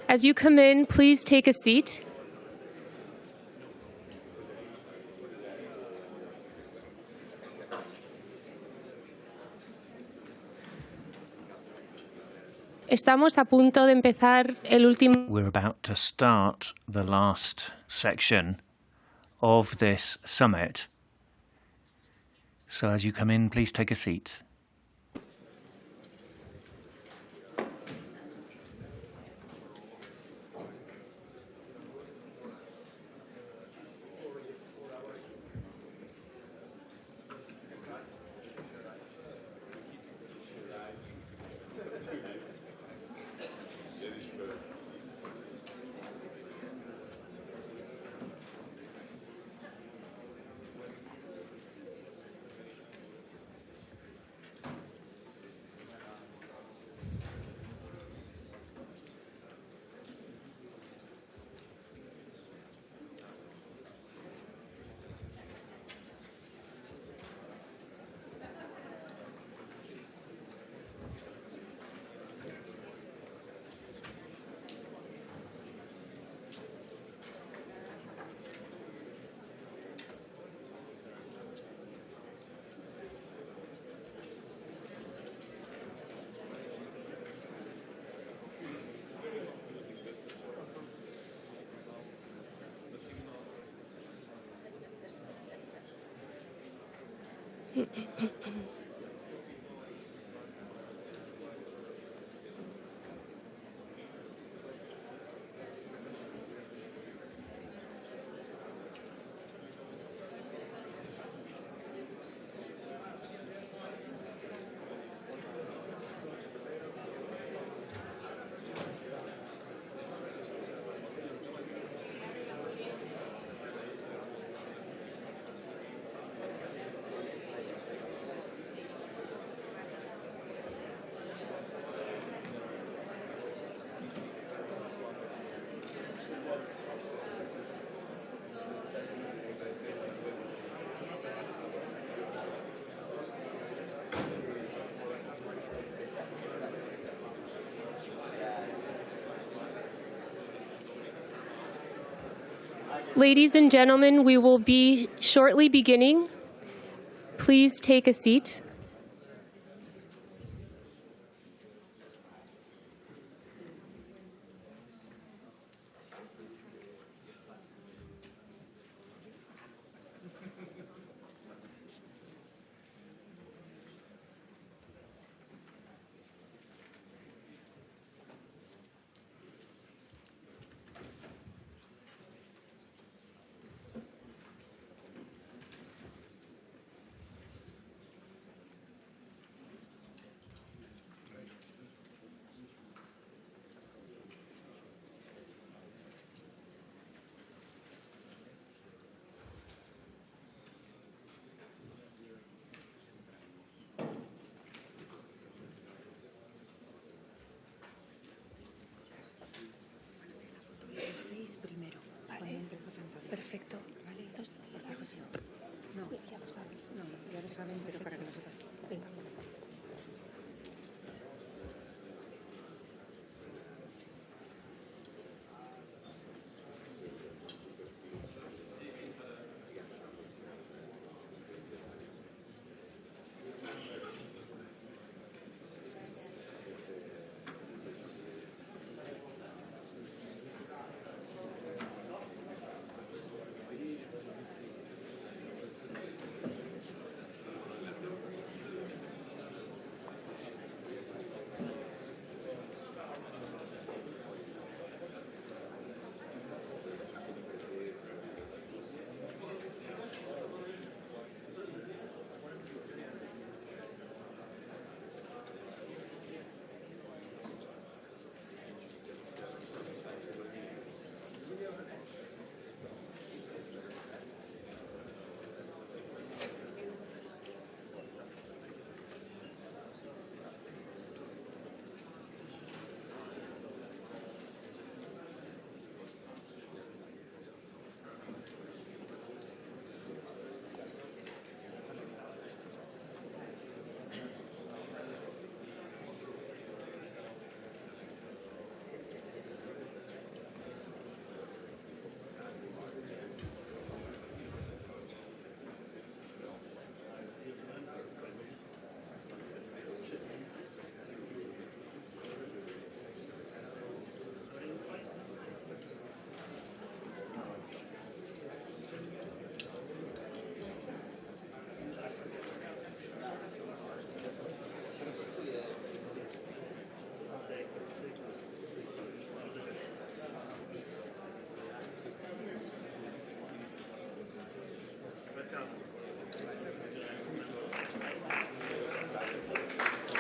As you come in, please take a seat. Estamos a punto de empezar el último. We're about to start the last section of this summit. So as you come in, please take a seat. Ladies and gentlemen, we will be shortly beginning. Please take a seat. Perfecto. No, ya lo saben, pero para que nosotros. Venga.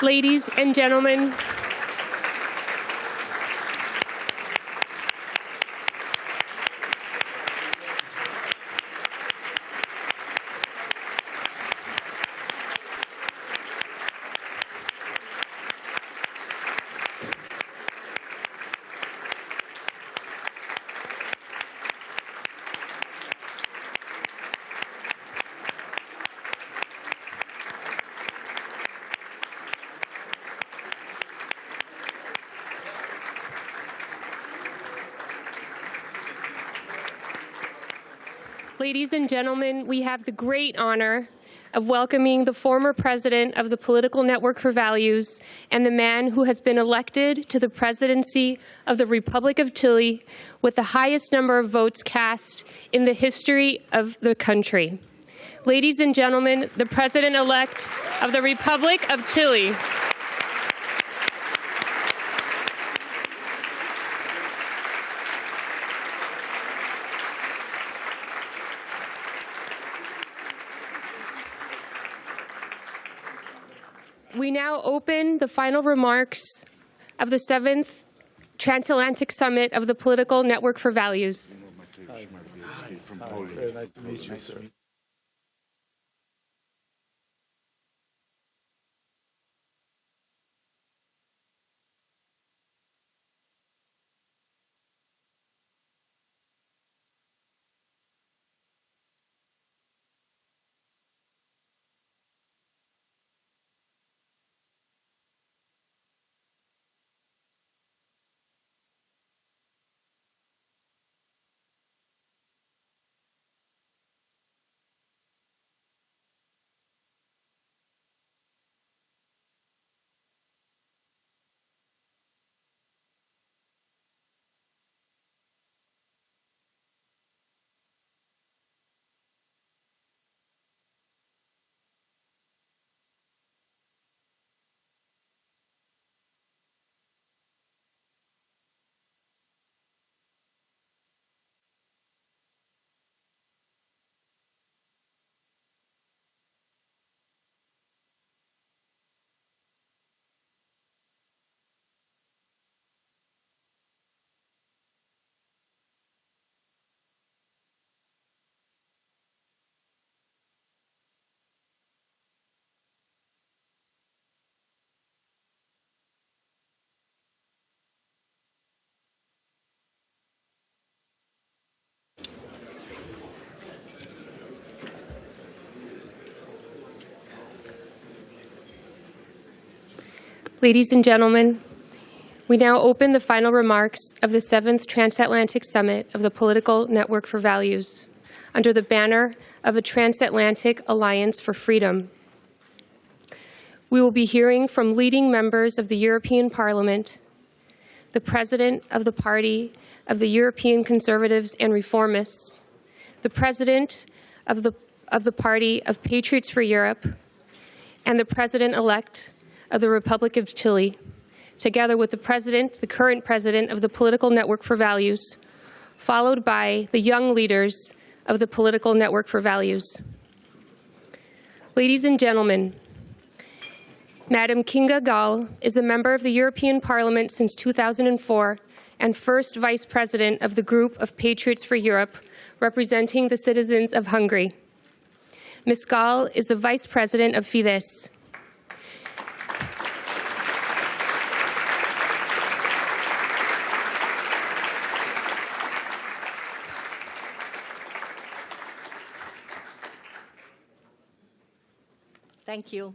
Ladies and gentlemen, ladies and gentlemen, we have the great honor of welcoming the former president of the Political Network for Values and the man who has been elected to the presidency of the Republic of Chile with the highest number of votes cast in the history of the country. Ladies and gentlemen, the president-elect of the Republic of Chile. We now open the final remarks of the 7th Transatlantic Summit of the Political Network for Values. Very nice to meet you, sir. Ladies and gentlemen, we now open the final remarks of the 7th Transatlantic Summit of the Political Network for Values under the banner of a Transatlantic Alliance for Freedom. We will be hearing from leading members of the European Parliament, the President of the Party of the European Conservatives and Reformists, the President of the Party of Patriots for Europe, and the President-elect of the Republic of Chile, together with the current president of the Political Network for Values, followed by the young leaders of the Political Network for Values. Ladies and gentlemen, Madam Kinga Gál is a member of the European Parliament since 2004 and first vice president of the Group of Patriots for Europe, representing the citizens of Hungary. Ms. Gál is the vice president of Fidesz. Thank you.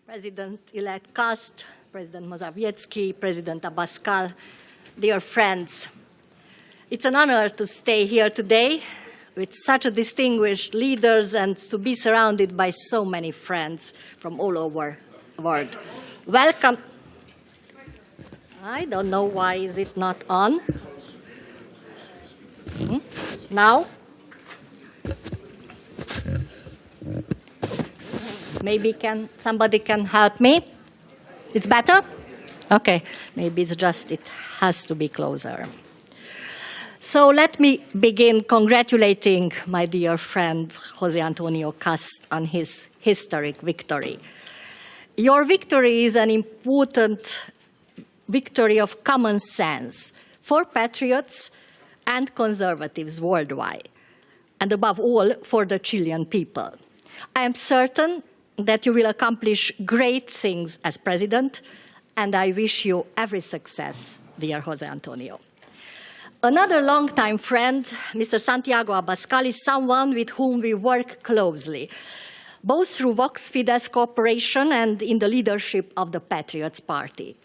President-elect Kast, President Morawiecki, President Abascal, dear friends, it's an honor to stay here today with such a distinguished leaders and to be surrounded by so many friends from all over the world. Welcome. I don't know why is it not on. Now? Maybe somebody can help me? It's better? Okay, maybe it's just it has to be closer. So let me begin congratulating my dear friend José Antonio Cast on his historic victory. Your victory is an important victory of common sense for patriots and conservatives worldwide, and above all, for the Chilean people. I am certain that you will accomplish great things as president, and I wish you every success, dear José Antonio. Another longtime friend, Mr. Santiago Abascal, is someone with whom we work closely, both through Vox-Fidesz cooperation and in the leadership of the Patriots Party.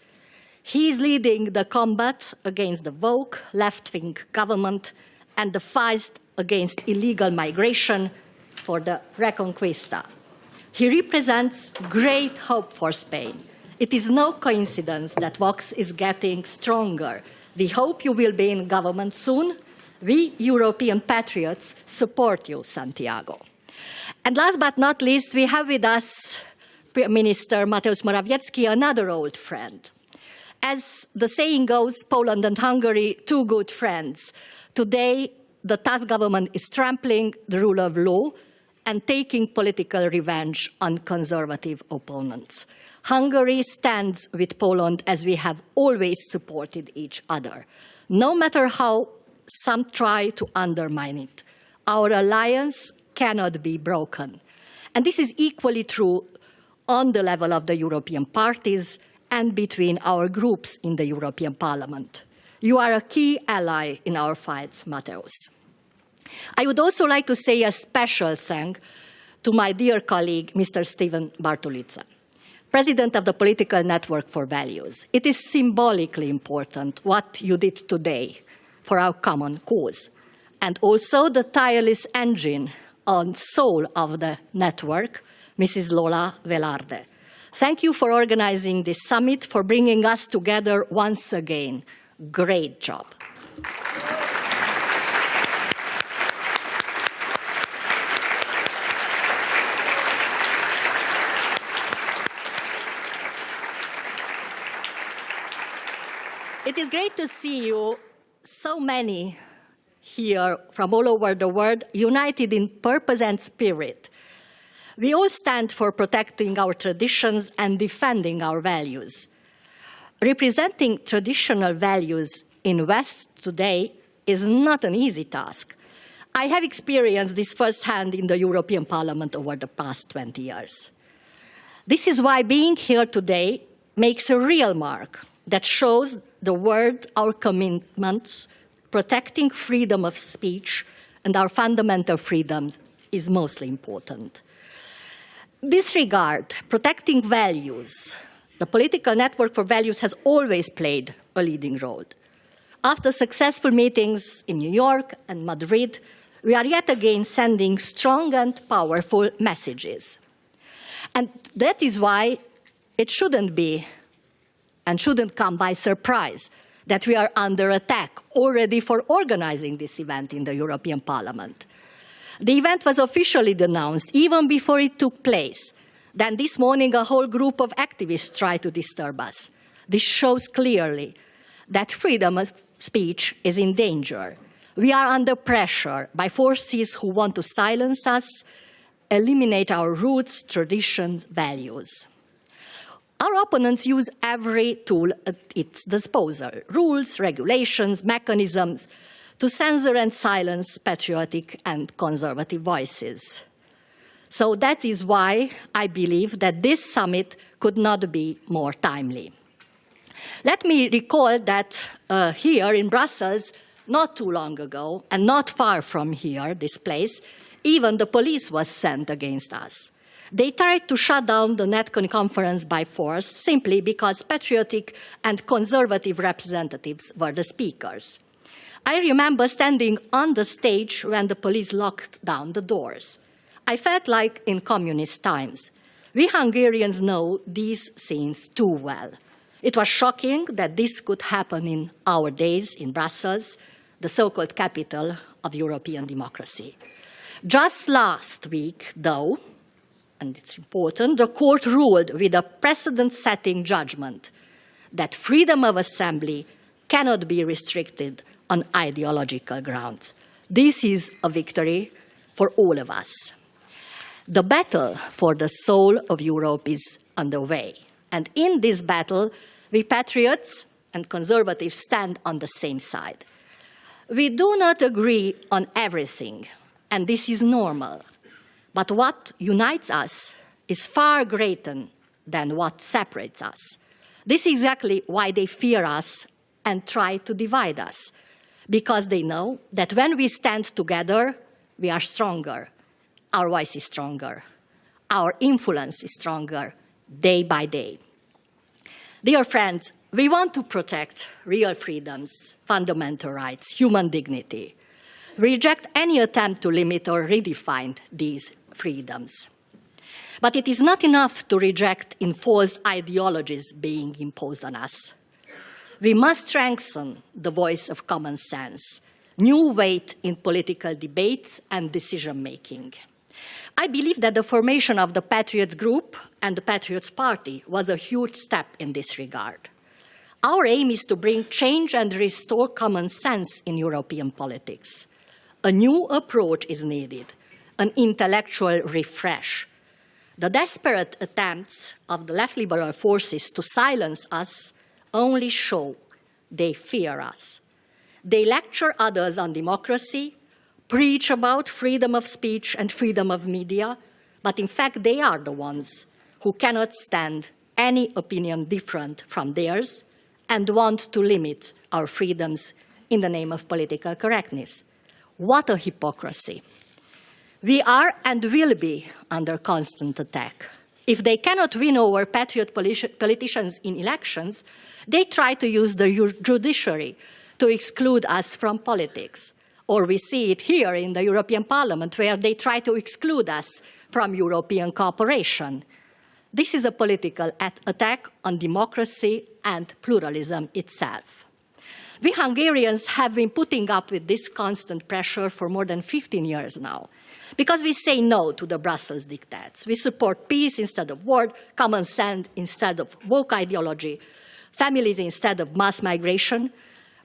He is leading the combat against the woke, left-wing government and the fight against illegal migration for the Reconquista. He represents great hope for Spain. It is no coincidence that Vox is getting stronger. We hope you will be in government soon. We European patriots support you, Santiago. And last but not least, we have with us Minister Mateusz Morawiecki, another old friend. As the saying goes, Poland and Hungary, two good friends. Today, the Tusk government is trampling the rule of law and taking political revenge on conservative opponents. Hungary stands with Poland as we have always supported each other, no matter how some try to undermine it. Our alliance cannot be broken. And this is equally true on the level of the European parties and between our groups in the European Parliament. You are a key ally in our fight, Mateusz. I would also like to say a special thanks to my dear colleague, Mr. Steven Bartulica, President of the Political Network for Values. It is symbolically important what you did today for our common cause, and also the tireless engine and soul of the network, Mrs. Lola Velarde. Thank you for organizing this summit, for bringing us together once again. Great job. It is great to see you, so many here from all over the world, united in purpose and spirit. We all stand for protecting our traditions and defending our values. Representing traditional values in West today is not an easy task. I have experienced this firsthand in the European Parliament over the past 20 years. This is why being here today makes a real mark that shows the world our commitment protecting freedom of speech and our fundamental freedoms is mostly important. In this regard, protecting values, the Political Network for Values has always played a leading role. After successful meetings in New York and Madrid, we are yet again sending strong and powerful messages. And that is why it shouldn't be and shouldn't come by surprise that we are under attack already for organizing this event in the European Parliament. The event was officially denounced even before it took place. Then this morning, a whole group of activists tried to disturb us. This shows clearly that freedom of speech is in danger. We are under pressure by forces who want to silence us, eliminate our roots, traditions, values. Our opponents use every tool at its disposal, rules, regulations, mechanisms, to censor and silence patriotic and conservative voices. So that is why I believe that this summit could not be more timely. Let me recall that here in Brussels, not too long ago, and not far from here, this place, even the police was sent against us. They tried to shut down the NetCon conference by force simply because patriotic and conservative representatives were the speakers. I remember standing on the stage when the police locked down the doors. I felt like in communist times. We Hungarians know these scenes too well. It was shocking that this could happen in our days in Brussels, the so-called capital of European democracy. Just last week, though, and it's important, the court ruled with a precedent-setting judgment that freedom of assembly cannot be restricted on ideological grounds. This is a victory for all of us. The battle for the soul of Europe is underway. And in this battle, we patriots and conservatives stand on the same side. We do not agree on everything, and this is normal. But what unites us is far greater than what separates us. This is exactly why they fear us and try to divide us, because they know that when we stand together, we are stronger. Our voice is stronger. Our influence is stronger day by day. Dear friends, we want to protect real freedoms, fundamental rights, human dignity. We reject any attempt to limit or redefine these freedoms. But it is not enough to reject enforced ideologies being imposed on us. We must strengthen the voice of common sense, new weight in political debates and decision-making. I believe that the formation of the Patriots Group and the Patriots Party was a huge step in this regard. Our aim is to bring change and restore common sense in European politics. A new approach is needed, an intellectual refresh. The desperate attempts of the left liberal forces to silence us only show they fear us. They lecture others on democracy, preach about freedom of speech and freedom of media, but in fact they are the ones who cannot stand any opinion different from theirs and want to limit our freedoms in the name of political correctness. What a hypocrisy. We are and will be under constant attack. If they cannot win over patriot politicians in elections, they try to use the judiciary to exclude us from politics. Or we see it here in the European Parliament, where they try to exclude us from European cooperation. This is a political attack on democracy and pluralism itself. We Hungarians have been putting up with this constant pressure for more than 15 years now, because we say no to the Brussels diktats. We support peace instead of war, common sense instead of woke ideology, families instead of mass migration,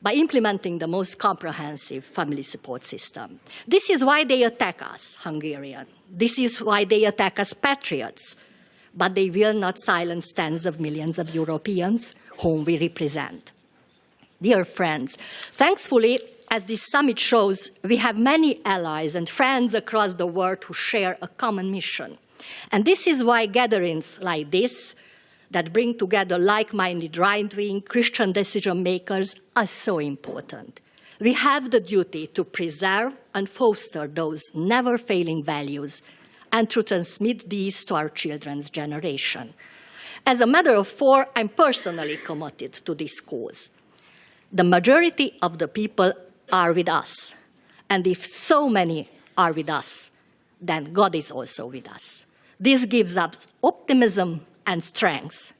by implementing the most comprehensive family support system. This is why they attack us, Hungarians. This is why they attack us, patriots. But they will not silence tens of millions of Europeans whom we represent. Dear friends, thankfully, as this summit shows, we have many allies and friends across the world who share a common mission. And this is why gatherings like this, that bring together like-minded right-wing Christian decision-makers, are so important. We have the duty to preserve and foster those never-failing values and to transmit these to our children's generation. As a matter of fact, I'm personally committed to this cause. The majority of the people are with us. And if so many are with us, then God is also with us. This gives us optimism and strength.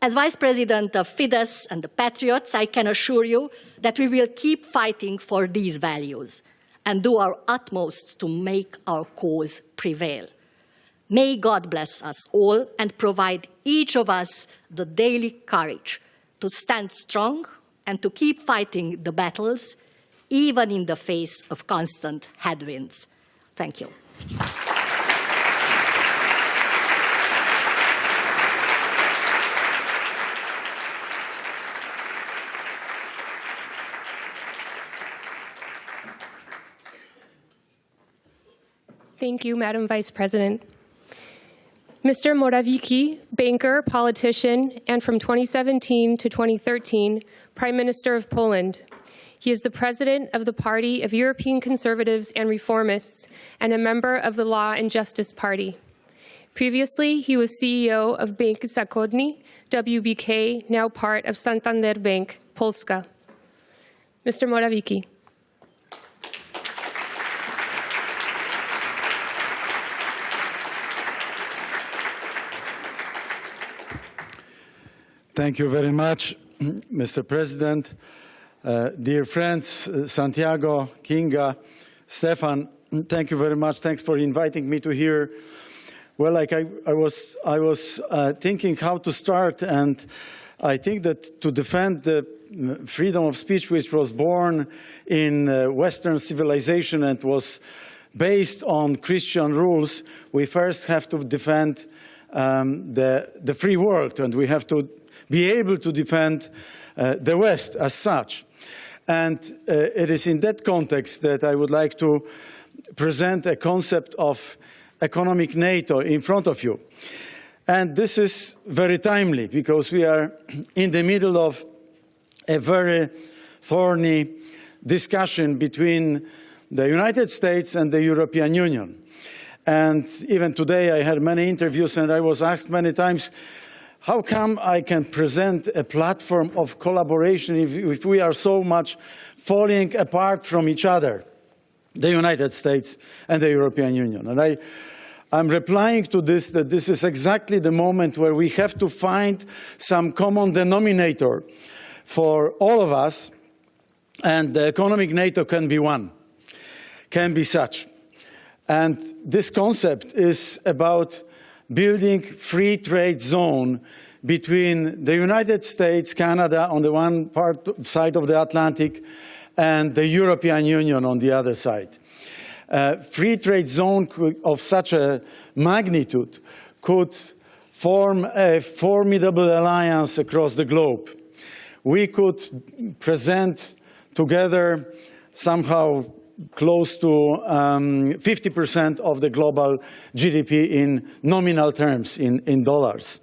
As Vice President of Fidesz and the Patriots, I can assure you that we will keep fighting for these values and do our utmost to make our cause prevail. May God bless us all and provide each of us the daily courage to stand strong and to keep fighting the battles, even in the face of constant headwinds. Thank you. Thank you, Madam Vice President. Mr. Morawiecki, banker, politician, and from 2017 to 2013, Prime Minister of Poland. He is the president of the Party of European Conservatives and Reformists and a member of the Law and Justice Party. Previously, he was CEO of Bank Zachodni, WBK, now part of Santander Bank, Polska. Mr. Morawiecki. Thank you very much, Mr. President. Dear friends, Santiago, Kinga, Stefan, thank you very much. Thanks for inviting me to here. Well, like I was thinking how to start, and I think that to defend the freedom of speech which was born in Western civilization and was based on Christian rules, we first have to defend the free world, and we have to be able to defend the West as such. And it is in that context that I would like to present a concept of economic NATO in front of you. And this is very timely because we are in the middle of a very thorny discussion between the United States and the European Union. And even today I had many interviews and I was asked many times, how come I can present a platform of collaboration if we are so much falling apart from each other, the United States and the European Union? And I'm replying to this that this is exactly the moment where we have to find some common denominator for all of us, and the economic NATO can be one, can be such. And this concept is about building free trade zone between the United States, Canada on the one side of the Atlantic, and the European Union on the other side. Free trade zone of such a magnitude could form a formidable alliance across the globe. We could present together somehow close to 50% of the global GDP in nominal terms, in dollars.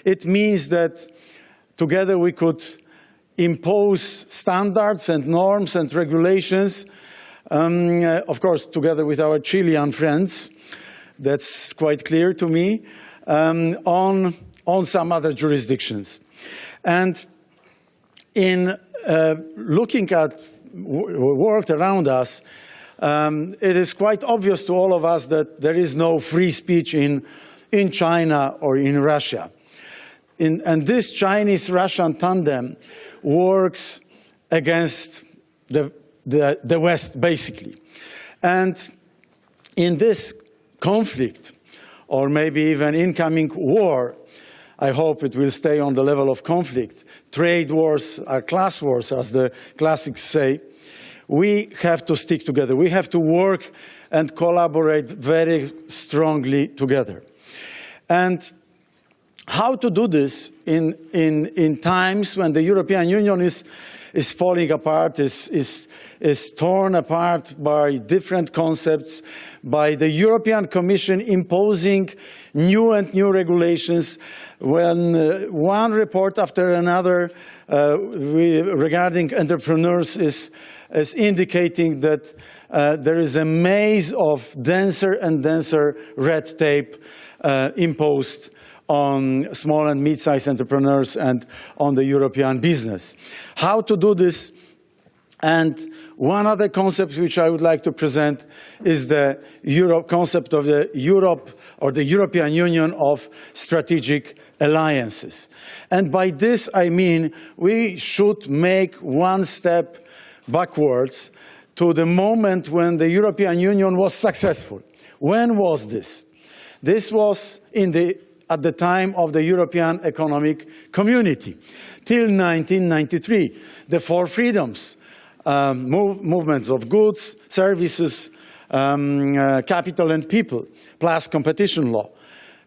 It means that together we could impose standards and norms and regulations, of course, together with our Chilean friends, that's quite clear to me, on some other jurisdictions. And in looking at the world around us, it is quite obvious to all of us that there is no free speech in China or in Russia. And this Chinese-Russian tandem works against the West, basically. And in this conflict, or maybe even incoming war, I hope it will stay on the level of conflict. Trade wars are class wars, as the classics say. We have to stick together. We have to work and collaborate very strongly together. And how to do this in times when the European Union is falling apart, is torn apart by different concepts, by the European Commission imposing new regulations, when one report after another regarding entrepreneurs is indicating that there is a maze of denser and denser red tape imposed on small and mid-sized entrepreneurs and on the European business. How to do this? And one other concept which I would like to present is the concept of the Europe or the European Union of strategic alliances. And by this I mean we should make one step backwards to the moment when the European Union was successful. When was this? This was at the time of the European Economic Community, till 1993. The four freedoms, movements of goods, services, capital and people, plus competition law.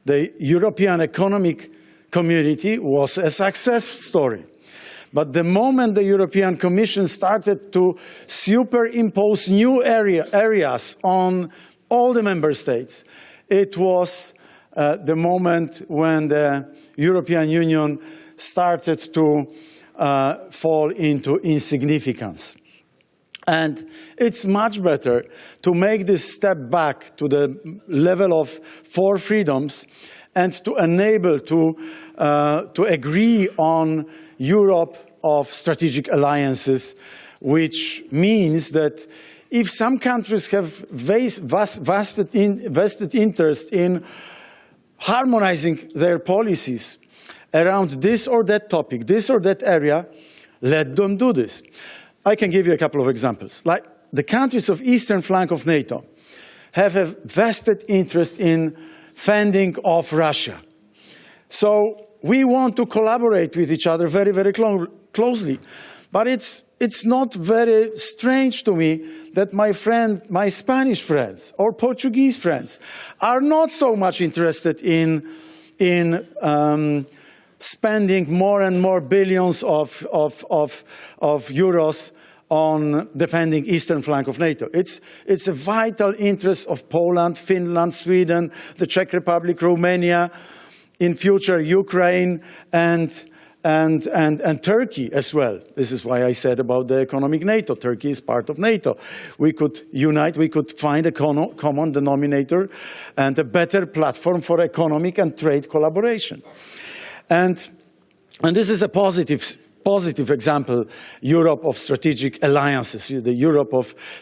The European Economic Community was a success story. But the moment the European Commission started to superimpose new areas on all the member states, it was the moment when the European Union started to fall into insignificance. And it's much better to make this step back to the level of four freedoms and to enable to agree on Europe of strategic alliances, which means that if some countries have vested interest in harmonizing their policies around this or that topic, this or that area, let them do this. I can give you a couple of examples. Like the countries of eastern flank of NATO have a vested interest in fending off Russia. So we want to collaborate with each other very, very closely. But it's not very strange to me that my Spanish friends or Portuguese friends are not so much interested in spending more and more billions of euros on defending eastern flank of NATO. It's a vital interest of Poland, Finland, Sweden, the Czech Republic, Romania, in future Ukraine, and Turkey as well. This is why I said about the economic NATO. Turkey is part of NATO. We could unite, we could find a common denominator and a better platform for economic and trade collaboration. And this is a positive example, Europe of strategic alliances, the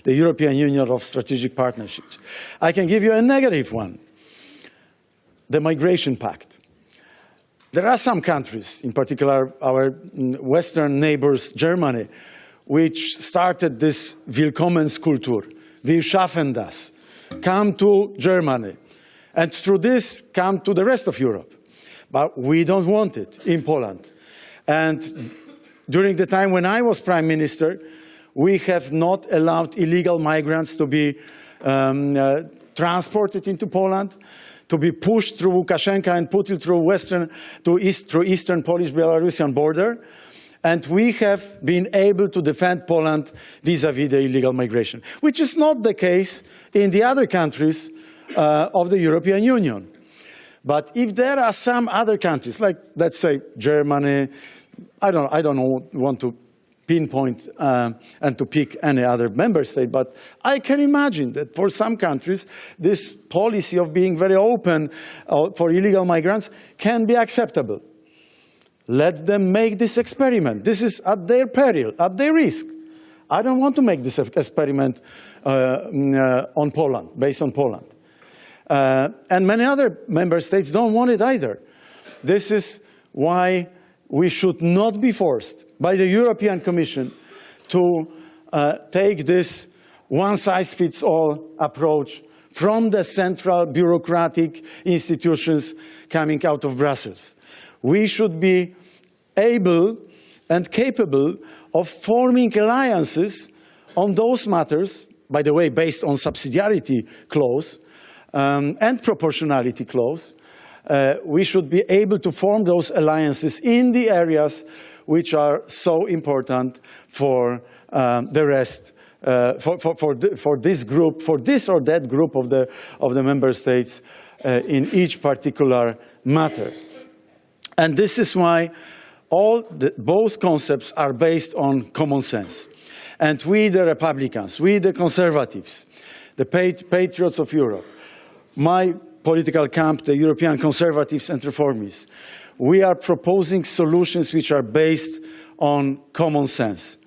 European Union of strategic partnerships. I can give you a negative one, the Migration Pact. There are some countries, in particular our Western neighbors, Germany, which started this Willkommenskultur. Wir schaffen das. Come to Germany. And through this, come to the rest of Europe. But we don't want it in Poland. And during the time when I was Prime Minister, we have not allowed illegal migrants to be transported into Poland, to be pushed through Lukashenko and Putin through eastern Polish-Belarusian border. And we have been able to defend Poland vis-à-vis the illegal migration, which is not the case in the other countries of the European Union. But if there are some other countries, like, let's say, Germany, I don't want to pinpoint and to pick any other member state, but I can imagine that for some countries, this policy of being very open for illegal migrants can be acceptable. Let them make this experiment. This is at their peril, at their risk. I don't want to make this experiment on Poland, based on Poland. And many other member states don't want it either. This is why we should not be forced by the European Commission to take this one-size-fits-all approach from the central bureaucratic institutions coming out of Brussels. We should be able and capable of forming alliances on those matters, by the way, based on subsidiarity clause and proportionality clause. We should be able to form those alliances in the areas which are so important for the rest, for this group, for this or that group of the member states in each particular matter. And this is why both concepts are based on common sense. And we, the Republicans, we, the Conservatives, the patriots of Europe, my political camp, the European Conservatives and Reformists, we are proposing solutions which are based on common sense.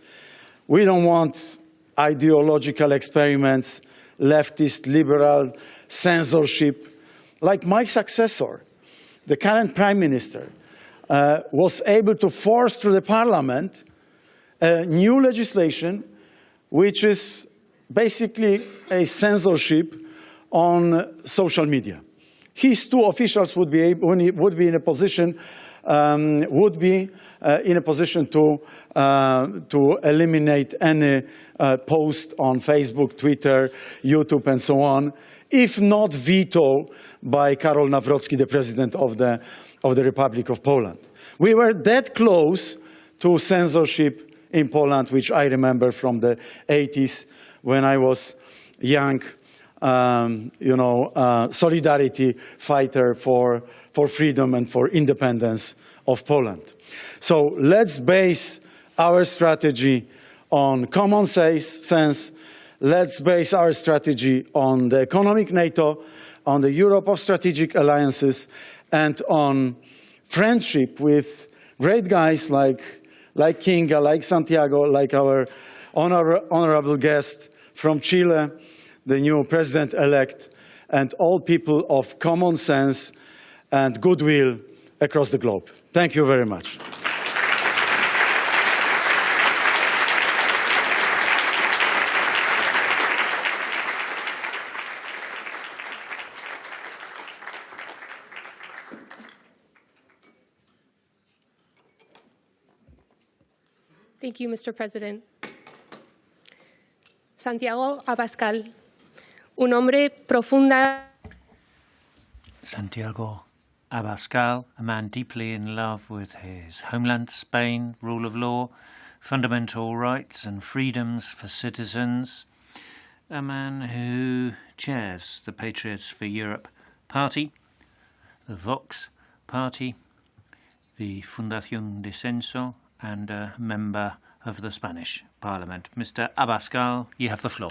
We don't want ideological experiments, leftist, liberal, censorship. Like my successor, the current Prime Minister, was able to force through the Parliament new legislation which is basically a censorship on social media. His two officials would be in a position to eliminate any post on Facebook, Twitter, YouTube, and so on, if not veto by Karol Nawrocki, the president of the Republic of Poland. We were that close to censorship in Poland, which I remember from the 80s when I was young, solidarity fighter for freedom and for independence of Poland. So let's base our strategy on common sense. Let's base our strategy on the economic NATO, on the Europe of strategic alliances, and on friendship with great guys like Kinga, like Santiago, like our honorable guest from Chile, the new president-elect, and all people of common sense and goodwill across the globe. Thank you very much. Thank you, Mr. President. Santiago Abascal, un hombre profunda. Santiago Abascal, a man deeply in love with his homeland, Spain, rule of law, fundamental rights and freedoms for citizens, a man who chairs the Patriots for Europe party, the Vox party, the Fundación de Censo, and a member of the Spanish Parliament. Mr. Abascal, you have the floor.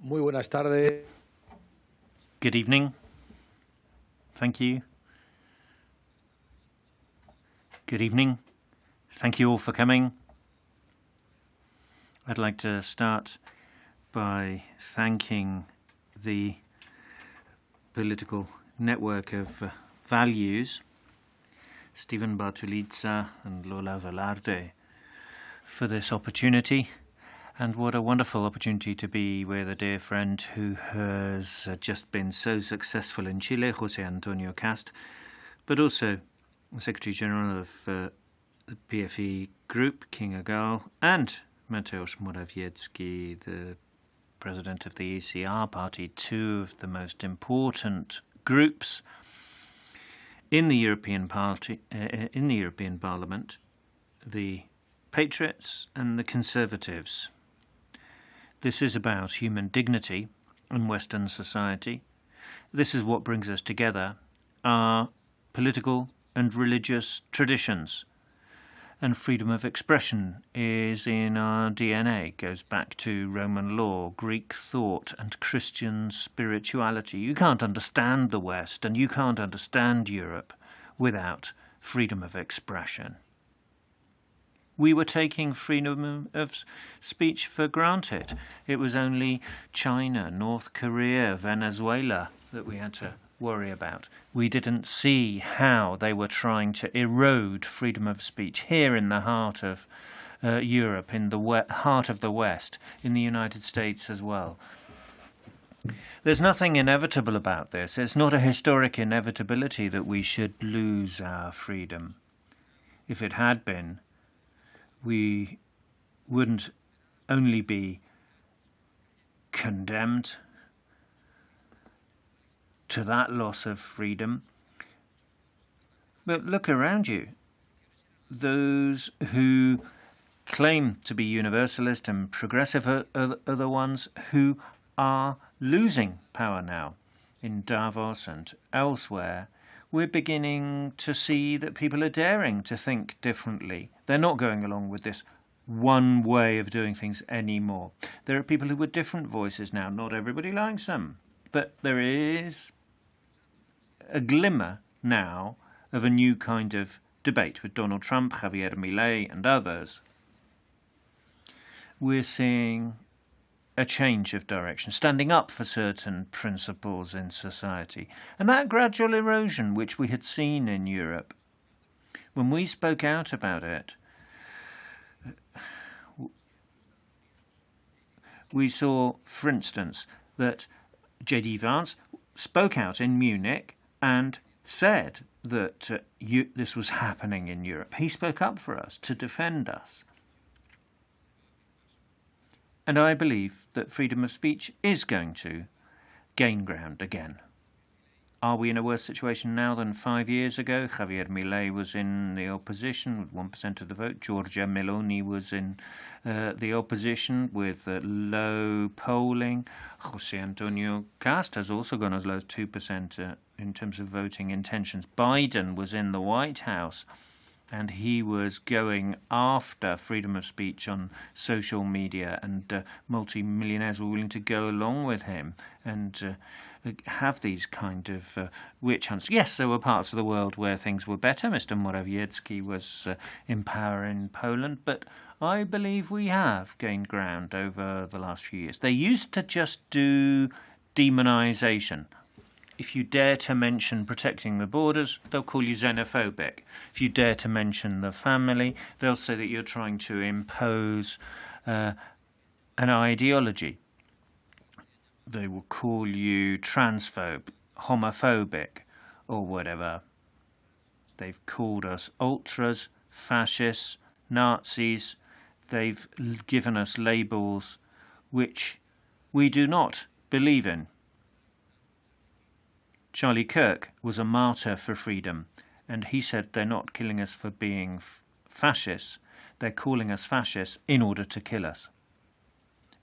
Muy buenas tardes. Good evening. Thank you. Good evening. Thank you all for coming. I'd like to start by thanking the political network of values, Stephen Bartulica and Lola Velarde, for this opportunity. And what a wonderful opportunity to be with a dear friend who has just been so successful in Chile, José Antonio Cast, but also Secretary General of the PFE Group, King Agal, and Mateusz Morawiecki, the President of the ECR Party, two of the most important groups in the European Parliament, the Patriots and the Conservatives. This is about human dignity in Western society. This is what brings us together, our political and religious traditions. And freedom of expression is in our DNA, goes back to Roman law, Greek thought, and Christian spirituality. You can't understand the West and you can't understand Europe without freedom of expression. We were taking freedom of speech for granted. It was only China, North Korea, Venezuela that we had to worry about. We didn't see how they were trying to erode freedom of speech here in the heart of Europe, in the heart of the West, in the United States as well. There's nothing inevitable about this. It's not a historic inevitability that we should lose our freedom. If it had been, we wouldn't only be condemned to that loss of freedom, but look around you. Those who claim to be universalist and progressive are the ones who are losing power now. In Davos and elsewhere, we're beginning to see that people are daring to think differently. They're not going along with this one way of doing things anymore. There are people who with different voices now. Not everybody likes them, but there is a glimmer now of a new kind of debate with Donald Trump, Javier Milei and others. We're seeing a change of direction, standing up for certain principles in society. And that gradual erosion which we had seen in Europe, when we spoke out about it, we saw, for instance, that J.D. Vance spoke out in Munich and said that this was happening in Europe. He spoke up for us, to defend us. And I believe that freedom of speech is going to gain ground again. Are we in a worse situation now than 5 years ago? Javier Milei was in the opposition with 1% of the vote. Giorgia Meloni was in the opposition with low polling. José Antonio Cast has also gone as low as 2% in terms of voting intentions. Biden was in the White House, and he was going after freedom of speech on social media, and multi-millionaires were willing to go along with him and have these kind of witch hunts. Yes, there were parts of the world where things were better. Mr. Morawiecki was in power in Poland, but I believe we have gained ground over the last few years. They used to just do demonization. If you dare to mention protecting the borders, they'll call you xenophobic. If you dare to mention the family, they'll say that you're trying to impose an ideology. They will call you transphobe, homophobic, or whatever. They've called us ultras, fascists, Nazis. They've given us labels which we do not believe in. Charlie Kirk was a martyr for freedom, and he said they're not killing us for being fascists. They're calling us fascists in order to kill us,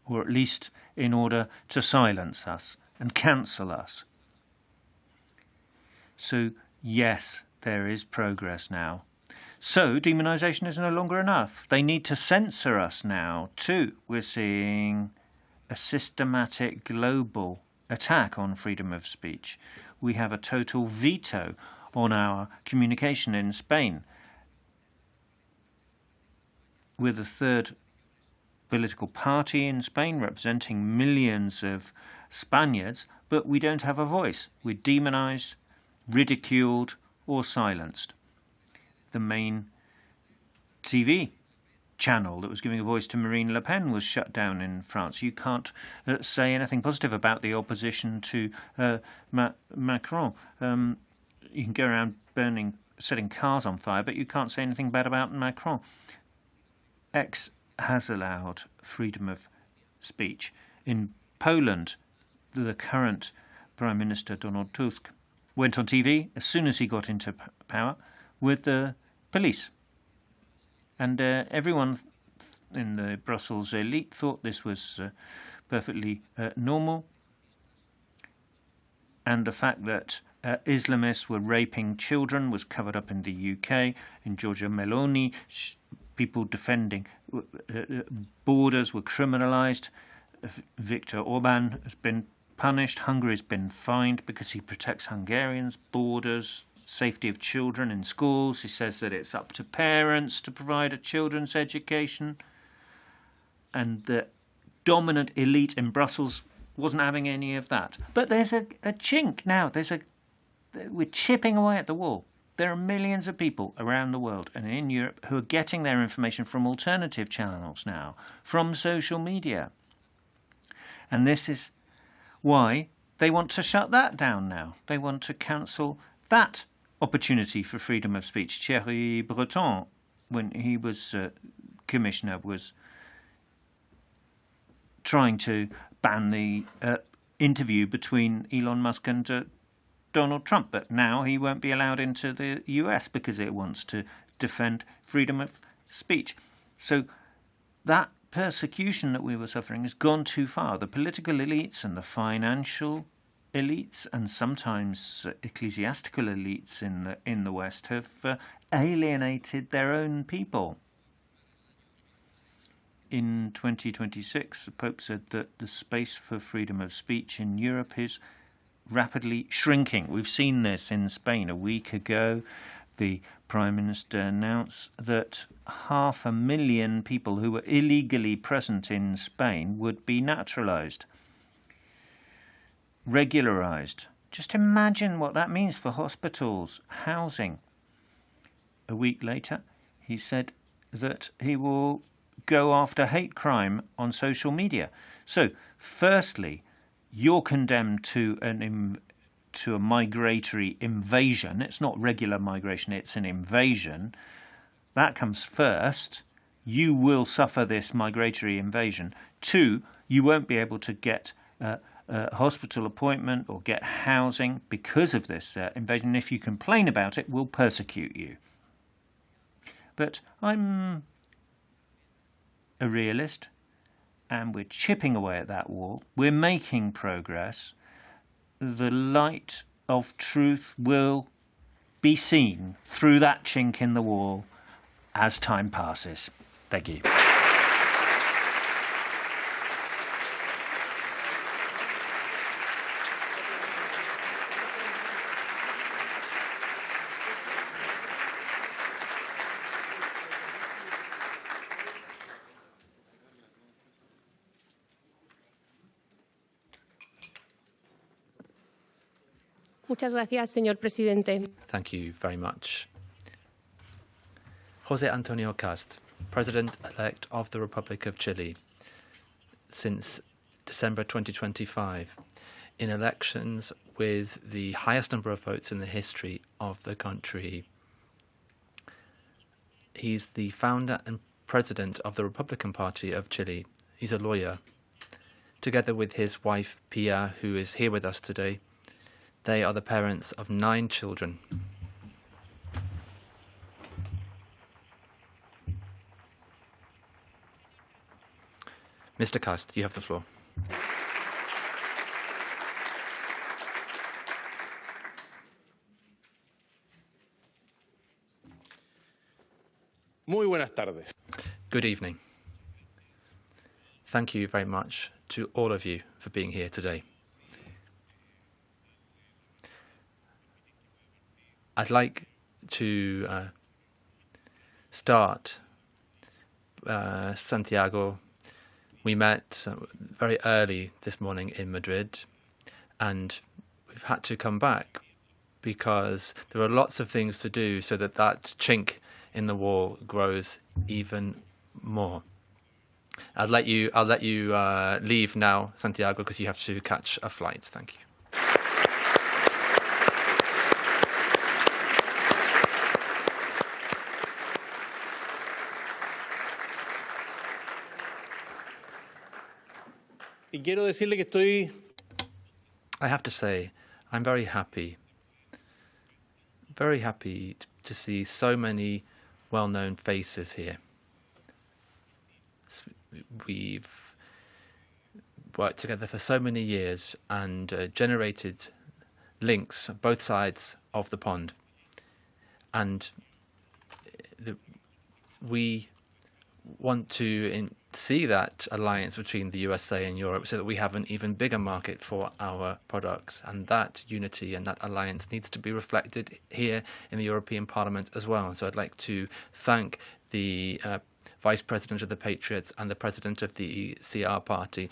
or at least in order to silence us and cancel us. So, yes, there is progress now. So, demonisation is no longer enough. They need to censor us now, too. We're seeing a systematic global attack on freedom of speech. We have a total veto on our communication in Spain. We're the third political party in Spain, representing millions of Spaniards, but we don't have a voice. We're demonised, ridiculed, or silenced. The main TV channel that was giving a voice to Marine Le Pen was shut down in France. You can't say anything positive about the opposition to Macron. You can go around setting cars on fire, but you can't say anything bad about Macron. X has allowed freedom of speech. In Poland, the current Prime Minister, Donald Tusk, went on TV as soon as he got into power with the police. And everyone in the Brussels elite thought this was perfectly normal. And the fact that Islamists were raping children was covered up in the UK. In Giorgia Meloni, people defending borders were criminalised. Viktor Orban has been punished. Hungary's been fined because he protects Hungarians' borders, safety of children in schools. He says that it's up to parents to provide a children's education. And the dominant elite in Brussels wasn't having any of that. But there's a chink now. We're chipping away at the wall. There are millions of people around the world and in Europe who are getting their information from alternative channels now, from social media. And this is why they want to shut that down now. They want to cancel that opportunity for freedom of speech. Thierry Breton, when he was commissioner, was trying to ban the interview between Elon Musk and Donald Trump, but now he won't be allowed into the US because it wants to defend freedom of speech. So that persecution that we were suffering has gone too far. The political elites and the financial elites and sometimes ecclesiastical elites in the West have alienated their own people. In 2026, the Pope said that the space for freedom of speech in Europe is rapidly shrinking. We've seen this in Spain. A week ago, the Prime Minister announced that 500,000 people who were illegally present in Spain would be naturalised, regularised. Just imagine what that means for hospitals, housing. A week later, he said that he will go after hate crime on social media. So, firstly, you're condemned to a migratory invasion. It's not regular migration, it's an invasion. That comes first. You will suffer this migratory invasion. 2, you won't be able to get a hospital appointment or get housing because of this invasion. If you complain about it, we'll persecute you. But I'm a realist, and we're chipping away at that wall. We're making progress. The light of truth will be seen through that chink in the wall as time passes. Thank you. Muchas gracias, señor presidente. Thank you very much. José Antonio Cast, President-elect of the Republic of Chile. Since December 2025, in elections with the highest number of votes in the history of the country. He's the founder and president of the Republican Party of Chile. He's a lawyer. Together with his wife, Pia, who is here with us today, they are the parents of 9 children. Mr. Cast, you have the floor. Muy buenas tardes. Good evening. Thank you very much to all of you for being here today. I'd like to start Santiago. We met very early this morning in Madrid, and we've had to come back because there are lots of things to do so that that chink in the wall grows even more. I'll let you leave now, Santiago, because you have to catch a flight. Thank you. Y quiero decirle que estoy. I have to say, I'm very happy to see so many well-known faces here. We've worked together for so many years and generated links on both sides of the pond. And we want to see that alliance between the USA and Europe so that we have an even bigger market for our products. And that unity and that alliance needs to be reflected here in the European Parliament as well. So I'd like to thank the Vice President of the Patriots and the President of the ECR Party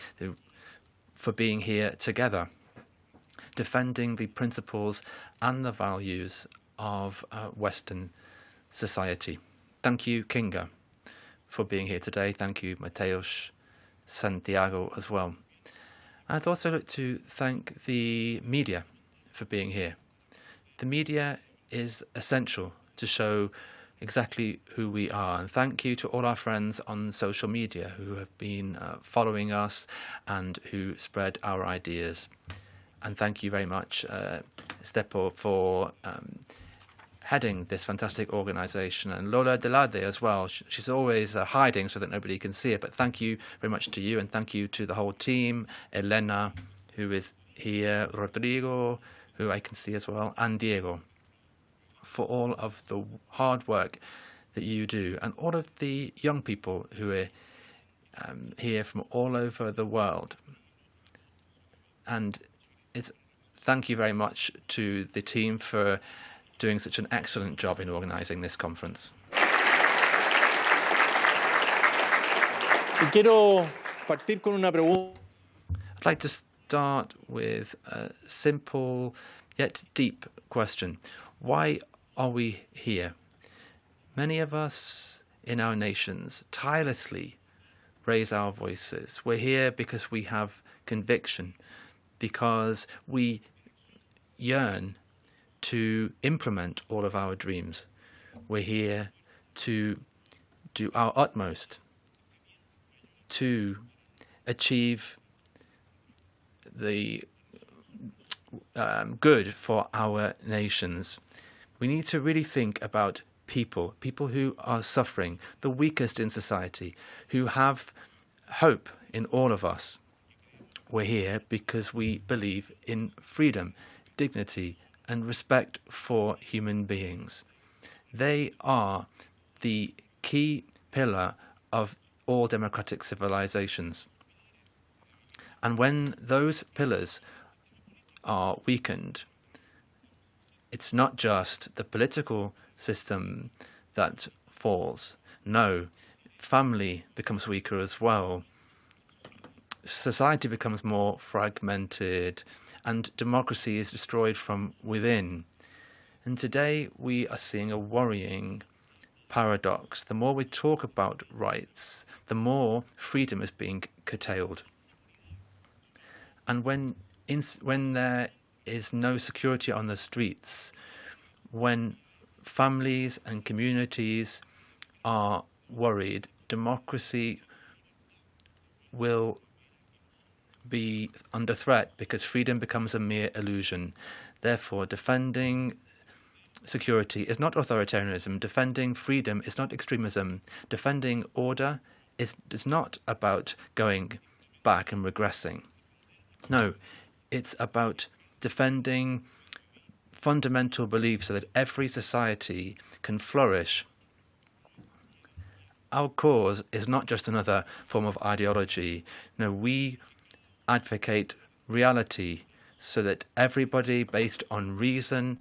for being here together, defending the principles and the values of Western society. Thank you, Kinga, for being here today. Thank you, Mateusz, Santiago as well. I'd also like to thank the media for being here. The media is essential to show exactly who we are. And thank you to all our friends on social media who have been following us and who spread our ideas. And thank you very much, Stepo, for heading this fantastic organisation, and Lola Delade as well. She's always hiding so that nobody can see it, but thank you very much to you, and thank you to the whole team, Elena, who is here, Rodrigo, who I can see as well, and Diego, for all of the hard work that you do, and all of the young people who are here from all over the world. And thank you very much to the team for doing such an excellent job in organising this conference. I'd like to start with a simple yet deep question. Why are we here? Many of us in our nations tirelessly raise our voices. We're here because we have conviction, because we yearn to implement all of our dreams. We're here to do our utmost to achieve the good for our nations. We need to really think about people who are suffering, the weakest in society, who have hope in all of us. We're here because we believe in freedom, dignity, and respect for human beings. They are the key pillar of all democratic civilizations. And when those pillars are weakened, it's not just the political system that falls. No, family becomes weaker as well. Society becomes more fragmented, and democracy is destroyed from within. And today we are seeing a worrying paradox. The more we talk about rights, the more freedom is being curtailed. And when there is no security on the streets, when families and communities are worried, democracy will be under threat because freedom becomes a mere illusion. Therefore, defending security is not authoritarianism. Defending freedom is not extremism. Defending order is not about going back and regressing. No, it's about defending fundamental beliefs so that every society can flourish. Our cause is not just another form of ideology. No, we advocate reality so that everybody, based on reason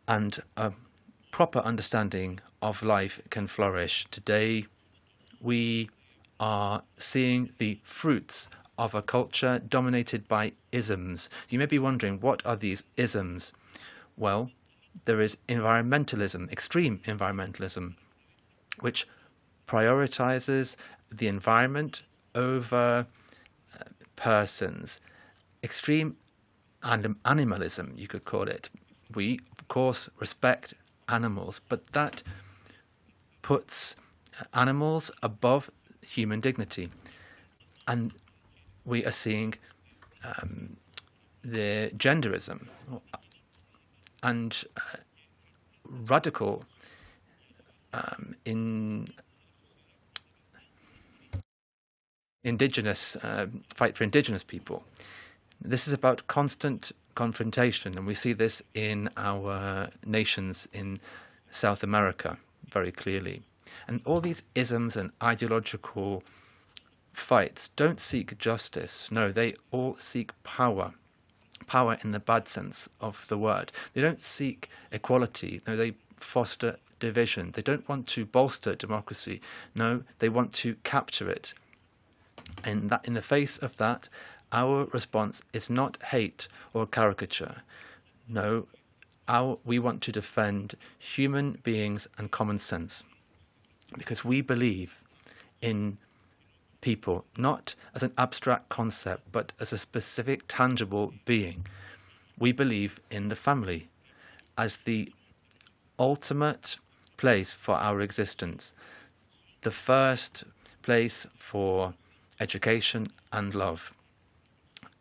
and a proper understanding of life, can flourish. Today, we are seeing the fruits of a culture dominated by isms. You may be wondering, what are these isms? Well, there is environmentalism, extreme environmentalism, which prioritizes the environment over persons. Extreme animalism, you could call it. We, of course, respect animals, but that puts animals above human dignity. And we are seeing the genderism and radical indigenous fight for indigenous people. This is about constant confrontation, and we see this in our nations in South America very clearly. And all these isms and ideological fights don't seek justice. No, they all seek power. Power in the bad sense of the word. They don't seek equality. No, they foster division. They don't want to bolster democracy. No, they want to capture it. And that, in the face of that, our response is not hate or caricature. No, we want to defend human beings and common sense, because we believe in people not as an abstract concept, but as a specific, tangible being. We believe in the family as the ultimate place for our existence, the first place for education and love,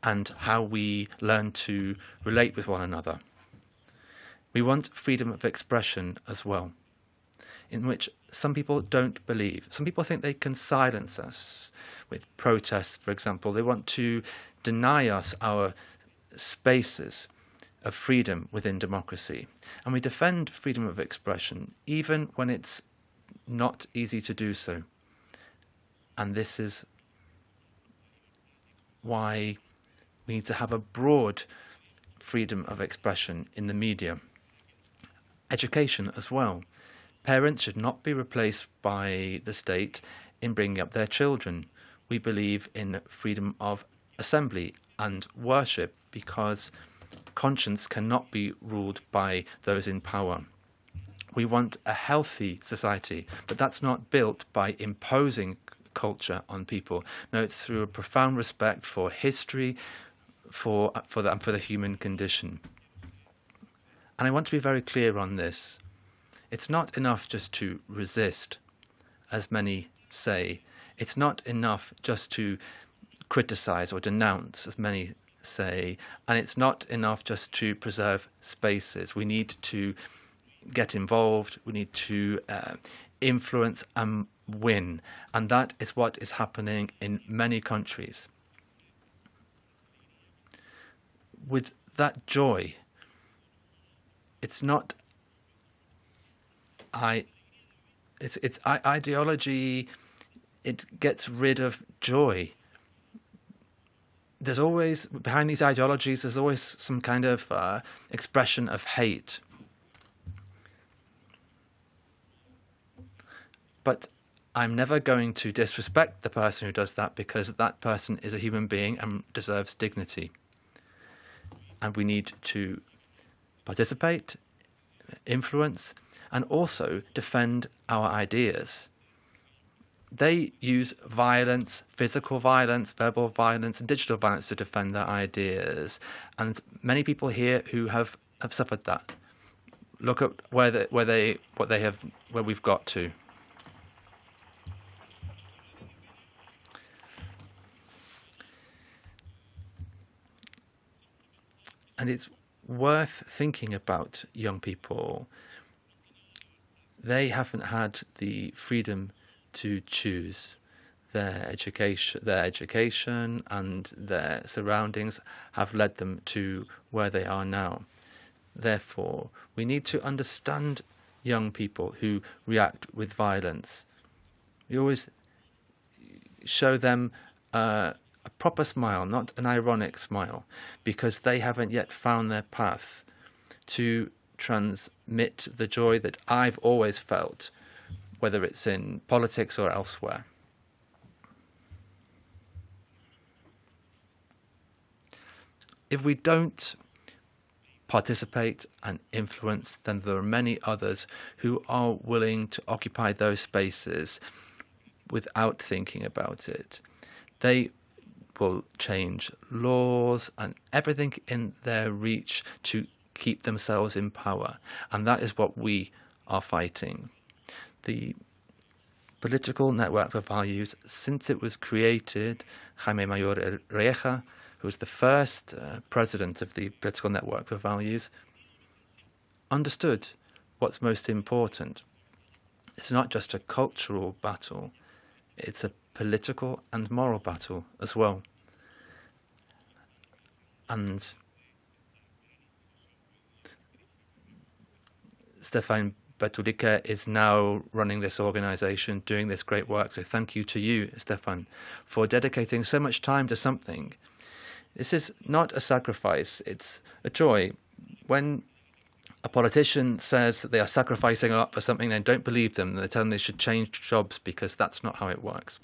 and how we learn to relate with one another. We want freedom of expression as well, in which some people don't believe. Some people think they can silence us with protests, for example. They want to deny us our spaces of freedom within democracy. And we defend freedom of expression, even when it's not easy to do so. And this is why we need to have a broad freedom of expression in the media. Education as well. Parents should not be replaced by the state in bringing up their children. We believe in freedom of assembly and worship, because conscience cannot be ruled by those in power. We want a healthy society, but that's not built by imposing culture on people. No, it's through a profound respect for history, for the human condition. And I want to be very clear on this. It's not enough just to resist, as many say. It's not enough just to criticize or denounce, as many say. And it's not enough just to preserve spaces. We need to get involved. We need to influence and win. And that is what is happening in many countries. With that joy, it's not it's ideology. It gets rid of joy. There's always, behind these ideologies, there's always some kind of expression of hate. But I'm never going to disrespect the person who does that, because that person is a human being and deserves dignity. And we need to participate, influence, and also defend our ideas. they use violence, physical violence, verbal violence, and digital violence to defend their ideas. And many people here who have suffered that. Look at where we've got to. And it's worth thinking about young people. They haven't had the freedom to choose their education, and their surroundings have led them to where they are now. Therefore, we need to understand young people who react with violence. We always show them a proper smile, not an ironic smile, because they haven't yet found their path to transmit the joy that I've always felt, whether it's in politics or elsewhere. If we don't participate and influence, then there are many others who are willing to occupy those spaces without thinking about it. They will change laws and everything in their reach to keep themselves in power, and that is what we are fighting. The political network for values, since it was created, Jaime Mayor Reja, who was the first president of the political network for values, understood what's most important. It's not just a cultural battle, it's a political and moral battle as well. And Stefan Bartulica is now running this organization, doing this great work. So thank you to you, Stefan, for dedicating so much time to something. This is not a sacrifice, it's a joy. When a politician says that they are sacrificing a lot for something, they don't believe them. They tell them they should change jobs because that's not how it works.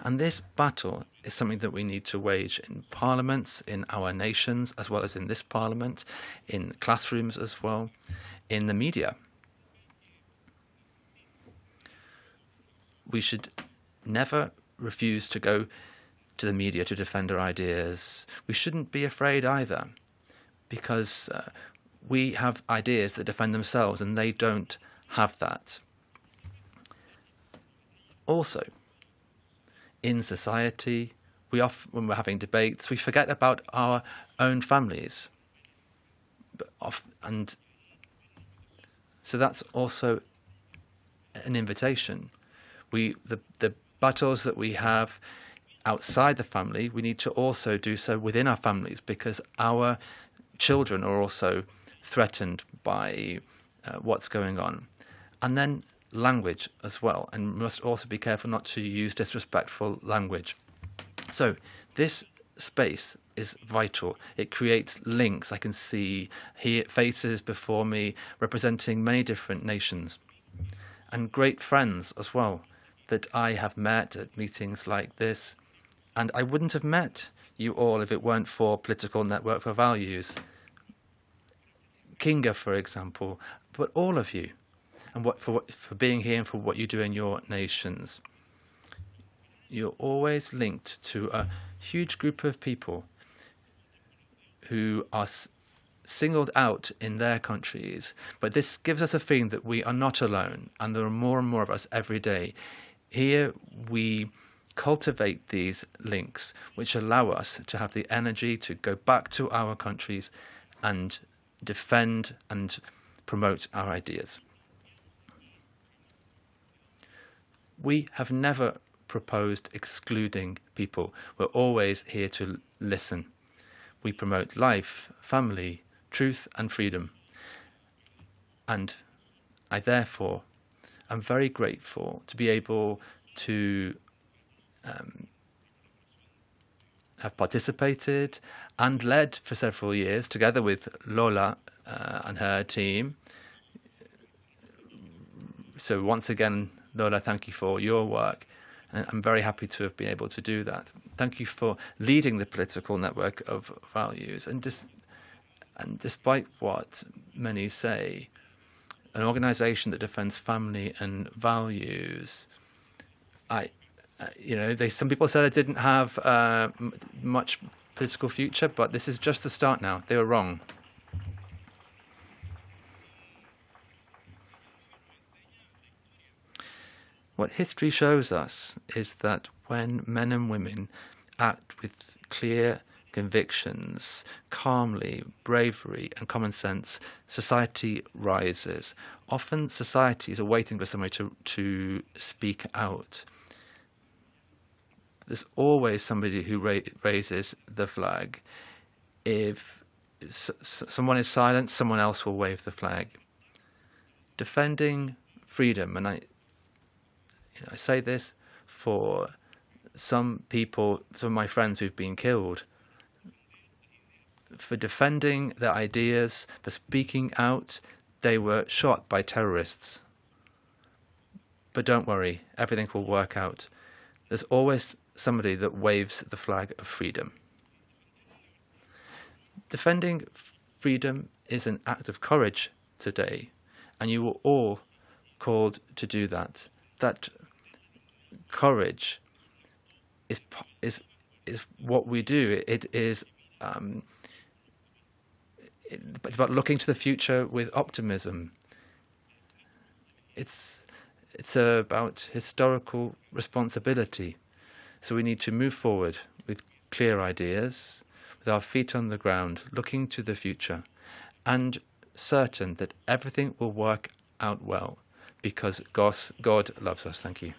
And this battle is something that we need to wage in parliaments, in our nations, as well as in this parliament, in classrooms as well, in the media. We should never refuse to go to the media to defend our ideas. We shouldn't be afraid either, because we have ideas that defend themselves and they don't have that. Also, in society, when we're having debates, we forget about our own families. And so that's also an invitation. The battles that we have outside the family, we need to also do so within our families, because our children are also threatened by what's going on. And then language as well, and we must also be careful not to use disrespectful language. So this space is vital. It creates links. I can see here faces before me representing many different nations, and great friends as well that I have met at meetings like this. And I wouldn't have met you all if it weren't for Political Network for Values. Kinga, for example, but all of you, and for being here and for what you do in your nations. You're always linked to a huge group of people who are singled out in their countries, but this gives us a feeling that we are not alone, and there are more and more of us every day. Here we cultivate these links, which allow us to have the energy to go back to our countries and defend and promote our ideas. We have never proposed excluding people. We're always here to listen. We promote life, family, truth and freedom. And I therefore am very grateful to be able to have participated and led for several years together with Lola and her team. So once again, Lola, thank you for your work. And I'm very happy to have been able to do that. Thank you for leading the Political Network of Values. And despite what many say, an organization that defends family and values some people said it didn't have much political future, but this is just the start now. They were wrong. What history shows us is that when men and women act with clear convictions, calmly, bravery and common sense, society rises. Often societies are waiting for somebody to speak out. There's always somebody who raises the flag. If someone is silent, someone else will wave the flag. Defending freedom, and I say this for some people, some of my friends who've been killed, for defending their ideas, for speaking out, they were shot by terrorists. But don't worry, everything will work out. There's always somebody that waves the flag of freedom. Defending freedom is an act of courage today, and you were all called to do that. That courage is what we do. It's about looking to the future with optimism. It's about historical responsibility. So we need to move forward with clear ideas, with our feet on the ground, looking to the future, and certain that everything will work out well, because God loves us. Thank you.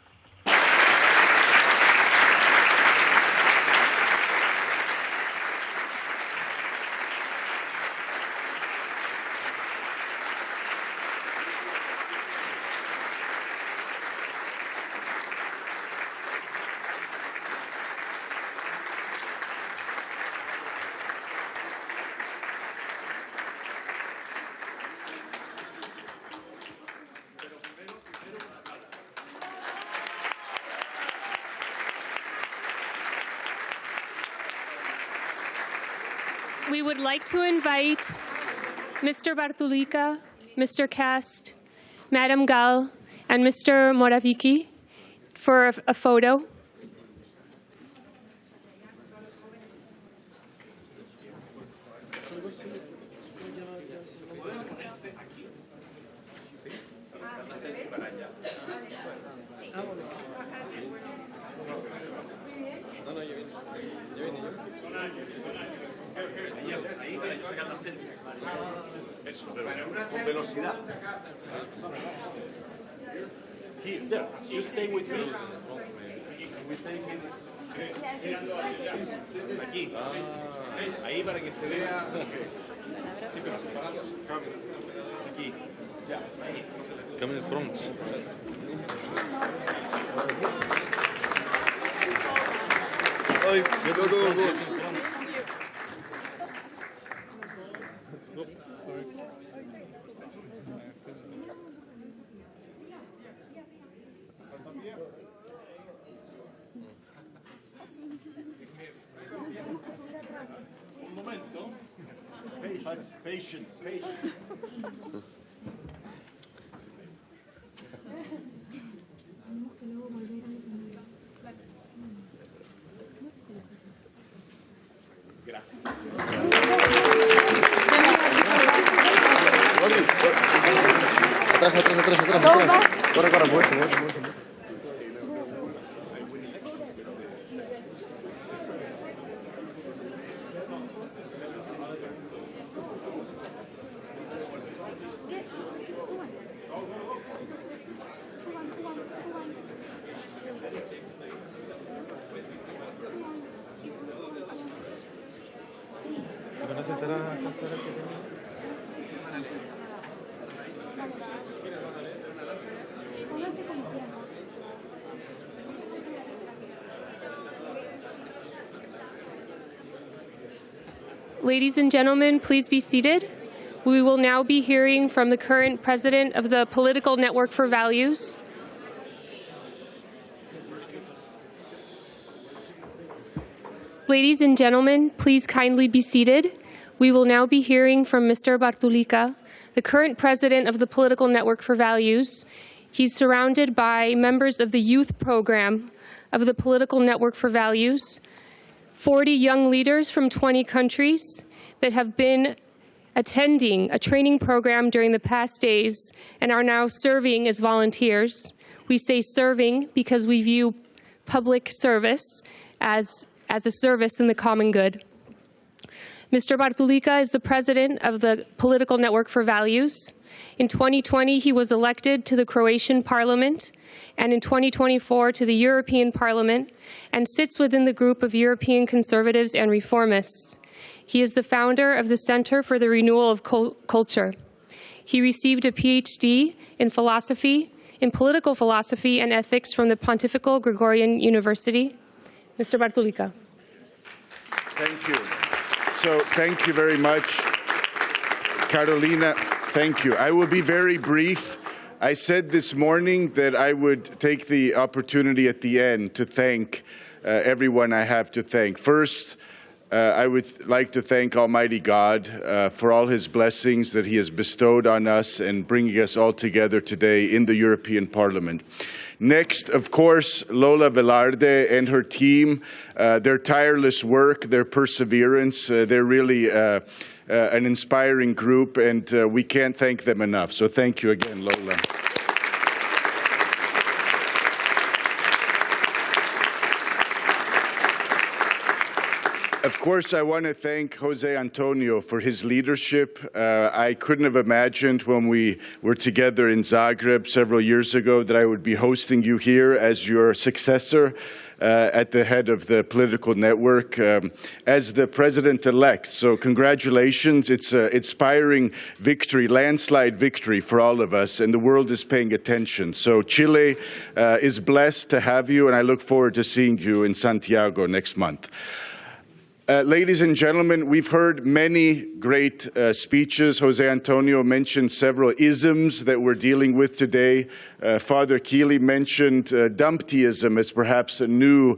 We would like to invite Mr. Bartulica, Mr. Cast, Madam Gal, and Mr. Moravicki for a photo. Con velocidad. Here, there. You stay with me. Aquí. Ahí para que se vea. Aquí. Ya. Ahí. Come in the front. Ay, go. Patient. Gracias. Atrás. Corre, muévete. Ladies and gentlemen, please be seated. We will now be hearing from the current president of the Political Network for Values. Ladies and gentlemen, please kindly be seated. We will now be hearing from Mr. Bartulica, the current president of the Political Network for Values. He's surrounded by members of the youth program of the Political Network for Values, 40 young leaders from 20 countries that have been attending a training program during the past days and are now serving as volunteers. We say serving because we view public service as a service in the common good. Mr. Bartulica is the president of the Political Network for Values. In 2020, he was elected to the Croatian parliament, and in 2024 to the European Parliament, and sits within the group of European conservatives and reformists. He is the founder of the Center for the Renewal of Culture. He received a PhD in political philosophy and ethics from the Pontifical Gregorian University. Mr. Bartulica. Thank you. So thank you very much, Carolina. Thank you. I will be very brief. I said this morning that I would take the opportunity at the end to thank everyone I have to thank. First, I would like to thank Almighty God for all his blessings that he has bestowed on us and bringing us all together today in the European Parliament. Next, of course, Lola Velarde and her team, their tireless work, their perseverance, they're really an inspiring group, and we can't thank them enough. So thank you again, Lola. Of course, I want to thank Jose Antonio for his leadership. I couldn't have imagined when we were together in Zagreb several years ago that I would be hosting you here as your successor at the head of the political network as the president-elect. So congratulations. It's an inspiring victory, landslide victory for all of us, and the world is paying attention. So Chile is blessed to have you, and I look forward to seeing you in Santiago next month. Ladies and gentlemen, we've heard many great speeches. Jose Antonio mentioned several isms that we're dealing with today. Father Kiely mentioned dumptyism as perhaps a new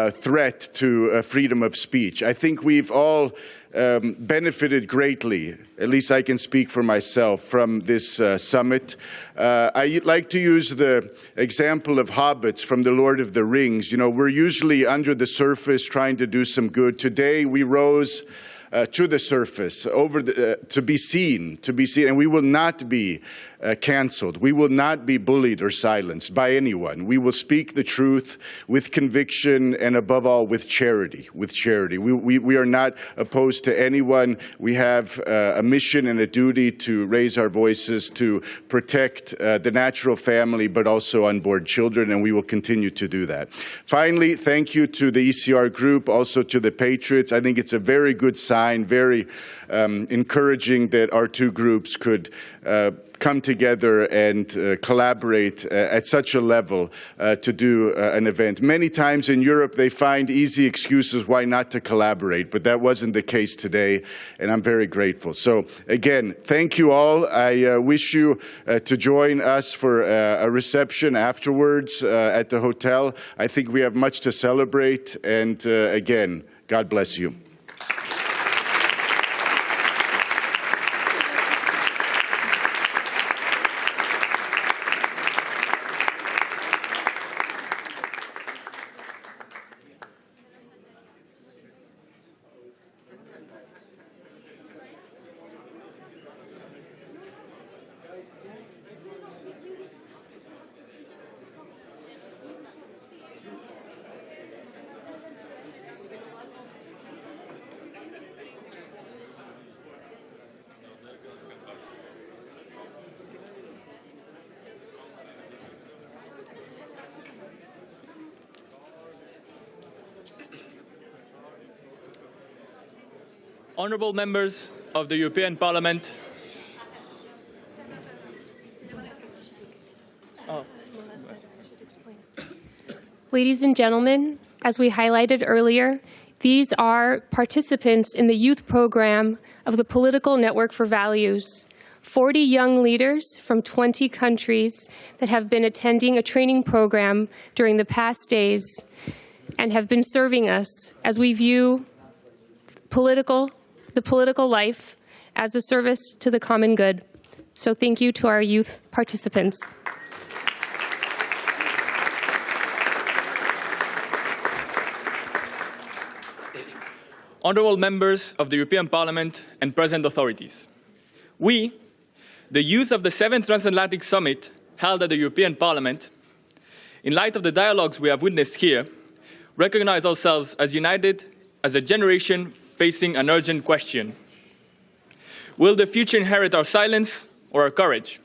threat to freedom of speech. I think we've all benefited greatly, at least I can speak for myself, from this summit. I like to use the example of hobbits from The Lord of the Rings. You know, we're usually under the surface trying to do some good. Today we rose to the surface, to be seen, and we will not be canceled. We will not be bullied or silenced by anyone. We will speak the truth with conviction and above all with charity. We are not opposed to anyone. We have a mission and a duty to raise our voices to protect the natural family, but also unborn children, and we will continue to do that. Finally, thank you to the ECR group, also to the Patriots. I think it's a very good sign, very encouraging that our two groups could come together and collaborate at such a level to do an event. Many times in Europe they find easy excuses why not to collaborate, but that wasn't the case today, and I'm very grateful. So again, thank you all. I wish you to join us for a reception afterwards at the hotel. I think we have much to celebrate, and again, God bless you. Honourable members of the European Parliament, Ladies and gentlemen, as we highlighted earlier, these are participants in the youth program of the Political Network for Values. 40 young leaders from 20 countries that have been attending a training program during the past days and have been serving us as we view the political life as a service to the common good. So thank you to our youth participants. honourable members of the European Parliament and present authorities. We, the youth of the 7th Transatlantic Summit held at the European Parliament, in light of the dialogues we have witnessed here, recognize ourselves as united as a generation facing an urgent question. Will the future inherit our silence or our courage?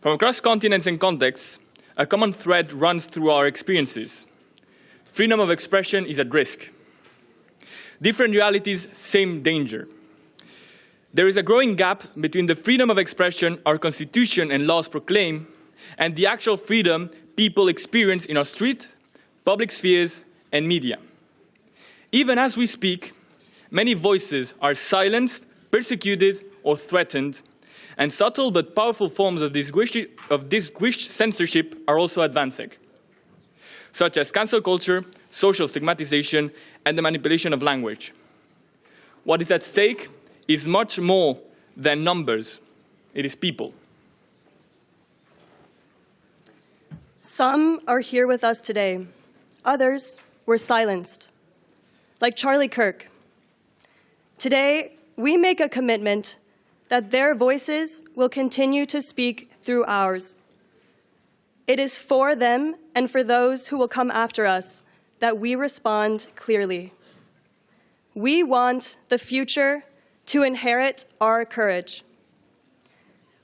From across continents and contexts, a common thread runs through our experiences. Freedom of expression is at risk. Different realities, same danger. There is a growing gap between the freedom of expression our Constitution and laws proclaim and the actual freedom people experience in our street, public spheres, and media. Even as we speak, many voices are silenced, persecuted, or threatened, and subtle but powerful forms of disguised censorship are also advancing, such as cancel culture, social stigmatization, and the manipulation of language. What is at stake is much more than numbers. It is people. Some are here with us today. Others were silenced, like Charlie Kirk. Today, we make a commitment that their voices will continue to speak through ours. It is for them and for those who will come after us that we respond clearly. We want the future to inherit our courage.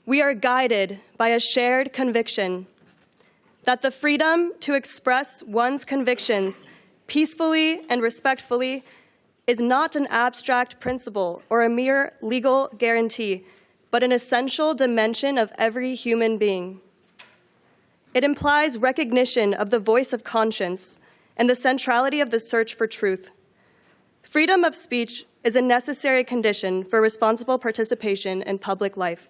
We are guided by a shared conviction that the freedom to express one's convictions peacefully and respectfully is not an abstract principle or a mere legal guarantee, but an essential dimension of every human being. It implies recognition of the voice of conscience and the centrality of the search for truth. Freedom of speech is a necessary condition for responsible participation in public life.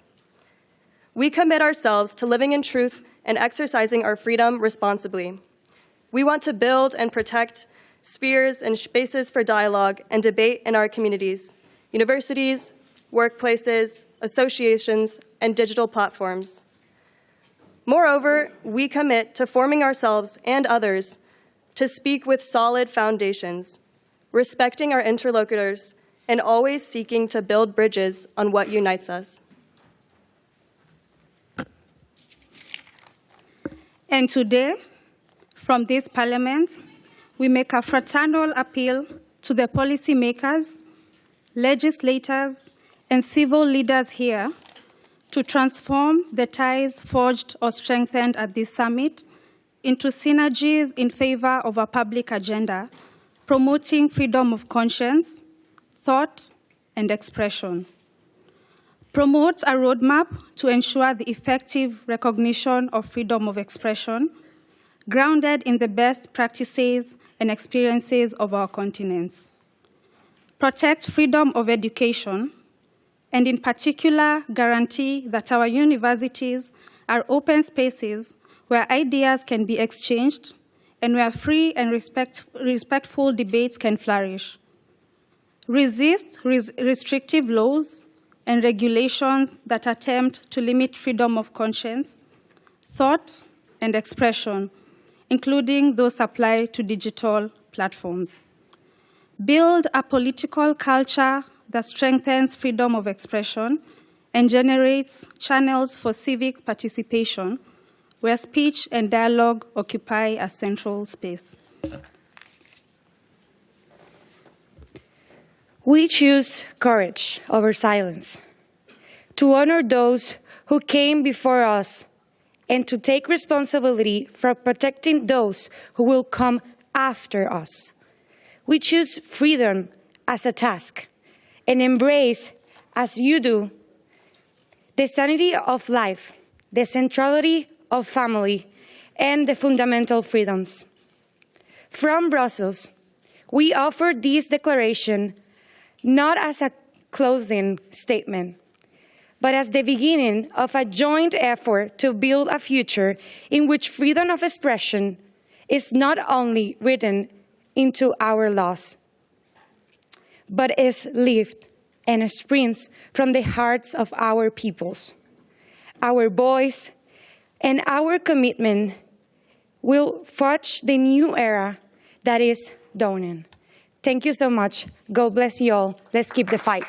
We commit ourselves to living in truth and exercising our freedom responsibly. We want to build and protect spheres and spaces for dialogue and debate in our communities, universities, workplaces, associations, and digital platforms. Moreover, we commit to forming ourselves and others to speak with solid foundations, respecting our interlocutors, and always seeking to build bridges on what unites us. And today, from this Parliament, we make a fraternal appeal to the policymakers, legislators, and civil leaders here to transform the ties forged or strengthened at this summit into synergies in favor of a public agenda, promoting freedom of conscience, thought, and expression. Promote a roadmap to ensure the effective recognition of freedom of expression, grounded in the best practices and experiences of our continents. Protect freedom of education, and in particular, guarantee that our universities are open spaces where ideas can be exchanged and where free and respectful debates can flourish. Resist restrictive laws and regulations that attempt to limit freedom of conscience, thought, and expression, including those applied to digital platforms. Build a political culture that strengthens freedom of expression and generates channels for civic participation, where speech and dialogue occupy a central space. We choose courage over silence, to honor those who came before us, and to take responsibility for protecting those who will come after us. We choose freedom as a task and embrace, as you do, the sanity of life, the centrality of family, and the fundamental freedoms. From Brussels, we offer this declaration not as a closing statement, but as the beginning of a joint effort to build a future in which freedom of expression is not only written into our laws, but is lived and springs from the hearts of our peoples. Our voice and our commitment will forge the new era that is dawning. Thank you so much. God bless you all. Let's keep the fight.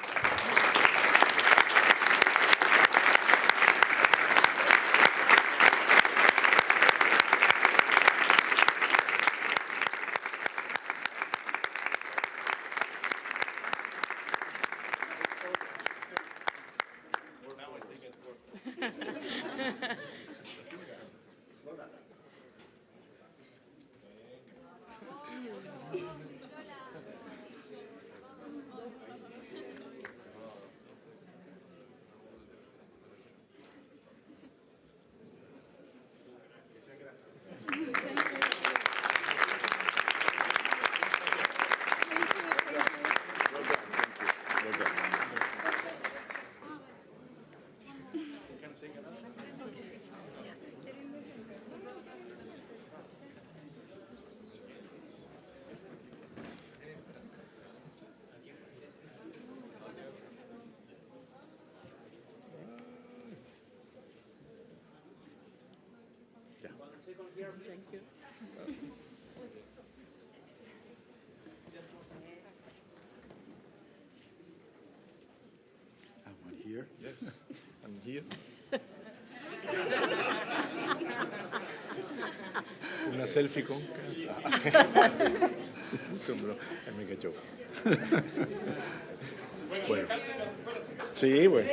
Thank you. I'm here. Yes, I'm here. Una selfie con casa. Sembro, è mega joke. Bueno. Sí, bueno.